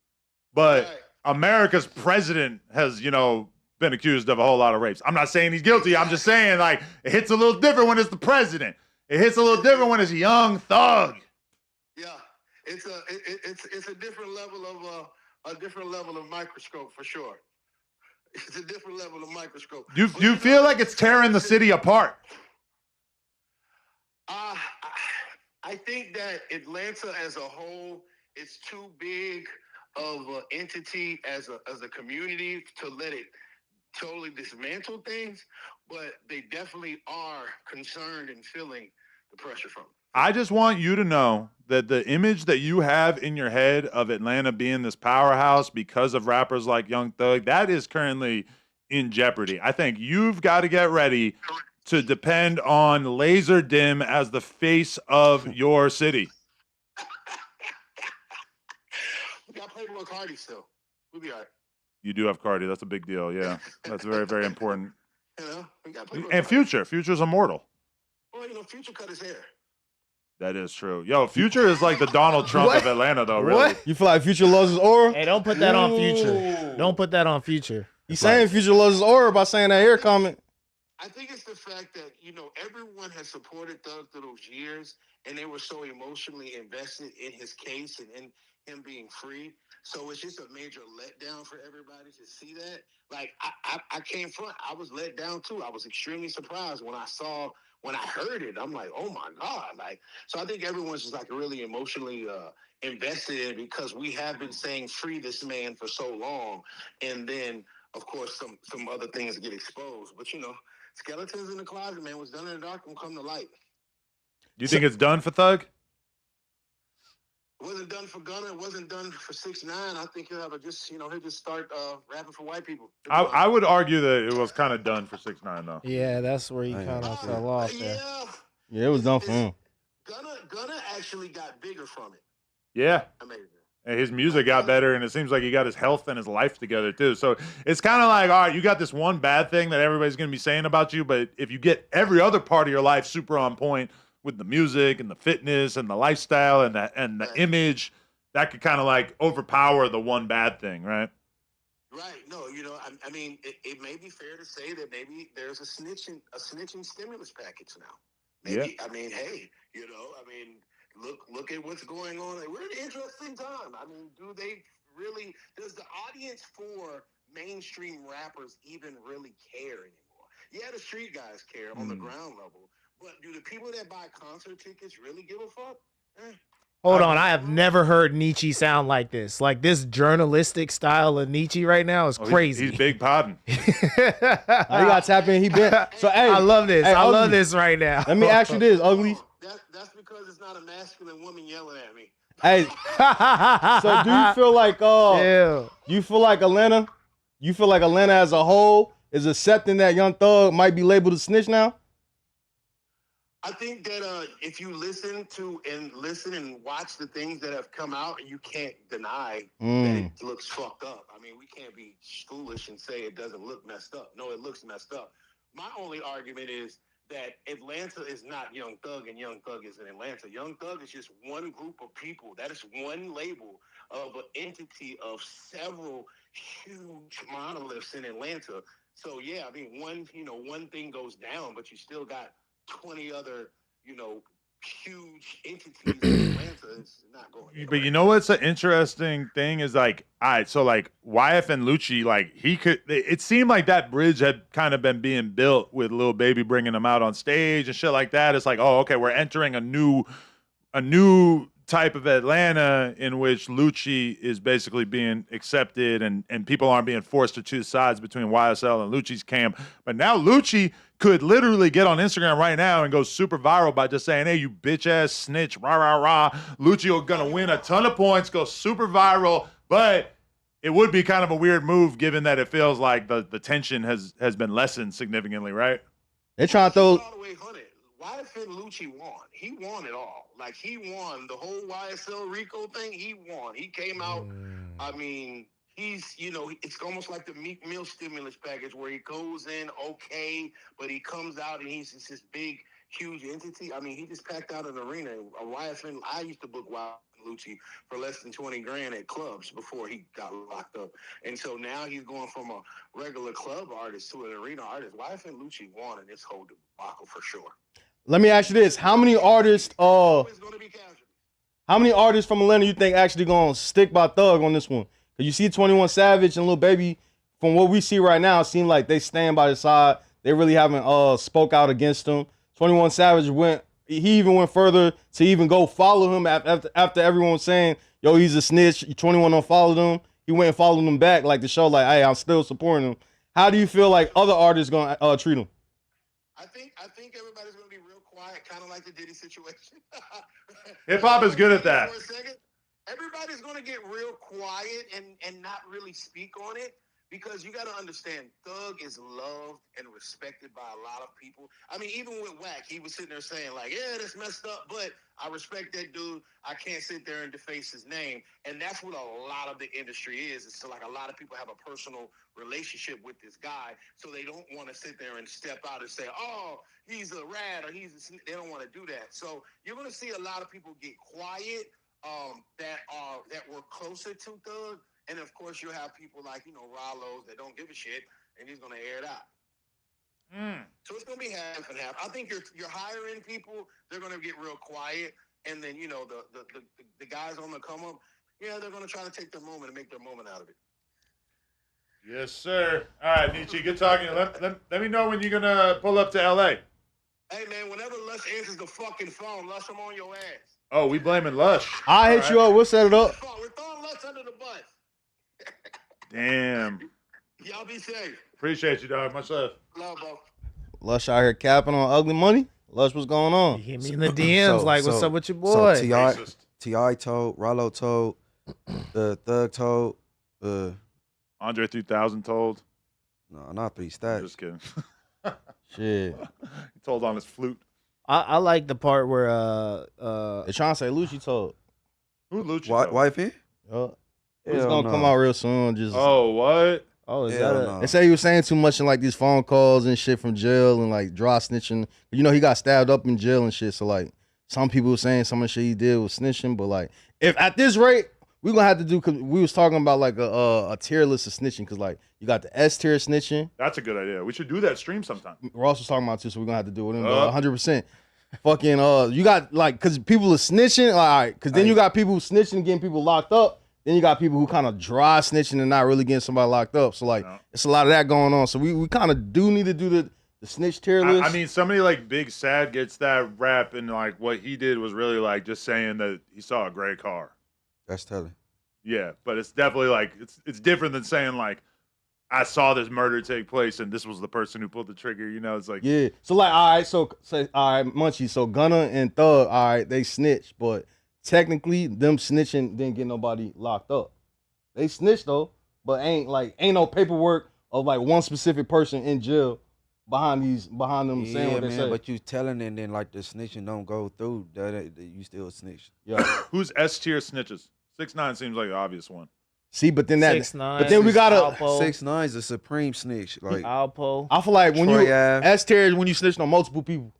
but Right. America's president has, been accused of a whole lot of rapes. I'm not saying he's guilty. I'm just saying like it hits a little different when it's the president. It hits a little different when it's a young thug. Yeah, it's a different level of microscope for sure. It's a different level of microscope. Do you feel like it's tearing the city apart? I think that Atlanta as a whole is too big of an entity as a community to let it totally dismantle things, but they definitely are concerned and feeling the pressure from it. I just want you to know that the image that you have in your head of Atlanta being this powerhouse because of rappers like Young Thug, that is currently in jeopardy. I think you've got to get ready to depend on Laser Dim as the face of your city. We got Playboy Cardi still. We'll be all right. You do have Cardi. That's a big deal. Yeah, that's very, very important. We got Playboy And Cardi. Future's immortal. Well, Future cut his hair. That is true. Yo, Future is like the Donald Trump of Atlanta, though, really. You feel like Future loves his aura? Hey, don't put that on Future. Don't put that on Future. You saying Future loves his aura by saying that hair comment? I think it's the fact that, everyone has supported Thug through those years, and they were so emotionally invested in his case and in him being free. So it's just a major letdown for everybody to see that. Like, I came front. I was let down, too. I was extremely surprised when I heard it. I'm like, oh, my God. Like, so I think everyone's just, like, really emotionally invested in it because we have been saying free this man for so long. And then, of course, some other things get exposed. But, skeletons in the closet, man. What's done in the dark will come to light. Do you think it's done for Thug? It wasn't done for Gunna. It wasn't done for 6ix9ine. I think he'll just start rapping for white people. I would argue that it was kind of done for 6ix9ine, though. Yeah, that's where he kind of fell off there. Yeah, it was done for him. Gunna actually got bigger from it. Yeah. Amazing. And his music got better, and it seems like he got his health and his life together, too. So it's kind of like, all right, you got this one bad thing that everybody's going to be saying about you, but if you get every other part of your life super on point with the music and the fitness and the lifestyle and the image, that could kind of like overpower the one bad thing, right? Right. No, I mean, it may be fair to say that maybe there's a snitching stimulus package now. Maybe, yeah. I mean, hey, look at what's going on. We're in an interesting time. I mean, does the audience for mainstream rappers even really care anymore? Yeah, the street guys care on the ground level, but do the people that buy concert tickets really give a fuck? Hold on, I have never heard Nietzsche sound like this. Like this journalistic style of Nietzsche right now is crazy. He's big podding. You got to tap in. He been. So hey, I love this. Hey, I love Ugly. this right now. Let me ask you this, Uglies. That's because it's not a masculine woman yelling at me. Hey, so do you feel like you feel like Atlanta? You feel like Atlanta as a whole is accepting that Young Thug might be labeled a snitch now? I think that if you listen and watch the things that have come out, you can't deny that it looks fucked up. I mean, we can't be foolish and say it doesn't look messed up. No, it looks messed up. My only argument is that Atlanta is not Young Thug and Young Thug is in Atlanta. Young Thug is just one group of people. That is one label of an entity of several huge monoliths in Atlanta. So yeah, I mean, one thing goes down, but you still got 20 other, huge entities in Atlanta. It's not going anywhere. But you know what's an interesting thing is like, all right, so like YF and Lucci, like it seemed like that bridge had kind of been being built with Lil Baby bringing him out on stage and shit like that. It's like, oh, okay, we're entering a new type of Atlanta in which Lucci is basically being accepted and people aren't being forced to choose sides between YSL and Lucci's camp. But now Lucci could literally get on Instagram right now and go super viral by just saying, hey, you bitch ass snitch, rah, rah, rah. Lucci gonna win a ton of points, go super viral, but it would be kind of a weird move given that it feels like the tension has been lessened significantly, right? They're trying to throw. All the way 100. YF and Lucci won. He won it all. Like, he won the whole YSL Rico thing. He won. He came out. I mean, he's, it's almost like the Meek Mill stimulus package where he goes in okay, but he comes out and he's just this big, huge entity. I mean, he just packed out an arena. I used to book YF and Lucci for less than 20 grand at clubs before he got locked up. And so now he's going from a regular club artist to an arena artist. YF and Lucci won in this whole debacle for sure. Let me ask you this: how many artists from Atlanta you think actually gonna stick by Thug on this one? Cause you see 21 Savage and Lil Baby, from what we see right now, it seems like they stand by the side. They really haven't spoke out against him. 21 Savage he even went further to even go follow him after everyone was saying, yo, he's a snitch. 21 don't follow him. He went and followed him back, like to show like, hey, I'm still supporting him. How do you feel like other artists gonna treat him? I think everybody's gonna be real quiet, kind of like the Diddy situation. HipHop is good at that. For a second, everybody's gonna get real quiet and not really speak on it. Because you got to understand, Thug is loved and respected by a lot of people. I mean, even with Wack, he was sitting there saying, like, yeah, that's messed up, but I respect that dude. I can't sit there and deface his name. And that's what a lot of the industry is. It's like a lot of people have a personal relationship with this guy, so they don't want to sit there and step out and say, oh, he's a rat or they don't want to do that. So you're going to see a lot of people get quiet that were closer to Thug. And of course, you'll have people like, Rollos that don't give a shit, and he's gonna air it out. So it's gonna be half and half. I think you're hiring people; they're gonna get real quiet, and then the guys on the come up, they're gonna try to take their moment and make their moment out of it. Yes, sir. All right, Nietzsche, good talking. Let me know when you're gonna pull up to LA. Hey man, whenever Lush answers the fucking phone, Lush, I'm on your ass. Oh, we blaming Lush. I'll hit you up. We'll set it up. We're throwing Lush under the bus. Damn. Y'all be safe. Appreciate you, dog. Much love. Love, bro. Lush out here capping on ugly money. Lush, what's going on? He hit me in the DMs what's up with your boy? So T.I. told, Rollo told, Thug told, Andre 3000 told. No, not 3 Stacks. Just kidding. Shit. He told on his flute. I like the part where they're trying to say Lucci told. Who Lucci? Wife in? It's gonna come out real soon. What? Oh, is that They say he was saying too much in like these phone calls and shit from jail and like dry snitching. He got stabbed up in jail and shit. So like some people were saying some of the shit he did was snitching, but like if at this rate we're gonna have to do, cause we was talking about like a tier list of snitching, cause like you got the S tier snitching. That's a good idea. We should do that stream sometime. Ross was talking about too, so we're gonna have to do it 100%. Fucking you got like, cause people are snitching, all right, cause then you got people who snitching and getting people locked up. Then you got people who kind of dry snitching and not really getting somebody locked up. So like it's a lot of that going on. So we kind of do need to do the snitch tier list. I mean, somebody like Big Sad gets that rap, and like what he did was really like just saying that he saw a gray car. That's telling. Yeah, but it's definitely like it's different than saying like I saw this murder take place and this was the person who pulled the trigger. It's like So like all right, so say all right, Munchie. So Gunna and Thug, all right, they snitch, but technically them snitching didn't get nobody locked up. They snitched though, but ain't no paperwork of like one specific person in jail behind them saying what they say. But you telling and then like the snitching don't go through, that you still snitch. Yeah. Who's S tier snitches? 6ix9ine seems like the obvious one. See, but then 6ix9ine, but then we gotta 6ix9ine is a supreme snitch. Like Alpo. I feel like when Troy you Ave. S tier is when you snitch on multiple people.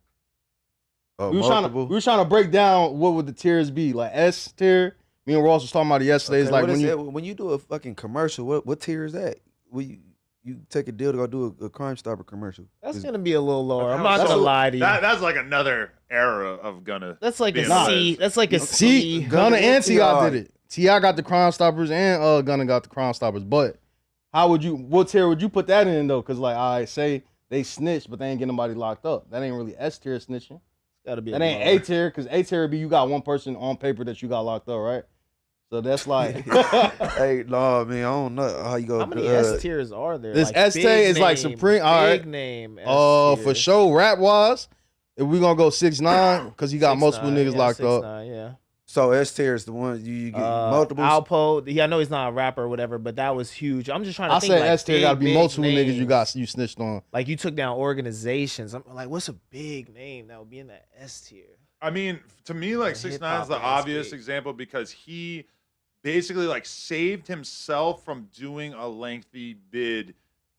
We were trying to break down what would the tiers be. Like S tier, me and Ross was talking about it yesterday. It's like when you do a fucking commercial, what tier is that? You take a deal to go do a Crime Stopper commercial. That's gonna be a little lower. I'm not gonna lie to you. That's like another era of Gunna. That's like a C. That's like a C. Gunna and T.I. did it. T.I. got the Crime Stoppers and Gunna got the Crime Stoppers. But what tier would you put that in though? Because like I say they snitched, but they ain't get nobody locked up. That ain't really S tier snitching. Gotta be. That ain't A tier, because A tier would be you got one person on paper that you got locked up, right? So that's like, hey, no, man, I don't know how you go. How many S tiers are there? This like S tier is like supreme. All right, big name. For sure, rap wise, if we gonna go 6ix9ine, because he got multiple niggas locked up. Yeah. So S tier is the one you get multiple. Alpo, yeah, I know he's not a rapper or whatever, but that was huge. I'm just trying to think. I said like S tier got to be multiple names. niggas you snitched on. Like you took down organizations. I'm like, what's a big name that would be in that S tier? I mean, to me, like 6ix9ine is the obvious example because he basically like saved himself from doing a lengthy bid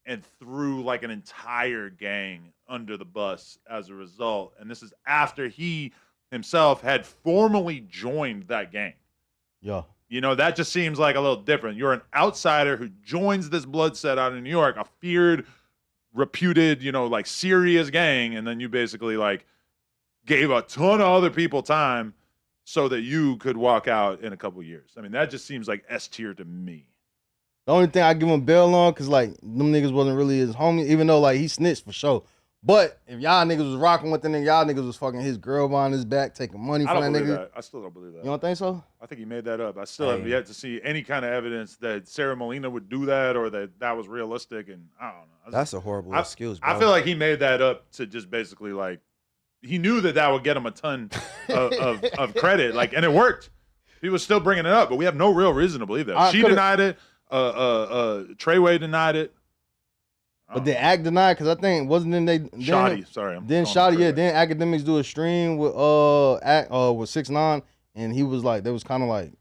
and threw like an entire gang under the bus as a result. And this is after he himself had formally joined that gang. Yeah. You know, that just seems like a little different. You're an outsider who joins this blood set out in New York, a feared, reputed, you know, like serious gang, and then you basically like gave a ton of other people time so that you could walk out in a couple years. I mean, that just seems like S tier to me. The only thing I give him bail on, because like them niggas wasn't really his homie, even though like he snitched for sure. But if y'all niggas was rocking with the nigga, y'all niggas was fucking his girl behind his back, taking money from that nigga. I still don't believe that. You don't think so? I think he made that up. I still have yet to see any kind of evidence that Sarah Molina would do that or that was realistic. And I don't know. That's a horrible excuse, bro. I feel like he made that up to just basically like, he knew that would get him a ton of credit. Like, and it worked. He was still bringing it up, but we have no real reason to believe that. She denied it. Treyway denied it. But did Act deny? Because I think wasn't then they Shotty. Sorry, then Shotty. Yeah, then Academics do a stream with 6ix9ine, and he was like, they was kind of like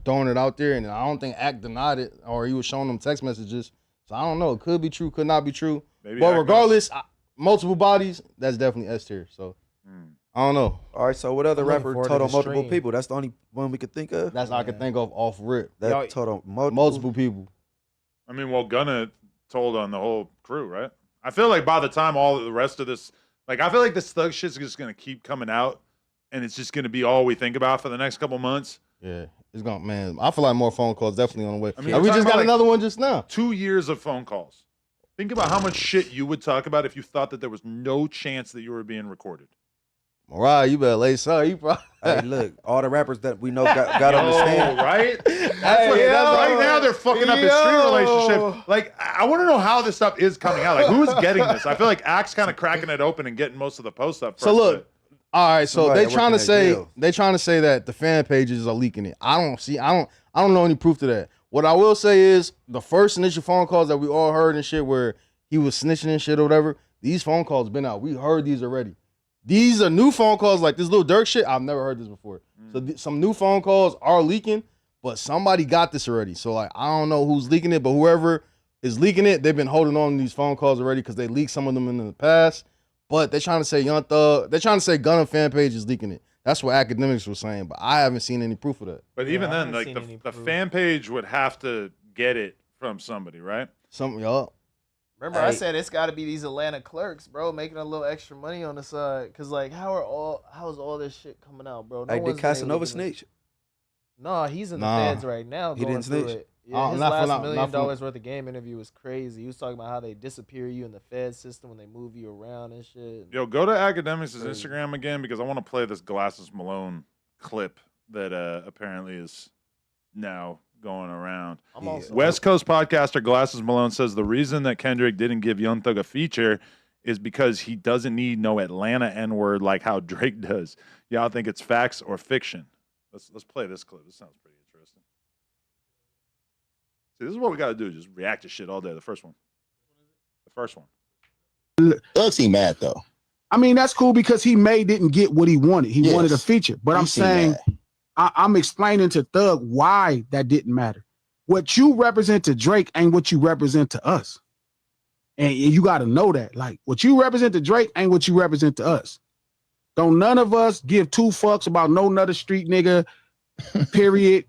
throwing it out there, and I don't think Act denied it, or he was showing them text messages. So I don't know. It could be true, could not be true. Maybe but regardless, multiple bodies, that's definitely S tier. So I don't know. All right, so what other rapper told on multiple people? That's the only one we could think of. That's all I could think of off rip. That told on multiple people. I mean, well, Gunna told on the whole crew, right? I feel like by the time all the rest of this, like, I feel like this thug shit's just gonna keep coming out, and it's just gonna be all we think about for the next couple months. Yeah, it's gonna, man. I feel like more phone calls definitely on the way. I mean, we just got another one just now. 2 years of phone calls. Think about how much shit you would talk about if you thought that there was no chance that you were being recorded. Mariah, you better lay some. You probably. Hey, look, all the rappers that we know got on the stand, right? Right now they're fucking up his street relationship. Like, I want to know how this stuff is coming out. Like, who's getting this? I feel like Act's kind of cracking it open and getting most of the posts up. So look, all right. So they trying to say that the fan pages are leaking it. I don't know any proof to that. What I will say is the first initial phone calls that we all heard and shit where he was snitching and shit or whatever. These phone calls been out. We heard these already. These are new phone calls, like this little Durk shit. I've never heard this before. So some new phone calls are leaking, but somebody got this already. So like, I don't know who's leaking it, but whoever is leaking it, they've been holding on to these phone calls already because they leaked some of them in the past. But they're trying to say Young Thug, they're trying to say Gunna fan page is leaking it. That's what Academics was saying, but I haven't seen any proof of that. But even then, like the fan page would have to get it from somebody, right? Y'all. Remember, I said it's got to be these Atlanta clerks, bro, making a little extra money on the side. Cause like, how is all this shit coming out, bro? No, did Casanova snitch? No, he's in the feds right now. He didn't snitch. It. Yeah, his last $1 million worth of game interview was crazy. He was talking about how they disappear you in the Fed system when they move you around and shit. Yo, go to Academics' Instagram again because I want to play this Glasses Malone clip that apparently is now going around. West Coast podcaster Glasses Malone says the reason that Kendrick didn't give Young Thug a feature is because he doesn't need no Atlanta N-word like how Drake does. Y'all think it's facts or fiction? Let's play this clip. This sounds pretty interesting. See, this is what we got to do. Just react to shit all day. The first one. Thug seem mad though. I mean, that's cool because he didn't get what he wanted. He wanted a feature. But I'm saying, I'm explaining to Thug why that didn't matter. What you represent to Drake ain't what you represent to us. And you got to know that. Like, what you represent to Drake ain't what you represent to us. Don't none of us give two fucks about no another street nigga, period.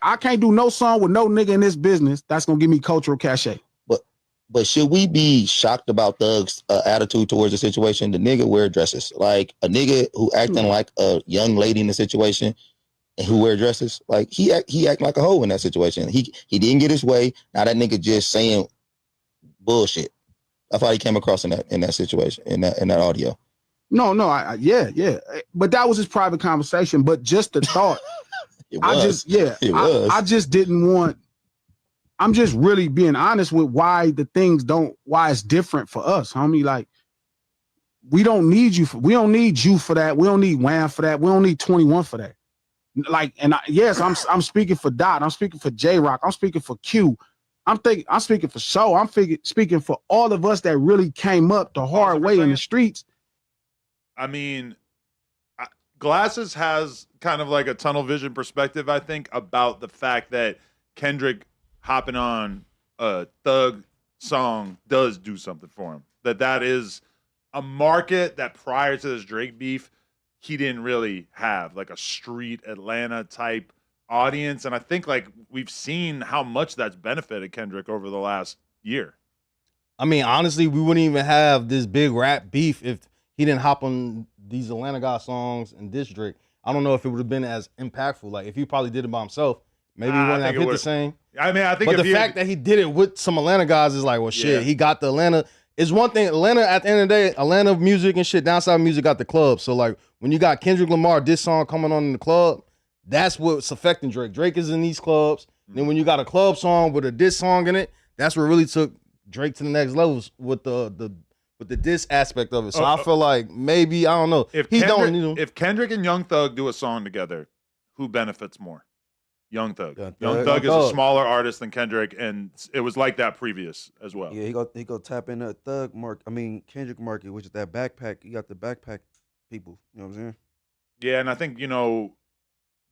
I can't do no song with no nigga in this business that's going to give me cultural cachet. But should we be shocked about Thug's attitude towards the situation? The nigga wear dresses. Like, a nigga who acting like a young lady in the situation and who wear dresses, like, he act like a hoe in that situation. He didn't get his way. Now that nigga just saying bullshit. I thought he came across in that situation, in that audio. No, yeah. But that was his private conversation. But just the thought. I just didn't want. I'm just really being honest with why it's different for us, homie. Like, we don't need you for that. We don't need Wham for that. We don't need 21 for that. Like, and I'm speaking for Dot. I'm speaking for J-Rock. I'm speaking for Q. I'm speaking for Show. I'm speaking for all of us that really came up the hard way in the streets. I mean, Glasses has kind of like a tunnel vision perspective, I think, about the fact that Kendrick hopping on a Thug song does do something for him. That is a market that prior to this Drake beef, he didn't really have, like a street Atlanta type audience. And I think like we've seen how much that's benefited Kendrick over the last year. I mean, honestly, we wouldn't even have this big rap beef if he didn't hop on these Atlanta guy songs and diss Drake. I don't know if it would have been as impactful. Like, if he probably did it by himself, maybe he wouldn't have hit the same. I mean, I think, but the fact that he did it with some Atlanta guys is like, well, shit. He got the Atlanta. It's one thing. Atlanta, at the end of the day, Atlanta music and shit, downside music got the club. So like, when you got Kendrick Lamar, this song coming on in the club, that's what's affecting Drake. Drake is in these clubs. Then when you got a club song with a diss song in it, that's what really took Drake to the next levels with the diss aspect of it. So I feel like maybe, I don't know. If Kendrick and Young Thug do a song together, who benefits more? Young Thug. Young Thug is a smaller artist than Kendrick, and it was like that previous as well. Yeah, he go tap in the Thug market. I mean, Kendrick market, which is that backpack. You got the backpack people. You know what I'm saying? Yeah, and I think,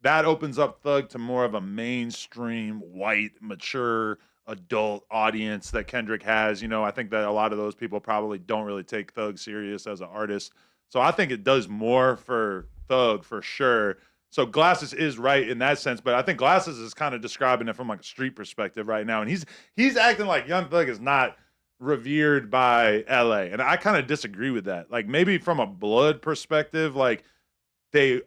that opens up Thug to more of a mainstream, white, mature, adult audience that Kendrick has. I think that a lot of those people probably don't really take Thug serious as an artist. So I think it does more for Thug for sure. So Glasses is right in that sense, but I think Glasses is kind of describing it from like a street perspective right now. And he's acting like Young Thug is not revered by LA. And I kind of disagree with that. Like, maybe from a blood perspective, like the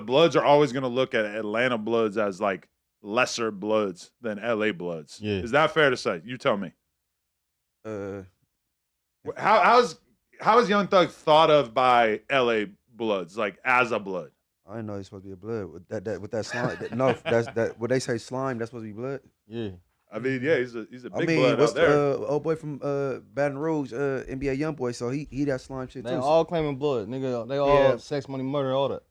Bloods are always going to look at Atlanta Bloods as like lesser Bloods than LA Bloods. Yeah. Is that fair to say? You tell me. How is Young Thug thought of by LA Bloods, like as a Blood? I didn't know he's supposed to be a blood with that slime. No, that's that. When they say slime, that's supposed to be blood. Yeah, I mean, yeah, he's a big blood out there. Old boy from Baton Rouge, NBA young boy. So he that slime shit too. They all claiming blood, nigga. They all sex, money, murder, all that.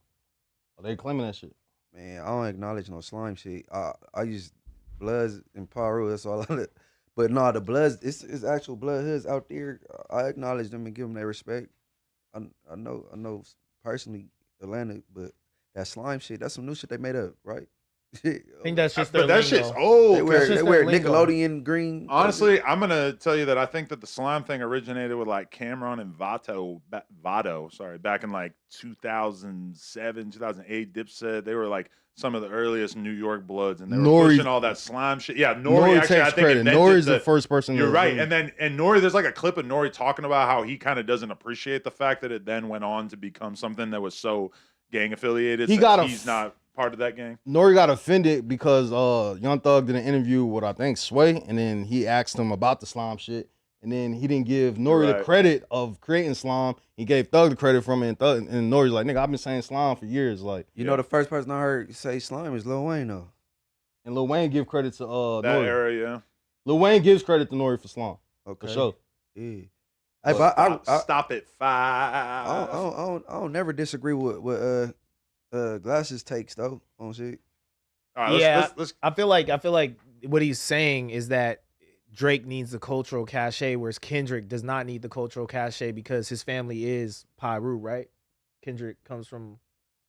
They claiming that shit. Man, I don't acknowledge no slime shit. I use Bloods and Paru. That's all I let. But no, the Bloods, it's actual blood hoods out there. I acknowledge them and give them their respect. I know personally Atlanta, but that slime shit, that's some new shit they made up, right? I think that's just their that lingo. shit's old. They wear Nickelodeon green. Honestly, I'm gonna tell you that I think that the slime thing originated with like Cameron and Vado, back in like 2007, 2008. Dipset, they were like some of the earliest New York Bloods, and they were pushing all that slime shit. Yeah, Nori actually, I think Nori's the first person. You're right, and Nori, there's like a clip of Nori talking about how he kind of doesn't appreciate the fact that it then went on to become something that was so gang affiliated. He's not part of that gang. Nori got offended because Young Thug did an interview with I think Sway, and then he asked him about the slime shit, and then he didn't give Nori the credit of creating slime. He gave Thug the credit from it, and Nori's like, nigga, I've been saying slime for years. Like, you know, the first person I heard say slime is Lil Wayne though, and Lil Wayne give credit to that Nori. Era, yeah. Lil Wayne gives credit to Nori for slime. Okay, for sure. Yeah. Stop at 5. I don't never disagree with Glasses takes though on shit. All right, let's I feel like what he's saying is that Drake needs the cultural cachet, whereas Kendrick does not need the cultural cachet because his family is Pyru, right? Kendrick comes from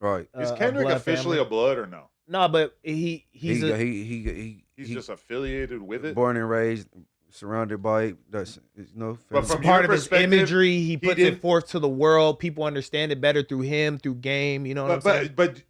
right. Is Kendrick officially a blood or no? No, but he's just affiliated with it. Born and raised, surrounded by that's But from part your of his perspective, imagery, he puts it forth to the world. People understand it better through him, through game. You know what I'm saying? But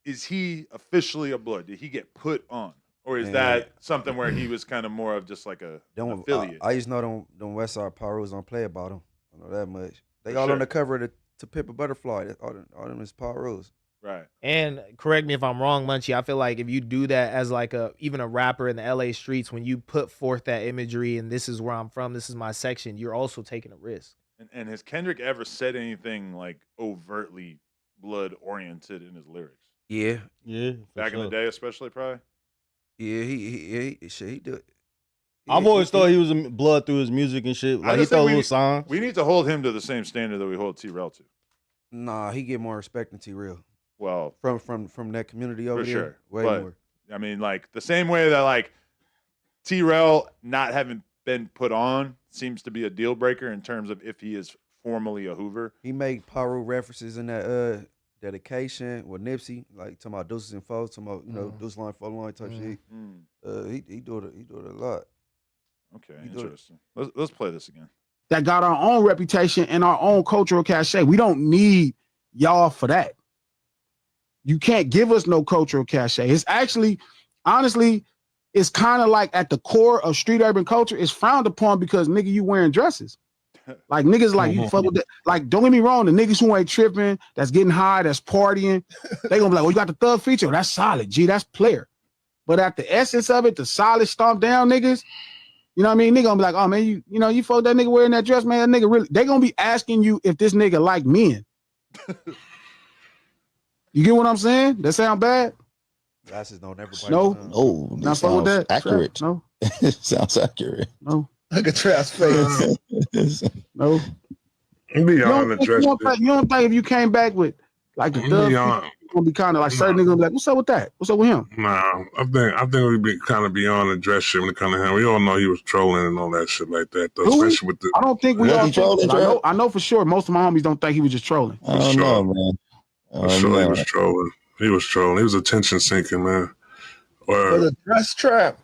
is he officially a blood? Did he get put on, or is that something where he was kind of more of just like an affiliate? I just know them West Side Pyrus don't play about him. I know that much. They For all sure. on the cover to Pimp a Butterfly. All them is Pyrus. Right. And correct me if I'm wrong, Munchie. I feel like if you do that as like even a rapper in the LA streets, when you put forth that imagery and this is where I'm from, this is my section, you're also taking a risk. And has Kendrick ever said anything like overtly blood oriented in his lyrics? Yeah. Back in the day, especially probably. Yeah, he do it. I've always thought he was a blood through his music and shit. Like he throw little signs. We need to hold him to the same standard that we hold T-Rel to. Nah, he get more respect than T-Real. Well, from that community over for there, sure. way But, more. I mean, like the same way that like T-Rel not having been put on seems to be a deal breaker in terms of if he is formally a Hoover. He made Pyro references in that dedication with Nipsey, like talking about deuces and foes, talking about deuce line, four line type shit. He do it a lot. Okay, interesting. Let's play this again. That got our own reputation and our own cultural cachet. We don't need y'all for that. You can't give us no cultural cachet. It's actually, honestly, it's kind of like at the core of street urban culture, it's frowned upon because nigga, you wearing dresses. Like niggas like you fuck with that. Like, don't get me wrong, the niggas who ain't tripping, that's getting high, that's partying, they gonna be like, well, you got the thug feature. That's solid, G, that's player. But at the essence of it, the solid stomp down niggas, you know what I mean? Nigga gonna be like, oh man, you fuck that nigga wearing that dress, man. That nigga really, they gonna be asking you if this nigga like men. You get what I'm saying? That sound bad? Glasses don't ever bite. No, Not that fuck with sounds that. accurate. Trap, no. Sounds accurate. No. Look at Trap's face. No. Be on the dress. You don't think if you came back with like the thug, it's gonna be kind of like certain niggas gonna be like, what's up with that? What's up with him? Nah, I think we'd be kind of beyond the dress shit when it comes to him. We all know he was trolling and all that shit like that, though. Especially with the. I don't think we all think that. I know for sure most of my homies don't think he was just trolling. I don't know, man. For sure, he was trolling. He was trolling. He was attention seeking, man. For the dress trap.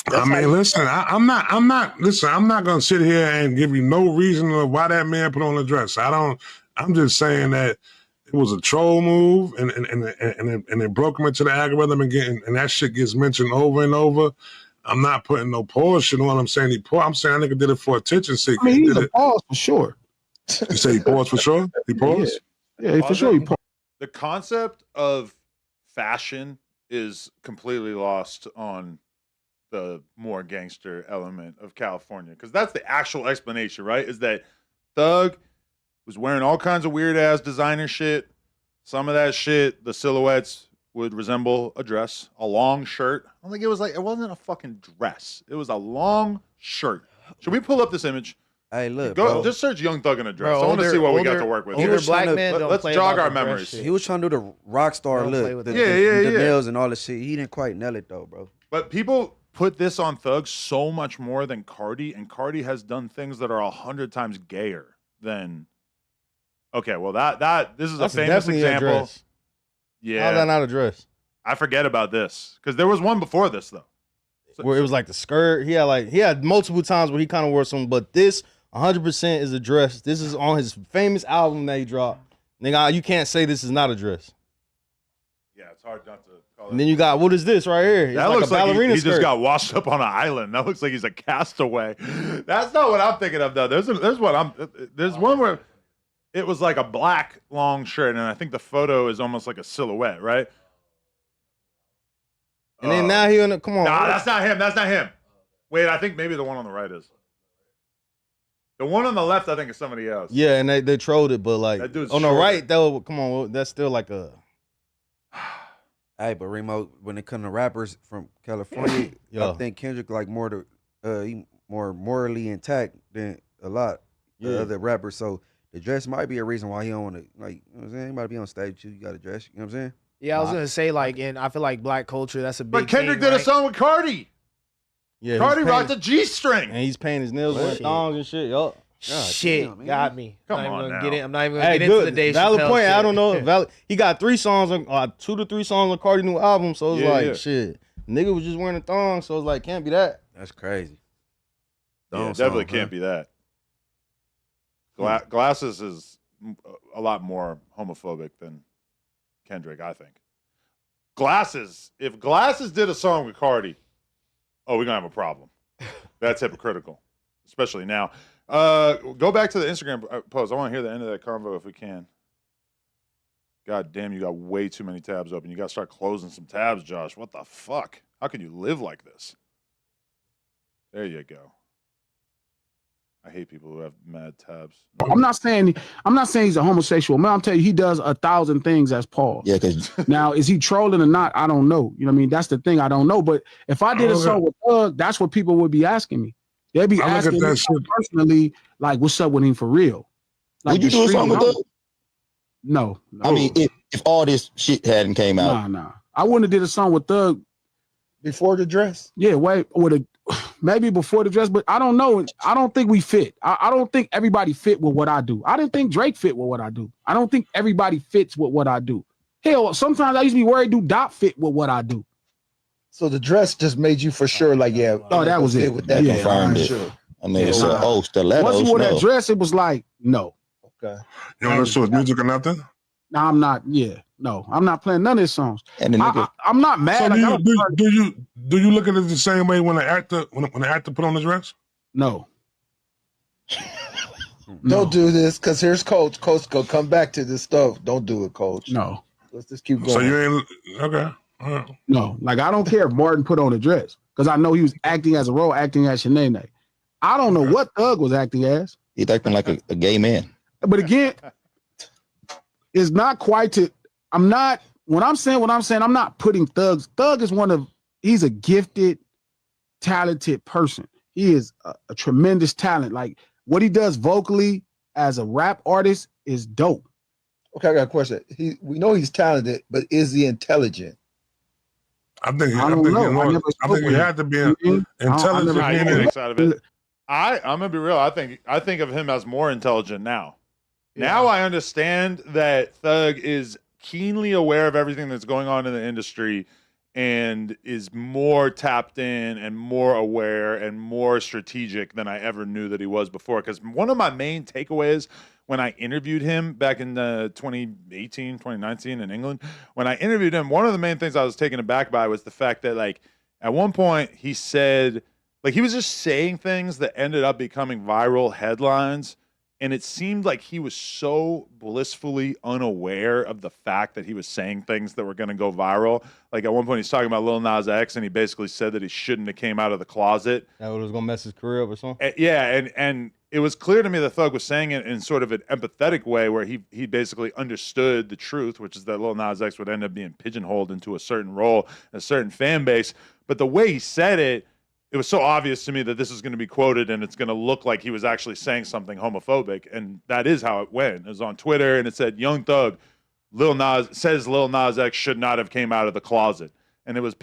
I mean, listen, I'm not gonna sit here and give you no reason of why that man put on a dress. I'm just saying that it was a troll move and it broke him into the algorithm and that shit gets mentioned over and over. I'm not putting no pause shit on. I'm saying I'm saying that nigga did it for attention seeking. I mean, he's a pause for sure. You say he paused for sure? He paused? Yeah, for sure he paused. The concept of fashion is completely lost on the more gangster element of California, because that's the actual explanation, right? Is that Thug was wearing all kinds of weird ass designer shit. Some of that shit, the silhouettes would resemble a dress, a long shirt. I don't think it wasn't a fucking dress. It was a long shirt. Should we pull up this image? Hey, look, Go bro. just search Young Thug in a dress. Bro, I want to see what we got older- to work with. older black men don't Let's play jog about our the dress memories. shit. He was trying to do the rock star Don't play look, with the that. Yeah. nails and all the shit. He didn't quite nail it though, bro. But people put this on Thug so much more than Cardi, and Cardi has done things that are 100 times gayer than. Okay, well this is That's a famous definitely a example. dress. Yeah, How's that not a dress? I forget about this because there was one before this though. Where it was like the skirt. He had multiple times where he kind of wore something, but this 100% is a dress. This is on his famous album that he dropped. Nigga, you can't say this is not a dress. Yeah, it's hard not to call it. And then you got, what is this right here? It's That like looks a ballerina like he skirt. just got washed up on an island. That looks like he's a castaway. That's not what I'm thinking of though. There's one where it was like a black long shirt, and I think the photo is almost like a silhouette, right? And then now he on the, come on. Nah, that's not him. That's not him. Wait, I think maybe the one on the right is. The one on the left, I think, is somebody else. Yeah, and they trolled it, but like That dude's on the short. right, though, come on, that's still like a. Hey, but Remo, when it comes to rappers from California, Yeah. I think Kendrick like he more morally intact than a lot of other rappers. So the dress might be a reason why he don't want to, like, you know what I'm saying? He might be on stage with you got to dress. You know what I'm saying? Yeah, I was gonna say like, and I feel like black culture. That's a big. But Kendrick thing, did a right? song with Cardi. Yeah, Cardi rocked a G-string. And he's painting his nails with thongs and shit. Yup. Shit, damn, got me. Come I'm not on even now. gonna get in. I'm not even gonna Hey, get into the good. Dave Valid Chappelle point. shit. I don't know. He got 3 songs on 2 to 3 songs on Cardi new album. So it's like shit. Nigga was just wearing a thong. So it's like can't be that. That's crazy. Yeah, definitely can't be that. Glasses is a lot more homophobic than Kendrick, I think. If Glasses did a song with Cardi, we're gonna have a problem. That's hypocritical, especially now. Go back to the Instagram post. I want to hear the end of that convo if we can. God damn, you got way too many tabs open. You got to start closing some tabs, Josh. What the fuck? How can you live like this? There you go. I hate people who have mad tabs. I'm not saying he's a homosexual man. I'm telling you, he does 1,000 things as Paul. Yeah, because now is he trolling or not? I don't know. You know what I mean? That's the thing. I don't know. But if I did a song with Thug, that's what people would be asking me. They'd be asking me personally, like, what's up with him for real? Like, would you do a song with Thug? No. I mean, if all this shit hadn't came out. Nah. I wouldn't have did a song with Thug before the dress. Yeah, maybe before the dress, but I don't know. I don't think we fit. I don't think everybody fit with what I do. I didn't think Drake fit with what I do. I don't think everybody fits with what I do. Hell, sometimes I used to be worried, do Dot fit with what I do? So the dress just made you for sure, like, yeah. Oh, that was it. With that, yeah, confirmed it. sure. And they said, stilettos. Once he wore that dress, it was like, no. Okay. You don't listen to his music or nothing? No, I'm not. Yeah, no, I'm not playing none of his songs. And the nigga, I'm not mad. So do you look at it the same way when the actor put on the dress? No. Don't do this because here's Coach. Coach, go come back to this stuff. Don't do it, Coach. No. Let's just keep going. So you ain't okay. All right. No, like I don't care if Martin put on a dress because I know he was acting as a role, acting as Shanae. I don't know what Thug was acting as. He's acting like a gay man. But again, it's not quite to. I'm not. When I'm saying what I'm saying, I'm not putting Thug. Thug is he's a gifted, talented person. He is a tremendous talent. Like what he does vocally as a rap artist is dope. Okay, I got a question. We know he's talented, but is he intelligent? I think he had to be intelligent. I'm gonna be real. I think of him as more intelligent now. Yeah. Now I understand that Thug is keenly aware of everything that's going on in the industry and is more tapped in and more aware and more strategic than I ever knew that he was before. Because one of my main takeaways when I interviewed him back in 2018, 2019 in England, when I interviewed him, one of the main things I was taken aback by was the fact that, like, at one point he said, like, he was just saying things that ended up becoming viral headlines. And it seemed like he was so blissfully unaware of the fact that he was saying things that were going to go viral. Like at one point he's talking about Lil Nas X and he basically said that he shouldn't have came out of the closet. That was going to mess his career up or something? Yeah, and it was clear to me that Thug was saying it in sort of an empathetic way where he basically understood the truth, which is that Lil Nas X would end up being pigeonholed into a certain role, a certain fan base. But the way he said it, it was so obvious to me that this is going to be quoted and it's going to look like he was actually saying something homophobic. And that is how it went. It was on Twitter and it said, Young Thug, Lil Nas X should not have came out of the closet. And it was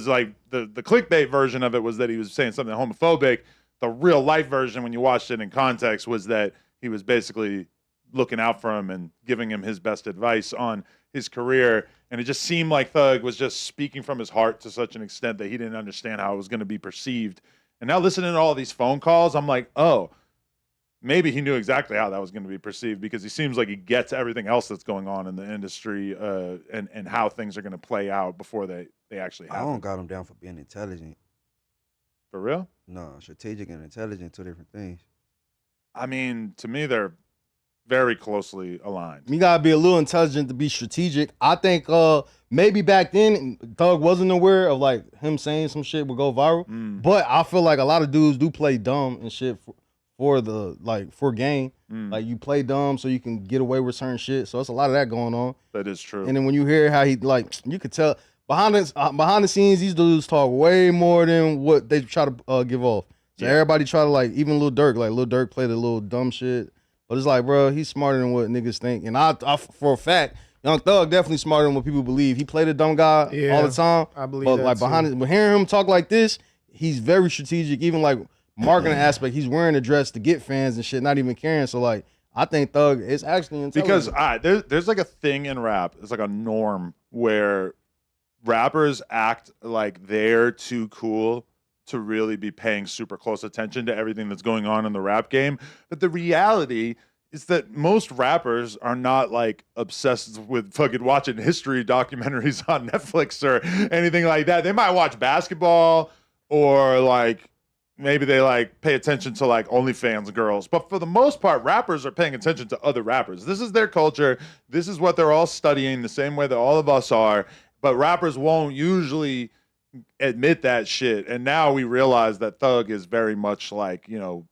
like the clickbait version of it was that he was saying something homophobic. The real life version, when you watched it in context, was that he was basically looking out for him and giving him his best advice on his career. And it just seemed like Thug was just speaking from his heart to such an extent that he didn't understand how it was going to be perceived. And now listening to all these phone calls, I'm like, oh, maybe he knew exactly how that was going to be perceived because he seems like he gets everything else that's going on in the industry and how things are going to play out before they actually happen. I don't got him down for being intelligent. For real? No, strategic and intelligent, two different things. I mean, to me, they're very closely aligned. You gotta be a little intelligent to be strategic. I think maybe back then Thug wasn't aware of like him saying some shit would go viral. But I feel like a lot of dudes do play dumb and shit for gain. Like you play dumb so you can get away with certain shit. So it's a lot of that going on. That is true. And then when you hear how he you could tell behind the scenes these dudes talk way more than what they try to give off. So everybody try to even Lil Durk played a little dumb shit. But it's like, bro, he's smarter than what niggas think. And I for a fact, Young Thug definitely smarter than what people believe. He played a dumb guy all the time. I believe but that like behind it, but hearing him talk like this, he's very strategic, even like marketing aspect. He's wearing a dress to get fans and shit, not even caring. So like, I think Thug is actually intelligent. Because there's like a thing in rap. It's like a norm where rappers act like they're too cool to really be paying super close attention to everything that's going on in the rap game. But the reality is that most rappers are not like obsessed with fucking watching history documentaries on Netflix or anything like that. They might watch basketball or like maybe they like pay attention to like OnlyFans girls. But for the most part, rappers are paying attention to other rappers. This is their culture. This is what they're all studying the same way that all of us are. But rappers won't usually admit that shit. And now we realize that Thug is very much like, you know,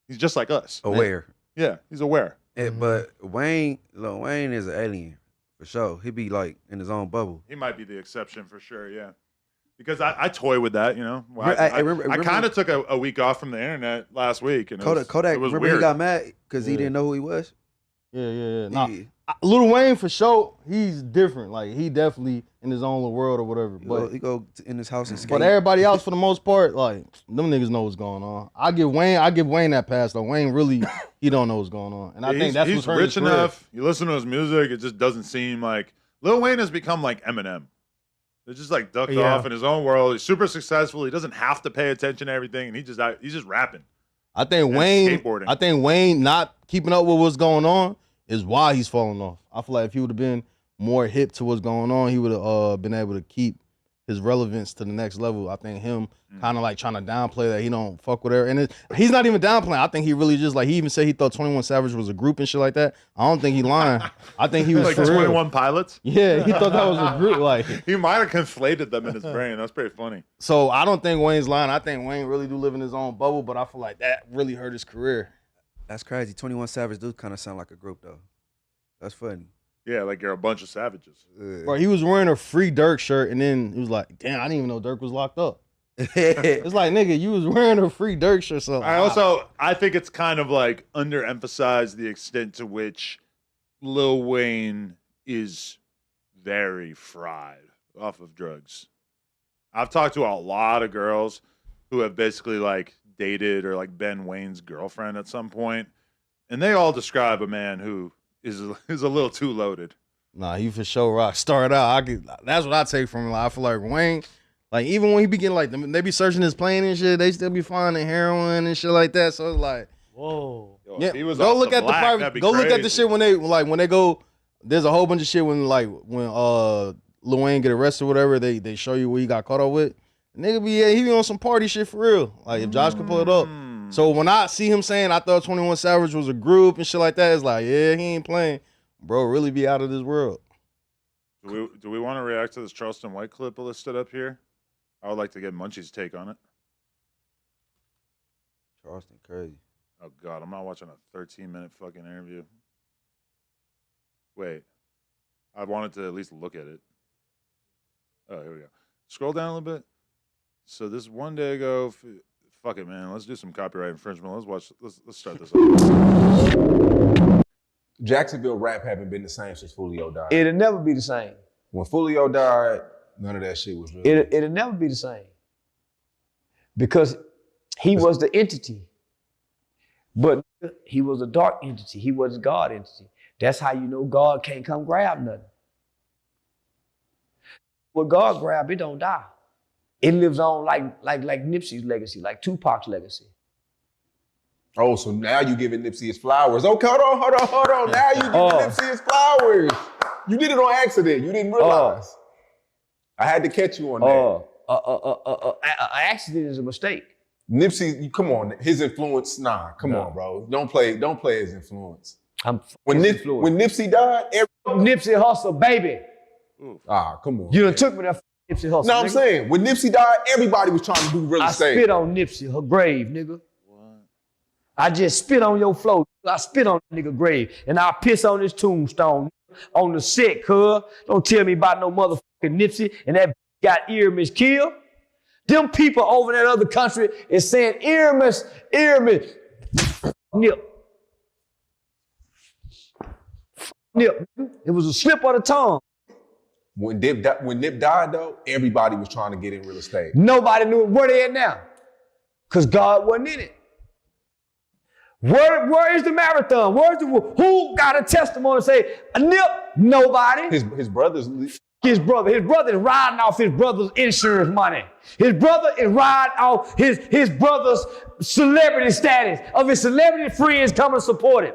he's just like us. Aware. Yeah, he's aware. But Lil Wayne is an alien for sure. He'd be like in his own bubble. He might be the exception for sure, yeah. Because I toy with that, you know. I I kind of took a week off from the internet last week. And Kodak, it was remember weird. he got mad because he didn't know who he was? Yeah. Nah, Lil Wayne for sure, he's different. Like he definitely in his own little world or whatever. But he go in his house and skate. But everybody else for the most part, like them niggas know what's going on. I give Wayne that pass though. Wayne really he don't know what's going on, and I think that's he's what's hurting rich his career. enough. You listen to his music, it just doesn't seem like Lil Wayne has become like Eminem. They're just like ducked off in his own world. He's super successful. He doesn't have to pay attention to everything, and he's just rapping. I think Wayne not keeping up with what's going on is why he's falling off. I feel like if he would have been more hip to what's going on, he would have been able to keep his relevance to the next level. I think him kind of like trying to downplay that he don't fuck with her. And he's not even downplaying. I think he really just like, he even said he thought 21 Savage was a group and shit like that. I don't think he lying. I think he was like for 21 real. Pilots? Yeah, he thought that was a group. Like he might have conflated them in his brain. That's pretty funny. So I don't think Wayne's lying. I think Wayne really do live in his own bubble, but I feel like that really hurt his career. That's crazy. 21 Savage do kind of sound like a group though. That's funny. Yeah, like you're a bunch of savages. Bro, he was wearing a free Durk shirt, and then he was like, damn, I didn't even know Durk was locked up. It's like, nigga, you was wearing a free Durk shirt. So I think it's kind of like underemphasized the extent to which Lil Wayne is very fried off of drugs. I've talked to a lot of girls who have basically like dated or like been Wayne's girlfriend at some point, and they all describe a man who is a little too loaded. Nah, he for sure rock. Started out, that's what I take from him. Like, I feel like Wayne, like even when he be getting like, they be searching his plane and shit, they still be finding heroin and shit like that. So it's like, whoa. Yeah, go look at the private. Go look at the shit when they go. There's a whole bunch of shit when Lil Wayne get arrested or whatever. They show you what he got caught up with. Nigga he be on some party shit for real. Like if Josh could pull it up. So when I see him saying I thought 21 Savage was a group and shit like that, it's like, yeah, he ain't playing. Bro, really be out of this world. Do we want to react to this Charleston White clip listed up here? I would like to get Munchie's take on it. Charleston crazy. Oh God, I'm not watching a 13-minute fucking interview. Wait, I wanted to at least look at it. Oh, here we go. Scroll down a little bit. So this one day ago. Fuck it, man. Let's do some copyright infringement. Let's start this up. Jacksonville rap haven't been the same since Fulio died. It'll never be the same. When Fulio died, none of that shit was real. It'll never be the same. Because he was the entity. But he was a dark entity. He was a God entity. That's how you know God can't come grab nothing. When God grab, it don't die. It lives on like Nipsey's legacy, like Tupac's legacy. Oh, so now you giving Nipsey his flowers. Okay, hold on. Now you giving Nipsey his flowers. You did it on accident. You didn't realize. I had to catch you on that. Accident is a mistake. Nipsey, come on, his influence. Nah, come on, bro. Don't play his influence. When Nipsey died, Nipsey Hussle, baby. Come on. You done took me there. Nipsey Hussle. No, I'm saying, when Nipsey died, everybody was trying to do real estate. I spit on Nipsey, her grave, nigga. What? I just spit on your floor. I spit on that nigga grave. And I piss on his tombstone on the set, cuz. Don't tell me about no motherfucking Nipsey and that got Earmus killed. Them people over in that other country is saying Earmus. Nip. It was a slip of the tongue. When Nip died, though, everybody was trying to get in real estate. Nobody knew where they at now. Because God wasn't in it. Where is the marathon? Who got a testimony to say, Nip? Nobody. His brother's... His brother is riding off his brother's insurance money. His brother is riding off his brother's celebrity status of his celebrity friends coming to support him.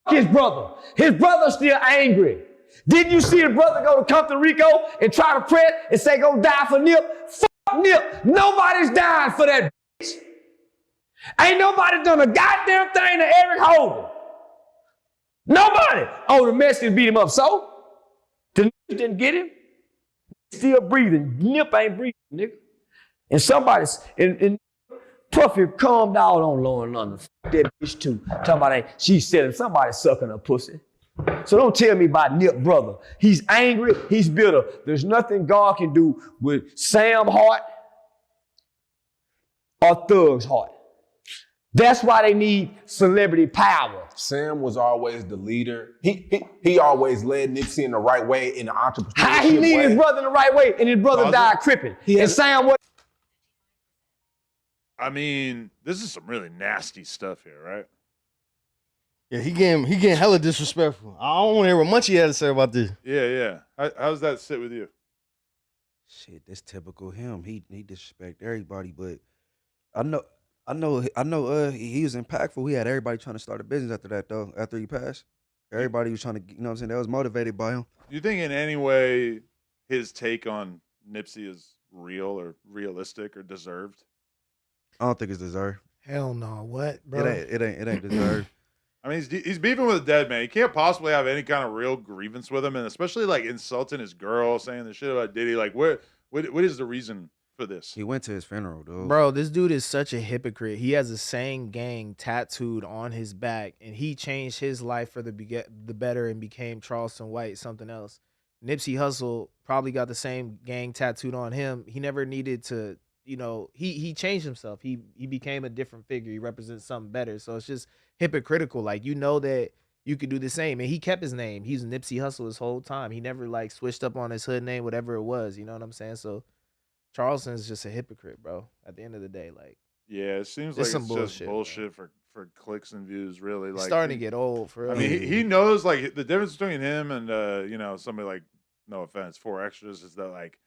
His brother. His brother's still angry. Didn't you see his brother go to Compton Rico and try to press and say go die for Nip? Fuck Nip. Nobody's dying for that bitch. Ain't nobody done a goddamn thing to Eric Holden. Nobody. Oh, the Mexicans beat him up. So? The Nip didn't get him. Still breathing. Nip ain't breathing, nigga. And and Puffy calmed down on Law and London. Fuck that bitch too. Talking about that. She said somebody sucking her pussy. So don't tell me about Nip brother. He's angry. He's bitter. There's nothing God can do with Sam's heart or Thug's heart. That's why they need celebrity power. Sam was always the leader. He always led Nipsey in the right way, in the entrepreneurship How he lead his brother in the right way, and his brother died crippin'. And Sam what? I mean, this is some really nasty stuff here, right? Yeah, he getting hella disrespectful. I don't want to hear what Munchie had to say about this. Yeah. How does that sit with you? Shit, that's typical him. He disrespect everybody, but I know he was impactful. He had everybody trying to start a business after that though. After he passed, everybody was trying to, you know what I'm saying? They was motivated by him. Do you think in any way his take on Nipsey is real or realistic or deserved? I don't think it's deserved. Hell no. What, bro? It ain't deserved. I mean, he's beefing with a dead man. He can't possibly have any kind of real grievance with him, and especially like insulting his girl, saying the shit about Diddy. Like, what is the reason for this? He went to his funeral, dude. Bro, this dude is such a hypocrite. He has a Sang gang tattooed on his back, and he changed his life for the better and became Charleston White, something else. Nipsey Hussle probably got the same gang tattooed on him. He never needed to, you know, he changed himself. He became a different figure. He represents something better. So it's just hypocritical. Like, you know that you could do the same. And he kept his name. He's Nipsey Hussle his whole time. He never like switched up on his hood name, whatever it was. You know what I'm saying? So Charleston is just a hypocrite, bro. At the end of the day, like, yeah, it seems like some it's bullshit, just bullshit for clicks and views. Really, like, it's starting to get old. For I real. mean, he knows like the difference between him and you know, somebody like, no offense, 4 Extras is that like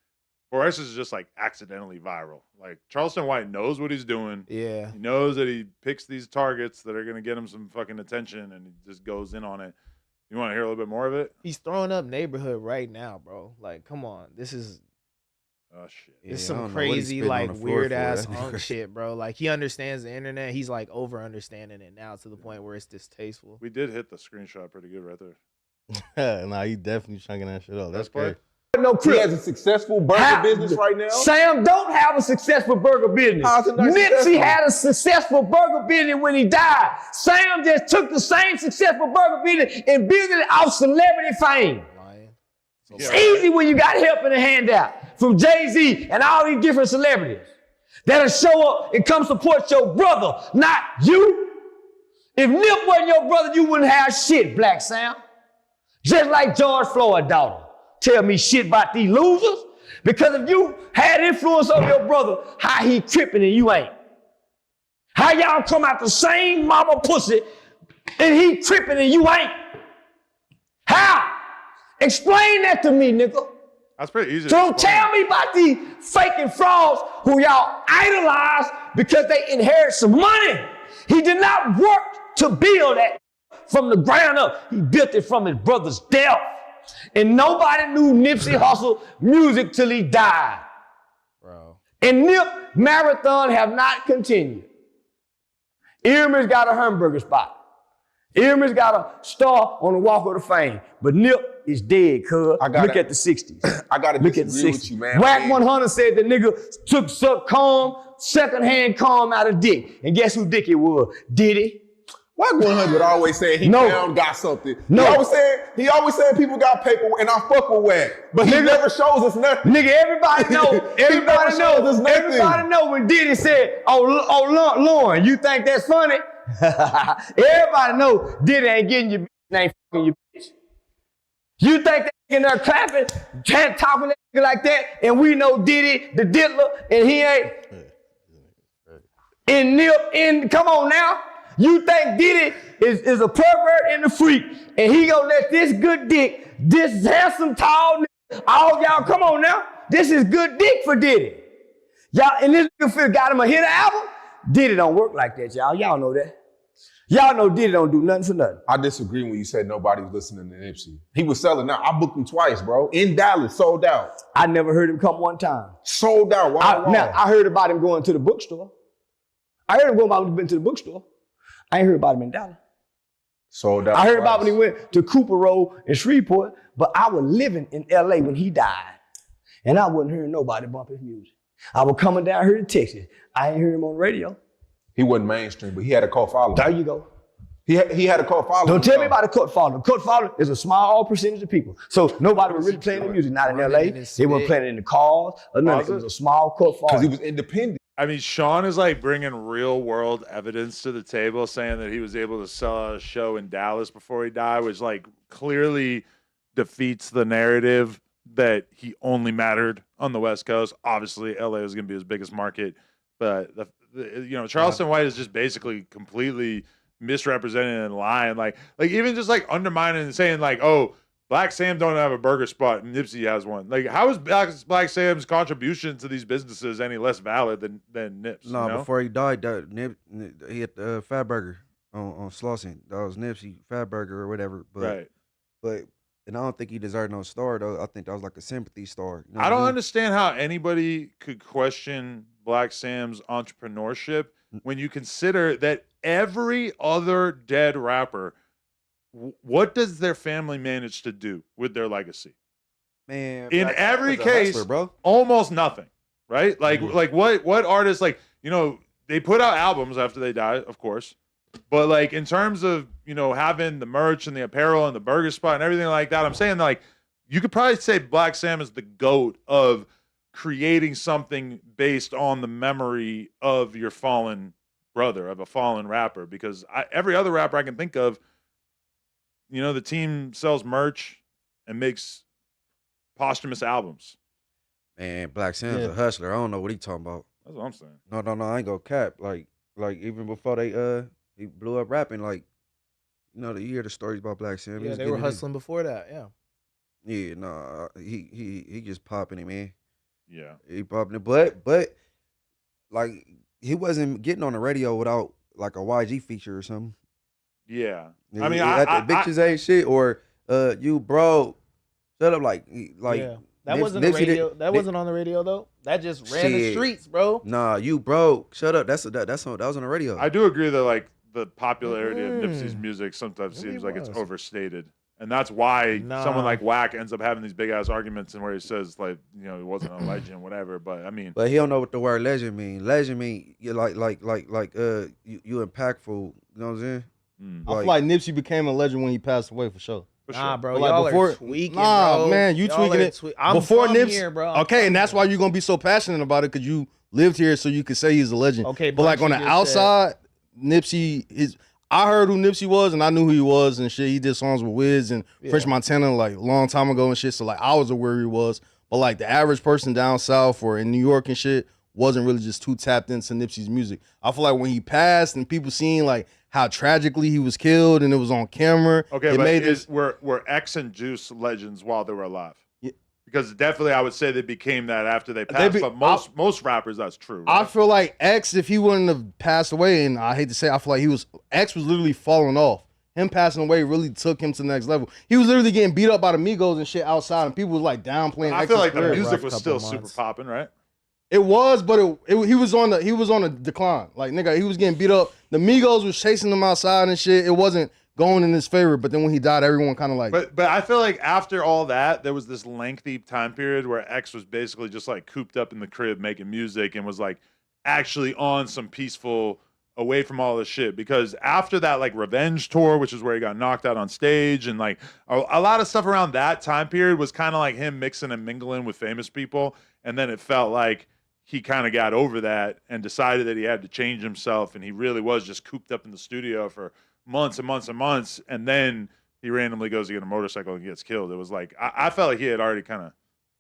4 Extras is just like accidentally viral. Like Charleston White knows what he's doing. Yeah, he knows that he picks these targets that are gonna get him some fucking attention, and he just goes in on it. You want to hear a little bit more of it? He's throwing up neighborhood right now, bro. Like, come on, this is. Oh shit! It's Yeah, I some don't know what he's crazy, spitting on like, the floor weird for. ass That'd be unk crazy. shit, bro. Like, he understands the internet. He's like over understanding it now to the point where it's distasteful. We did hit the screenshot pretty good right there. Nah, he definitely chunking that shit up. That's play. great. No He has a successful burger business right now. Sam don't have a successful burger business. How's it not Nipsey successful? had a successful burger business when he died. Sam just took the same successful burger business and built it off celebrity fame. It's easy when you got help in the handout from Jay-Z and all these different celebrities that'll show up and come support your brother, not you. If Nip wasn't your brother, you wouldn't have shit, Black Sam. Just like George Floyd's daughter. Tell me shit about these losers. Because if you had influence on your brother, how he tripping and you ain't? How y'all come out the same mama pussy and he tripping and you ain't? How? Explain that to me, nigga. That's pretty easy. So don't tell me about these faking frauds who y'all idolize because they inherit some money. He did not work to build that from the ground up. He built it from his brother's death. And nobody knew Nipsey Hussle music till he died. Bro. And Nip marathon have not continued. Earman's got a hamburger spot. Earman's got a star on the Walk of the Fame. But Nip is dead, cuz. Look at the 60s. I gotta Look at the disagree 60s. with you, man. Whack 100 said the nigga took secondhand calm out of dick. And guess who dick it was? Diddy. Whack 100 always said he got something. No. He always said people got paper, and I fuck with Whack. But he never shows us nothing. Nigga, everybody know when Diddy said, oh, Lauren, you think that's funny? Everybody know Diddy ain't getting your bitch, ain't fucking your bitch. You think they in there clapping, talking that nigga like that, and we know Diddy, the diddler, and he ain't in Nip, come on now. You think Diddy is a pervert and a freak, and he gonna let this good dick, this handsome, tall nigga, all y'all, come on now. This is good dick for Diddy. Y'all, and this nigga got him a hit album. Diddy don't work like that, y'all. Y'all know that. Y'all know Diddy don't do nothing for nothing. I disagree when you said nobody was listening to Nipsey. He was selling out. I booked him twice, bro. In Dallas, sold out. I never heard him come one time. Sold out. Now, I heard about him going to the bookstore. I heard him going about when he been to the bookstore. I ain't heard about him in Dallas. Sold out. I heard about when he went to Cooper Road in Shreveport, but I was living in LA when he died. And I wasn't hearing nobody bump his music. I was coming down here to Texas. I ain't heard him on the radio. He wasn't mainstream, but he had a cult following. There you go. He had a cult following. Don't tell me about a cult following. Cult following is a small percentage of people. So nobody was really playing the music. Not in LA. They weren't playing it in the cars or nothing. It was a small cult following. Because he was independent. I mean, Sean is like bringing real world evidence to the table, saying that he was able to sell a show in Dallas before he died, which like clearly defeats the narrative that he only mattered on the West Coast. Obviously, LA was going to be his biggest market, but Charleston White is just basically completely misrepresenting and lying, like even just like undermining and saying like, oh, Black Sam don't have a burger spot and Nipsey has one. Like, how is Black Sam's contribution to these businesses any less valid than Nips? No, before he died, he had the Fat Burger on Slauson. That was Nipsey Fat Burger or whatever. But, and I don't think he deserved no star though. I think that was like a sympathy star. You know I don't understand how anybody could question Black Sam's entrepreneurship when you consider that every other dead rapper, what does their family manage to do with their legacy? Man, in every case, hustler, bro. Almost nothing, right? Like, like what artists, like, they put out albums after they die, of course, but like in terms of having the merch and the apparel and the burger spot and everything like that, I'm saying like you could probably say Black Sam is the GOAT of creating something based on the memory of your fallen brother, of a fallen rapper, because every other rapper I can think of, the team sells merch and makes posthumous albums. Man, Black Sam's a hustler. I don't know what he talking about. That's what I'm saying. No, I ain't gonna cap. Like even before he blew up rapping, like, you hear the stories about Black Sam. Yeah, they were hustling before that, yeah. Yeah, no, he just popping it, man. Yeah. He popping it. But like he wasn't getting on the radio without like a YG feature or something. Yeah. I mean, bitches ain't shit, or you broke. Shut up, like yeah. That wasn't the radio. That wasn't on the radio though. That just ran the streets, bro. Nah, you broke. Shut up. That was on the radio. I do agree that like the popularity of Nipsey's music sometimes seems like it's overstated, and that's why someone like Wack ends up having these big ass arguments and where he says like he wasn't a legend, whatever. But I mean, but he don't know what the word legend mean. Legend mean you like you impactful. You know what I'm saying? I feel like Nipsey became a legend when he passed away for sure. Nah, bro, like y'all before, are tweaking, nah, bro. man, you Y'all tweaking it. I'm before from Nipsey, here, bro. okay, and that's why you're gonna be so passionate about it because you lived here, so you could say he's a legend. Okay, but like on the outside, Nipsey I heard who Nipsey was, and I knew who he was and shit. He did songs with Wiz and French Montana like a long time ago and shit. So like I was aware who he was, but like the average person down south or in New York and shit wasn't really just too tapped into Nipsey's music. I feel like when he passed and people seen like how tragically he was killed and it was on camera. Okay, it but made this. Were X and Juice legends while they were alive? Yeah. Because definitely I would say they became that after they passed. But most rappers, that's true. Right? I feel like X, if he wouldn't have passed away, and I hate to say, I feel like X was literally falling off. Him passing away really took him to the next level. He was literally getting beat up by the Migos and shit outside, and people was like downplaying. I feel like the music was still super popping, right? It was, but he was on a decline. Like nigga, he was getting beat up. The Migos was chasing him outside and shit. It wasn't going in his favor. But then when he died, everyone kind of like. But I feel like after all that, there was this lengthy time period where X was basically just like cooped up in the crib making music and was like actually on some peaceful, away from all this shit. Because after that like revenge tour, which is where he got knocked out on stage, and like a lot of stuff around that time period was kind of like him mixing and mingling with famous people, and then it felt like he kind of got over that and decided that he had to change himself, and he really was just cooped up in the studio for months and months and months, and then he randomly goes to get a motorcycle and gets killed. It was like I felt like he had already kind of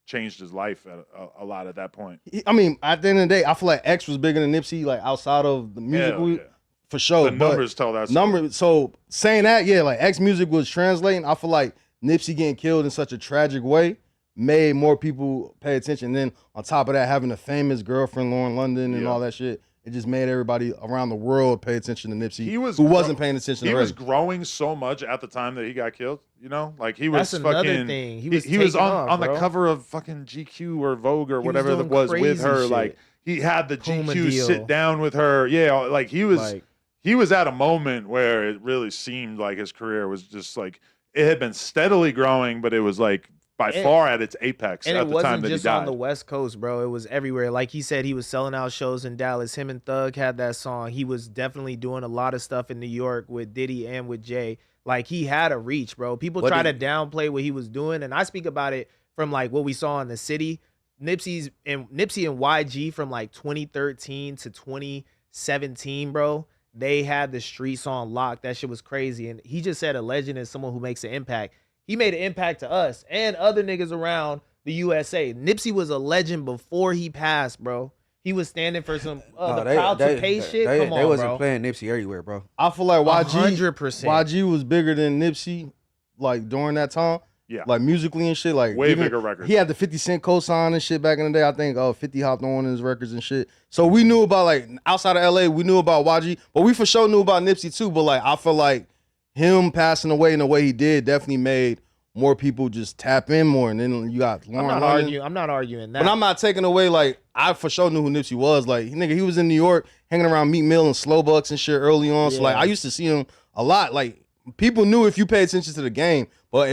changed his life at a lot at that point. I mean, at the end of the day, I feel like X was bigger than Nipsey, like outside of the music, for sure. The numbers tell that. So saying that, yeah, like X music was translating. I feel like Nipsey getting killed in such a tragic way made more people pay attention. And then on top of that, having a famous girlfriend, Lauren London, and all that shit, it just made everybody around the world pay attention to Nipsey. Who wasn't paying attention. He already. was growing so much at the time that he got killed. You know, like he was That's another fucking. thing. He was on the cover of fucking GQ or Vogue or whatever it was with her. shit. Like he had the Puma GQ deal. sit down with her. Yeah, like he was at a moment where it really seemed like his career was just like it had been steadily growing, but it was like by far at its apex And at it the time wasn't that he just died. on the West Coast, bro. It was everywhere. Like he said, he was selling out shows in Dallas. Him and Thug had that song. He was definitely doing a lot of stuff in New York with Diddy and with Jay. Like he had a reach, bro. People try to downplay what he was doing, and I speak about it from like what we saw in the city. Nipsey and YG from like 2013 to 2017, bro. They had the streets on lock. That shit was crazy. And he just said a legend is someone who makes an impact. He made an impact to us and other niggas around the USA. Nipsey was a legend before he passed, bro. He was standing for some the proud to pay shit. Come on, they wasn't bro. playing Nipsey everywhere, bro. I feel like YG, 100%. YG was bigger than Nipsey, like during that time. Yeah, like musically and shit. Like way bigger records. He had the 50 Cent co-sign and shit back in the day. I think 50 hopped on his records and shit. So we knew about like outside of LA, we knew about YG, but we for sure knew about Nipsey too. But like I feel like him passing away in the way he did definitely made more people just tap in more. And then you got Lauren London. I'm not arguing that. But I'm not taking away, like, I for sure knew who Nipsey was. Like, nigga, he was in New York hanging around Meat Mill and Slowbucks and shit early on. So, like, I used to see him a lot. Like, people knew if you pay attention to the game, but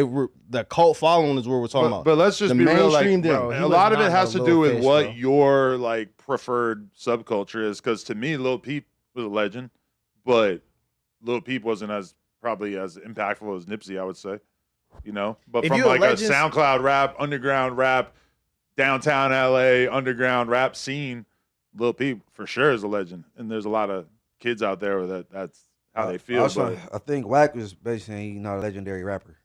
the cult following is what we're talking about. But let's just be real, like, bro, a lot of it has to do with what your, like, preferred subculture is. Because to me, Lil Peep was a legend, but Lil Peep wasn't probably as impactful as Nipsey, I would say. You know, but from like a SoundCloud rap, underground rap, downtown LA, underground rap scene, Lil Peep for sure is a legend. And there's a lot of kids out there that's how they feel. Also, I think Wack was basically saying he's not a legendary rapper.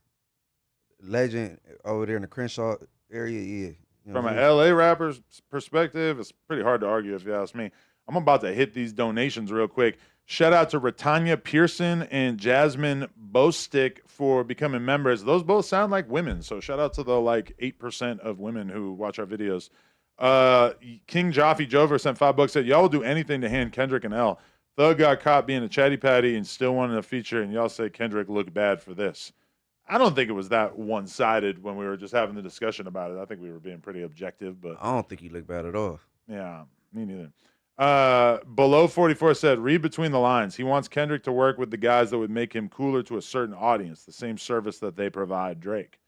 Legend over there in the Crenshaw area, yeah. You know from an LA rapper's perspective, it's pretty hard to argue if you ask me. I'm about to hit these donations real quick. Shout out to Retanya Pearson and Jasmine Bostick for becoming members. Those both sound like women, so shout out to the like 8% of women who watch our videos. King Jaffe Jover sent $5. Said y'all will do anything to hand Kendrick an L. Thug got caught being a chatty patty and still wanted a feature, and y'all say Kendrick looked bad for this. I don't think it was that one-sided when we were just having the discussion about it. I think we were being pretty objective, but I don't think he looked bad at all. Yeah, me neither. Below 44 said, read between the lines. He wants Kendrick to work with the guys that would make him cooler to a certain audience, the same service that they provide Drake.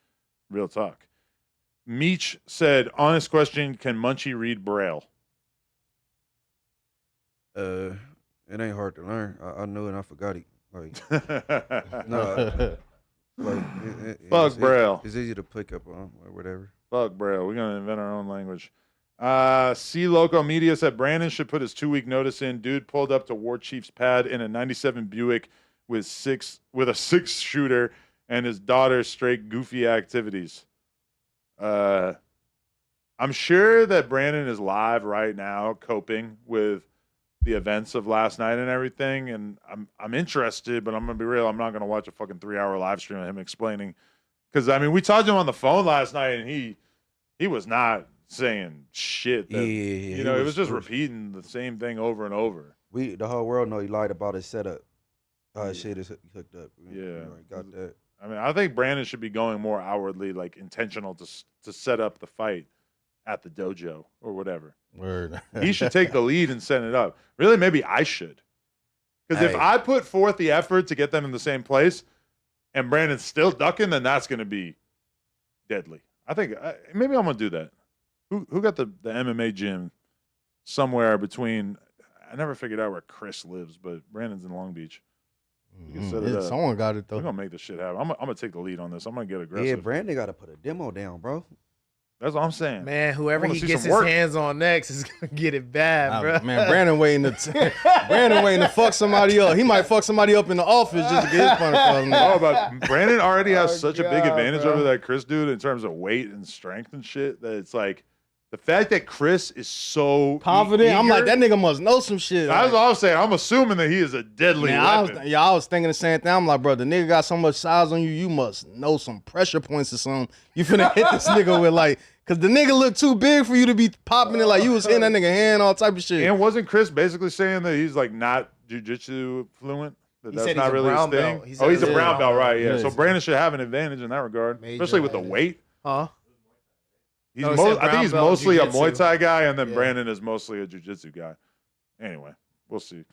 Real talk. Meech said, honest question, can Munchie read Braille? It ain't hard to learn. I knew it and I forgot it. Like, no, like Fuck Braille. It's easy to pick up on or whatever. Fuck Braille. We're gonna invent our own language. C Loco Media said Brandon should put his 2-week notice in. Dude pulled up to War Chief's pad in a 97 Buick with a 6-shooter and his daughter's straight goofy activities. I'm sure that Brandon is live right now coping with the events of last night and everything, and I'm interested, but I'm gonna be real. I'm not gonna watch a fucking 3-hour live stream of him explaining, because I mean we talked to him on the phone last night and he was not saying shit. That, you know, it was just repeating the same thing over and over. The whole world know he lied about his setup. Shit is hooked up. Yeah, got that. I mean, I think Brandon should be going more outwardly, like intentional to set up the fight at the dojo or whatever. Word. He should take the lead and set it up. Really, maybe I should. Because if I put forth the effort to get them in the same place and Brandon's still ducking, then that's going to be deadly. I think maybe I'm going to do that. Who got the MMA gym somewhere between? I never figured out where Chris lives, but Brandon's in Long Beach. Someone got it though. We're gonna make this shit happen. I'm gonna take the lead on this. I'm gonna get aggressive. Yeah, Brandon got to put a demo down, bro. That's all I'm saying. Man, whoever I wanna he see gets some his work. hands on next is gonna get it bad, bro. Man, Brandon waiting to fuck somebody up. He might fuck somebody up in the office just to get his point across. Oh, but Brandon already has such a big God, advantage bro. over that Chris dude in terms of weight and strength and shit that it's like the fact that Chris is so confident. I'm like, eager- that nigga must know some shit. That's Like, all I'm saying. I'm assuming that he is a deadly man, I weapon. was thinking the same thing. I'm like, bro, the nigga got so much size on you, you must know some pressure points or something. You finna hit this nigga with like, cause the nigga looked too big for you to be popping it like you was hitting that nigga hand, all type of shit. And wasn't Chris basically saying that he's like not jujitsu fluent? That He that's said not he's a really his brown thing. belt. He said Oh, he's a he's brown belt, right? Yeah. Yeah. So Brandon should have an advantage in that regard, Major especially with the advantage. weight. Huh? He's No, he said I think brown he's belt mostly a jiu-jitsu. Muay Thai guy, and then Yeah. Brandon is mostly a jiu-jitsu guy. Anyway, we'll see.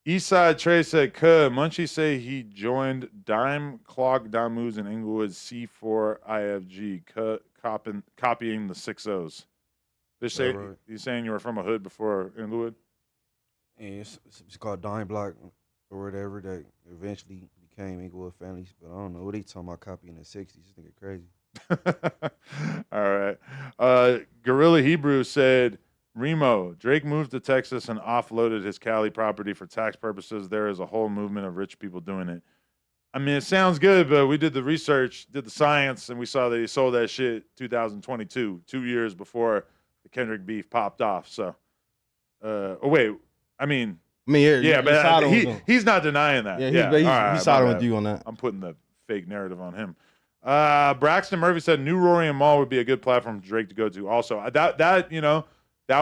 Eastside Trey said, Munchie say he joined Dime Clog Damus in Inglewood C4 IFG, copying the 6-0s. They say, right. he's saying you were from a hood before Inglewood? And it's called Dime Block or whatever that eventually became Inglewood Families. But I don't know what they talking about copying the 60s. This nigga crazy. All right. Gorilla Hebrew said, Remo, Drake moved to Texas and offloaded his Cali property for tax purposes. There is a whole movement of rich people doing it. I mean, it sounds good, but we did the research, did the science, and we saw that he sold that shit 2022, 2 years before the Kendrick beef popped off. So, wait, I mean, yeah, but he's not denying that. Yeah, he's all right, he's siding my with bad. you on that. I'm putting the fake narrative on him. Braxton Murphy said New Rory and Mall would be a good platform for Drake to go to. Also, that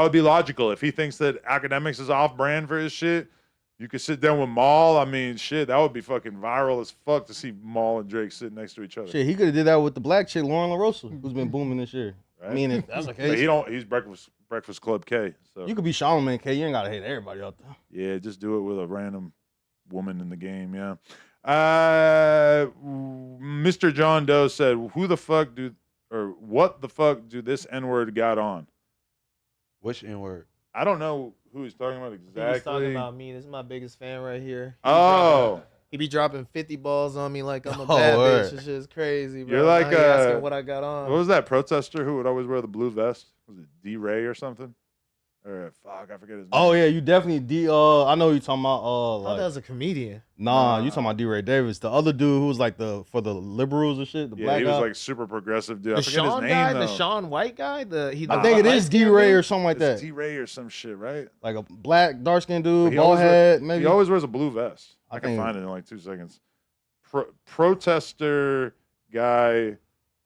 would be logical. If he thinks that academics is off brand for his shit, you could sit down with Maul. I mean, shit, that would be fucking viral as fuck to see Maul and Drake sitting next to each other. Shit, he could have did that with the black chick, Lauren LaRosa, who's been booming this year. Right? I mean, if that's the But case. he's Breakfast Club K. So You could be Charlamagne K. You ain't gotta hate everybody out there. yeah, just do it with a random woman in the game. Yeah. Mr. John Doe said, what the fuck do this N-word got on? Which N-word? I don't know who he's talking about exactly. He's talking about me. This is my biggest fan right here. He be dropping 50 balls on me like I'm a bad bitch. This shit's crazy, bro. You're like Now he asking what I got on. What was that protester who would always wear the blue vest? Was it D-Ray or something? Or fuck, I forget his name. Oh yeah, you definitely I know who you talking about. I thought Like, that was a comedian. nah, you talking about D-Ray Davis, the other dude who was like for the liberals and shit. The Yeah, black he guy. was like super progressive dude. I The forget Sean his guy, name the though. Sean White guy, I think it is D-Ray or something like It's that. D-Ray or some shit, right? Like a black dark skinned dude, He bald always head, wears- maybe. He always wears a blue vest. I can think- find it in like 2 seconds. Protester guy.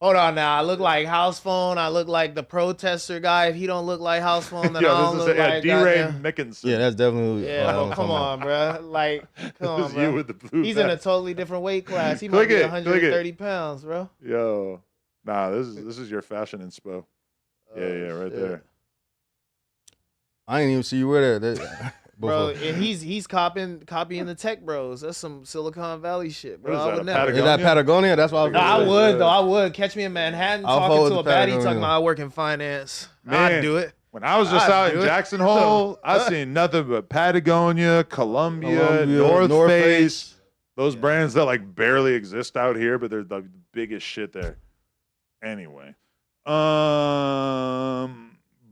Hold on now. I look like House Phone. I look like the protester guy. If he don't look like House Phone, then I don't look like D-Ray goddamn- Mickinson. Yeah, that's definitely. Yeah, well, come on, bro. Like, come on, This is bro. you with the blue He's in a vest. totally different weight class. He Click might be it, click it. 130 pounds, bro. Yo, nah, this is your fashion inspo. Yeah, right shit. there. I ain't even see you wear that. Bro, before. and he's copying the tech bros. That's some Silicon Valley shit, bro. What is I that, would a never. Is that Patagonia? That's what I was. No, I gonna say. would though. I would catch me in Manhattan I'll talking forward to the a baddie Patagonia. talking about I work in finance. Man, I'd do it. When I was just I'd out do in it. Jackson Hole, I seen nothing but Patagonia, Columbia, North North Face. Face. Those brands that like barely exist out here, but they're the biggest shit there. Anyway,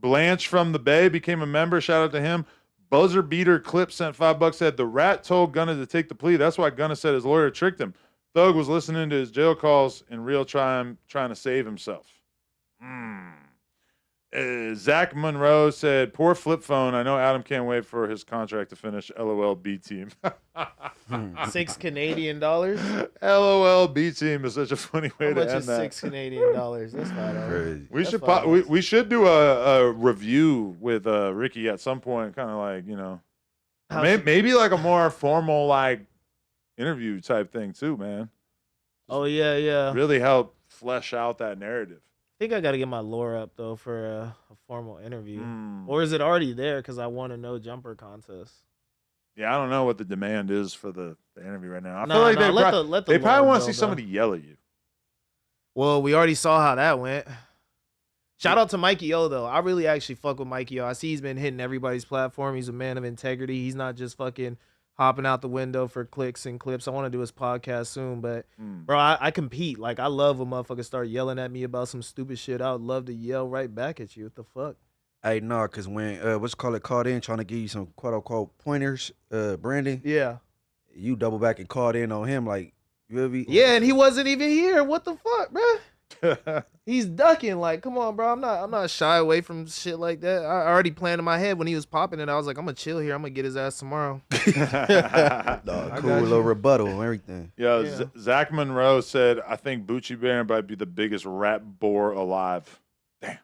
Blanche from the Bay became a member. Shout out to him. Buzzer beater clip sent $5. Said the rat told Gunna to take the plea. That's why Gunna said his lawyer tricked him. Thug was listening to his jail calls in real time, trying to save himself. Zach Monroe said, poor flip phone. I know Adam can't wait for his contract to finish. LOL B team. $6 Canadian. How LOL B team is such a funny way to much end is that. $6 Canadian? That's $5. We That's should $5. we should do a review with Ricky at some point, kind of like, you know, maybe like a more formal like interview type thing too, man. Oh yeah. Really help flesh out that narrative. I think I got to get my lore up though for a formal interview, or is it already there? Because I want to know jumper contest. Yeah, I don't know what the demand is for the interview right now. I Nah, feel like let the they probably lore want to see build, somebody yell at you. Well, we already saw how that went. Shout out to Mikey O though. I really actually fuck with Mikey O. I see he's been hitting everybody's platform. He's a man of integrity. He's not just fucking hopping out the window for clicks and clips. I want to do his podcast soon, but bro, I compete. Like I love when motherfuckers start yelling at me about some stupid shit. I would love to yell right back at you. What the fuck? Hey, nah, cause when called in trying to give you some quote unquote pointers, Brandon. Yeah. You double back and called in on him like you ever Yeah, and he wasn't even here. What the fuck, bro? He's ducking. Like, come on, bro. I'm not shy away from shit like that. I already planned in my head when he was popping it. I was like, I'm gonna chill here. I'm gonna get his ass tomorrow. Cool little rebuttal and everything. Yo, Yeah. Zach Monroe said, I think Bucci Bear might be the biggest rap bore alive. Damn.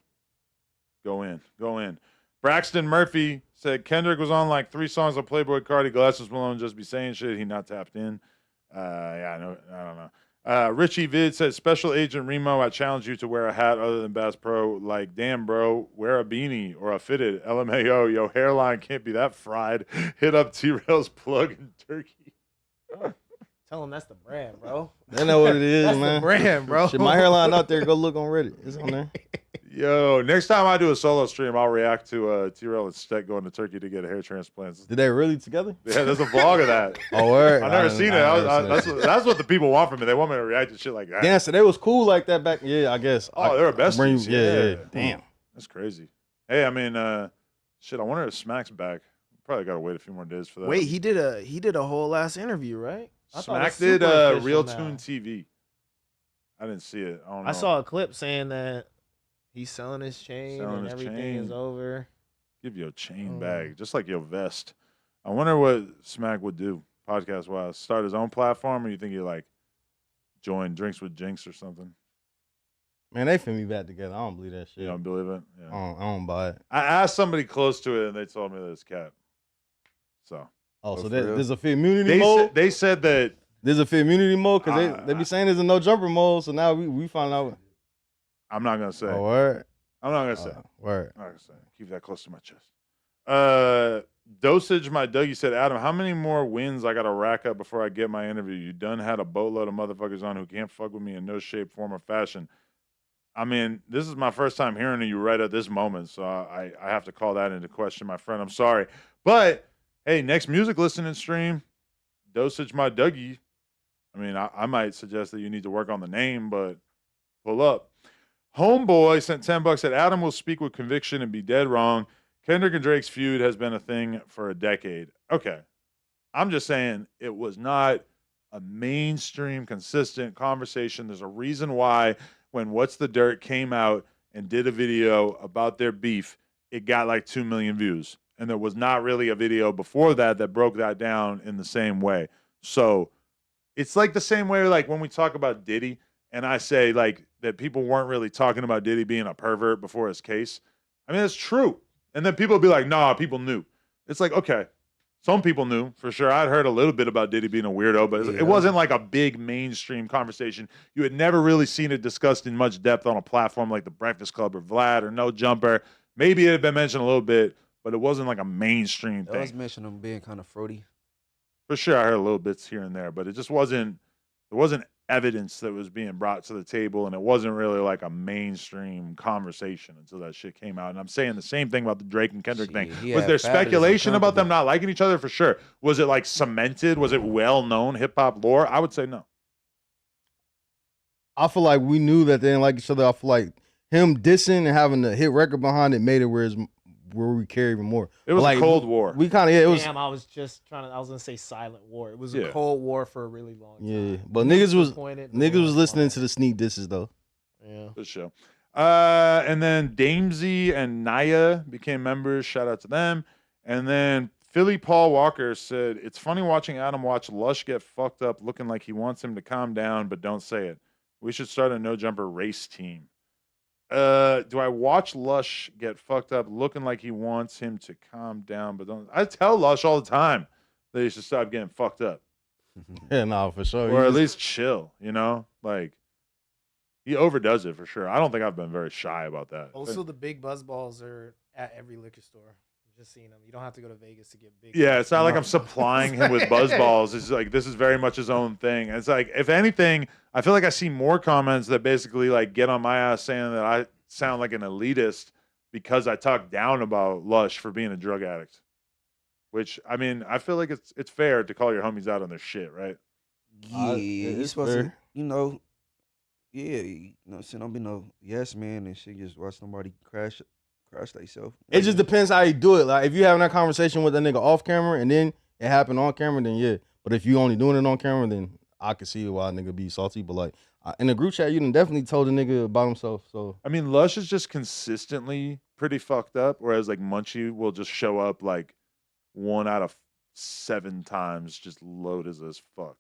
Go in. Braxton Murphy said Kendrick was on like 3 songs of Playboy Cardi. Glasses Malone just be saying shit. He not tapped in. I don't know. Richie Vid said, Special Agent Remo, I challenge you to wear a hat other than Bass Pro. Like, damn, bro, wear a beanie or a fitted. LMAO, yo, hairline can't be that fried. Hit up T-Rail's plug in Turkey. Tell him that's the brand, bro. They know what it is, That's man. the brand, bro. Shit, my hairline out there. Go look on Reddit. It's on there. Yo, next time I do a solo stream, I'll react to T-Rail and Steck going to Turkey to get a hair transplant. Did they really together? Yeah, there's a vlog of that. Oh, word. I've never seen it. That's what the people want from me. They want me to react to shit like that. Damn, so they was cool like that back. Yeah, I guess. Oh, they're besties. Yeah. Damn. That's crazy. Hey, I mean, shit, I wonder if Smack's back. Probably got to wait a few more days for that. Wait, he did a whole ass interview, right? I thought Smack it's did super official Real now. Tune TV. I didn't see it. I don't know. I saw a clip saying that he's selling his chain Selling and his everything is chain. over. Give your chain bag, just like your vest. I wonder what Smack would do podcast wise. Start his own platform, or you think he like join Drinks with Jinx or something? Man, they fit me back together. I don't believe that shit. You don't believe it? Yeah. I don't buy it. I asked somebody close to it, and they told me that it's cat. So. Oh, so for that, real? there's a fit immunity mode? They said that There's a fit immunity mode? Because they be saying there's a no jumper mode, so now we find out. I'm not going to say. Oh, word? I'm not going to say. Word. I'm not going to say. Keep that close to my chest. Dosage, my Dougie said, Adam, how many more wins I got to rack up before I get my interview? You done had a boatload of motherfuckers on who can't fuck with me in no shape, form, or fashion. I mean, this is my first time hearing of you right at this moment, so I have to call that into question, my friend. I'm sorry. But, hey, next music listening stream, Dosage, my Dougie. I mean, I might suggest that you need to work on the name, but pull up. Homeboy sent $10, said, Adam will speak with conviction and be dead wrong. Kendrick and Drake's feud has been a thing for a decade. Okay. I'm just saying it was not a mainstream, consistent conversation. There's a reason why when What's the Dirt came out and did a video about their beef, it got like 2 million views. And there was not really a video before that that broke that down in the same way. So it's like the same way like when we talk about Diddy and I say like that people weren't really talking about Diddy being a pervert before his case. I mean, it's true. And then people will be like, nah, people knew. It's like, okay, some people knew for sure. I'd heard a little bit about Diddy being a weirdo, but it wasn't like a big mainstream conversation. You had never really seen it discussed in much depth on a platform like The Breakfast Club or Vlad or No Jumper. Maybe it had been mentioned a little bit, but it wasn't like a mainstream That thing. was mentioned him being kind of fruity. For sure, I heard a little bits here and there, but it just wasn't. There wasn't evidence that was being brought to the table, and it wasn't really like a mainstream conversation until that shit came out. And I'm saying the same thing about the Drake and Kendrick thing. he Was had there fat as speculation about them uncomfortable. not liking each other? For sure. Was it like cemented? Was it well known hip hop lore? I would say no. I feel like we knew that they didn't like each other. I feel like him dissing and having the hit record behind it made it where we care even more. It was like, a Cold War. We kind of, it was. Damn, I was gonna say silent war. It was Yeah. a cold war for a really long time. Yeah, but niggas was disappointed, niggas was listening to the sneak disses though. Yeah. Good show. And then Damesy and Naya became members. Shout out to them. And then Philly Paul Walker said, it's funny watching Adam watch Lush get fucked up looking like he wants him to calm down, but don't say it. We should start a no jumper race team. Do I watch Lush get fucked up looking like he wants him to calm down, but don't? I tell Lush all the time that he should stop getting fucked up. Yeah, no, for sure. Or at least chill, you know? Like, he overdoes it for sure. I don't think I've been very shy about that. Also, the big buzz balls are at every liquor store. Just seeing them. You don't have to go to Vegas to get big. Yeah, it's not like I'm supplying him with buzz balls. It's like this is very much his own thing. And it's like, if anything, I feel like I see more comments that basically like get on my ass saying that I sound like an elitist because I talk down about Lush for being a drug addict. Which I mean, I feel like it's fair to call your homies out on their shit, right? Yeah, you supposed to, you know, yeah, you know, saying don't be no yes man and shit. Just watch somebody crash themselves. It just depends how you do it. Like if you having that conversation with that nigga off camera and then it happened on camera, then yeah. But if you only doing it on camera, then I could see why a nigga be salty. But like in the group chat, you done definitely told the nigga about himself. So I mean, Lush is just consistently pretty fucked up, whereas like Munchie will just show up like 1 out of 7 times, just loaded as fuck.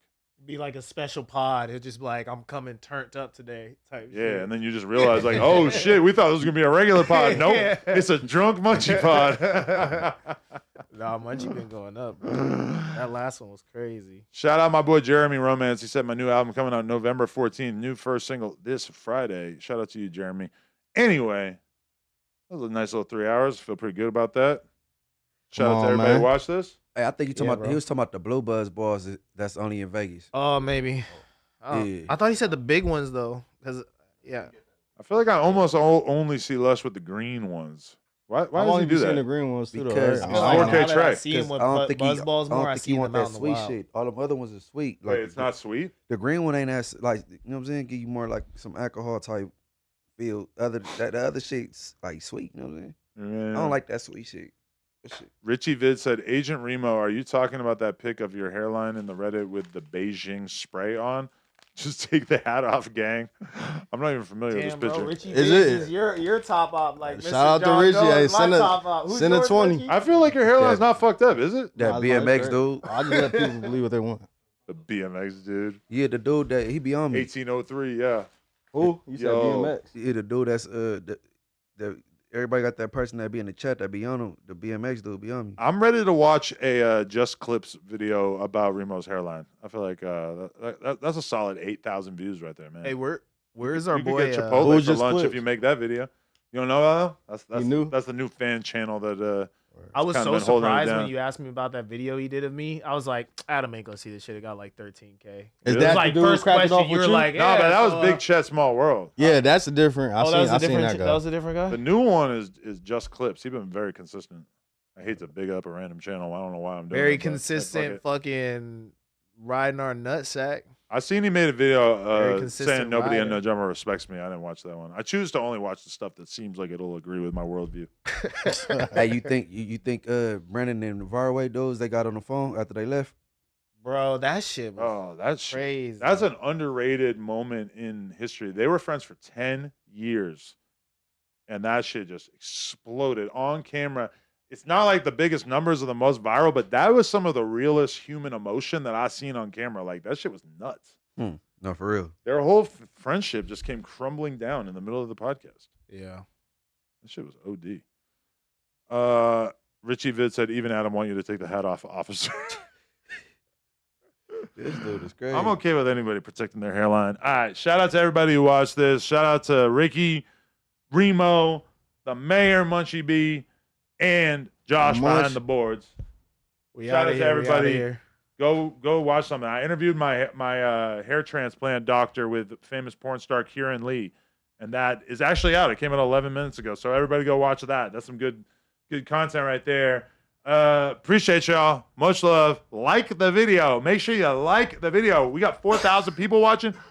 Be like a special pod. It's just like, I'm coming turned up today type Yeah, shit. and then you just realize like, oh shit, we thought this was gonna be a regular pod. Nope, Yeah. it's a drunk Munchie pod. Nah, Munchie been going up, bro. That last one was crazy. Shout out my boy Jeremy Romance. He said my new album coming out November 14th. New first single this Friday. Shout out to you, Jeremy. Anyway, that was a nice little 3 hours. Feel pretty good about that. Shout out to everybody who watched this. Hey, I think Yeah, he was talking about the Blue Buzz balls that's only in Vegas. Oh, maybe. Oh, Yeah. I thought he said the big ones though, because yeah. I feel like I almost only see Lush with the green ones. Why I've does he only do been seeing that? the green ones too, though. Because Right? It's Like, 4K now that I track. see him with I don't think buzz balls more. I think see he them want out that in the sweet wild. shit. All them other ones are sweet. Wait, it's not sweet? The green one ain't as like, you know what I'm saying? Give you more like some alcohol type feel. The other shit's like sweet. You know what I'm saying? I don't like that sweet shit. Richie Vid said, Agent Remo, are you talking about that pic of your hairline in the Reddit with the Beijing spray on? Just take the hat off, gang. I'm not even familiar Damn, with this bro, picture. Richie Is Biggs it? is your top up like Shout Mr. out to John Richie. Doe Hey, is my send a- top up. Who's send a yours, 20. Ricky? I feel like your hairline's not fucked up, is it? That Nah, BMX it's dude. I just let people believe what they want. The BMX dude. Yeah, the dude that he be on me. 1803, yeah. Who? You said Yo. BMX? Yeah, the dude that's the everybody got that person that be in the chat that be on him. The BMX dude be on me. I'm ready to watch a Just Clips video about Remo's hairline. I feel like that's a solid 8,000 views right there, man. Hey, where's our you boy? could get Chipotle Who's for Just lunch Clips? if you make that video. You don't know that? That's new? That's the new fan channel that I was kinda so been holding it surprised down. when you asked me about that video he did of me. I was like, Adam ain't gonna see this shit. It got like 13K. Is It that was like the dude first cracking question, off you with were you? like, No, yeah, but that so, was Big Chet Small World. Yeah, that's a different. I Oh, that was a seen different. that guy. That was a different guy. The new one is Just Clips. He's been very consistent. I hate to big up a random channel. I don't know why I'm doing Very it, but, consistent, fuck it. fucking riding our nutsack. I seen he made a Very video consistent saying nobody in rider. No Drummer respects me. I didn't watch that one. I choose to only watch the stuff that seems like it'll agree with my worldview. Hey, you think Brandon and Varway dudes they got on the phone after they left? Bro, that shit was Oh, that's crazy. That's an underrated moment in history. They were friends for 10 years, and that shit just exploded on camera. It's not like the biggest numbers or the most viral, but that was some of the realest human emotion that I seen on camera. Like, that shit was nuts. No, for real. Their whole friendship just came crumbling down in the middle of the podcast. Yeah. That shit was OD. Richie Vid said, even Adam want you to take the hat off, officer. This dude is crazy. I'm okay with anybody protecting their hairline. All right. Shout out to everybody who watched this. Shout out to Ricky, Remo, the mayor, Munchie B, and Josh Munch. behind the boards. We Shout outta out to here, we outta everybody. here. Go watch something. I interviewed my hair transplant doctor with famous porn star Kieran Lee, and that is actually out. It came out 11 minutes ago. So everybody go watch that. That's some good content right there. Appreciate y'all. Much love. Like the video. Make sure you like the video. We got 4,000 people watching.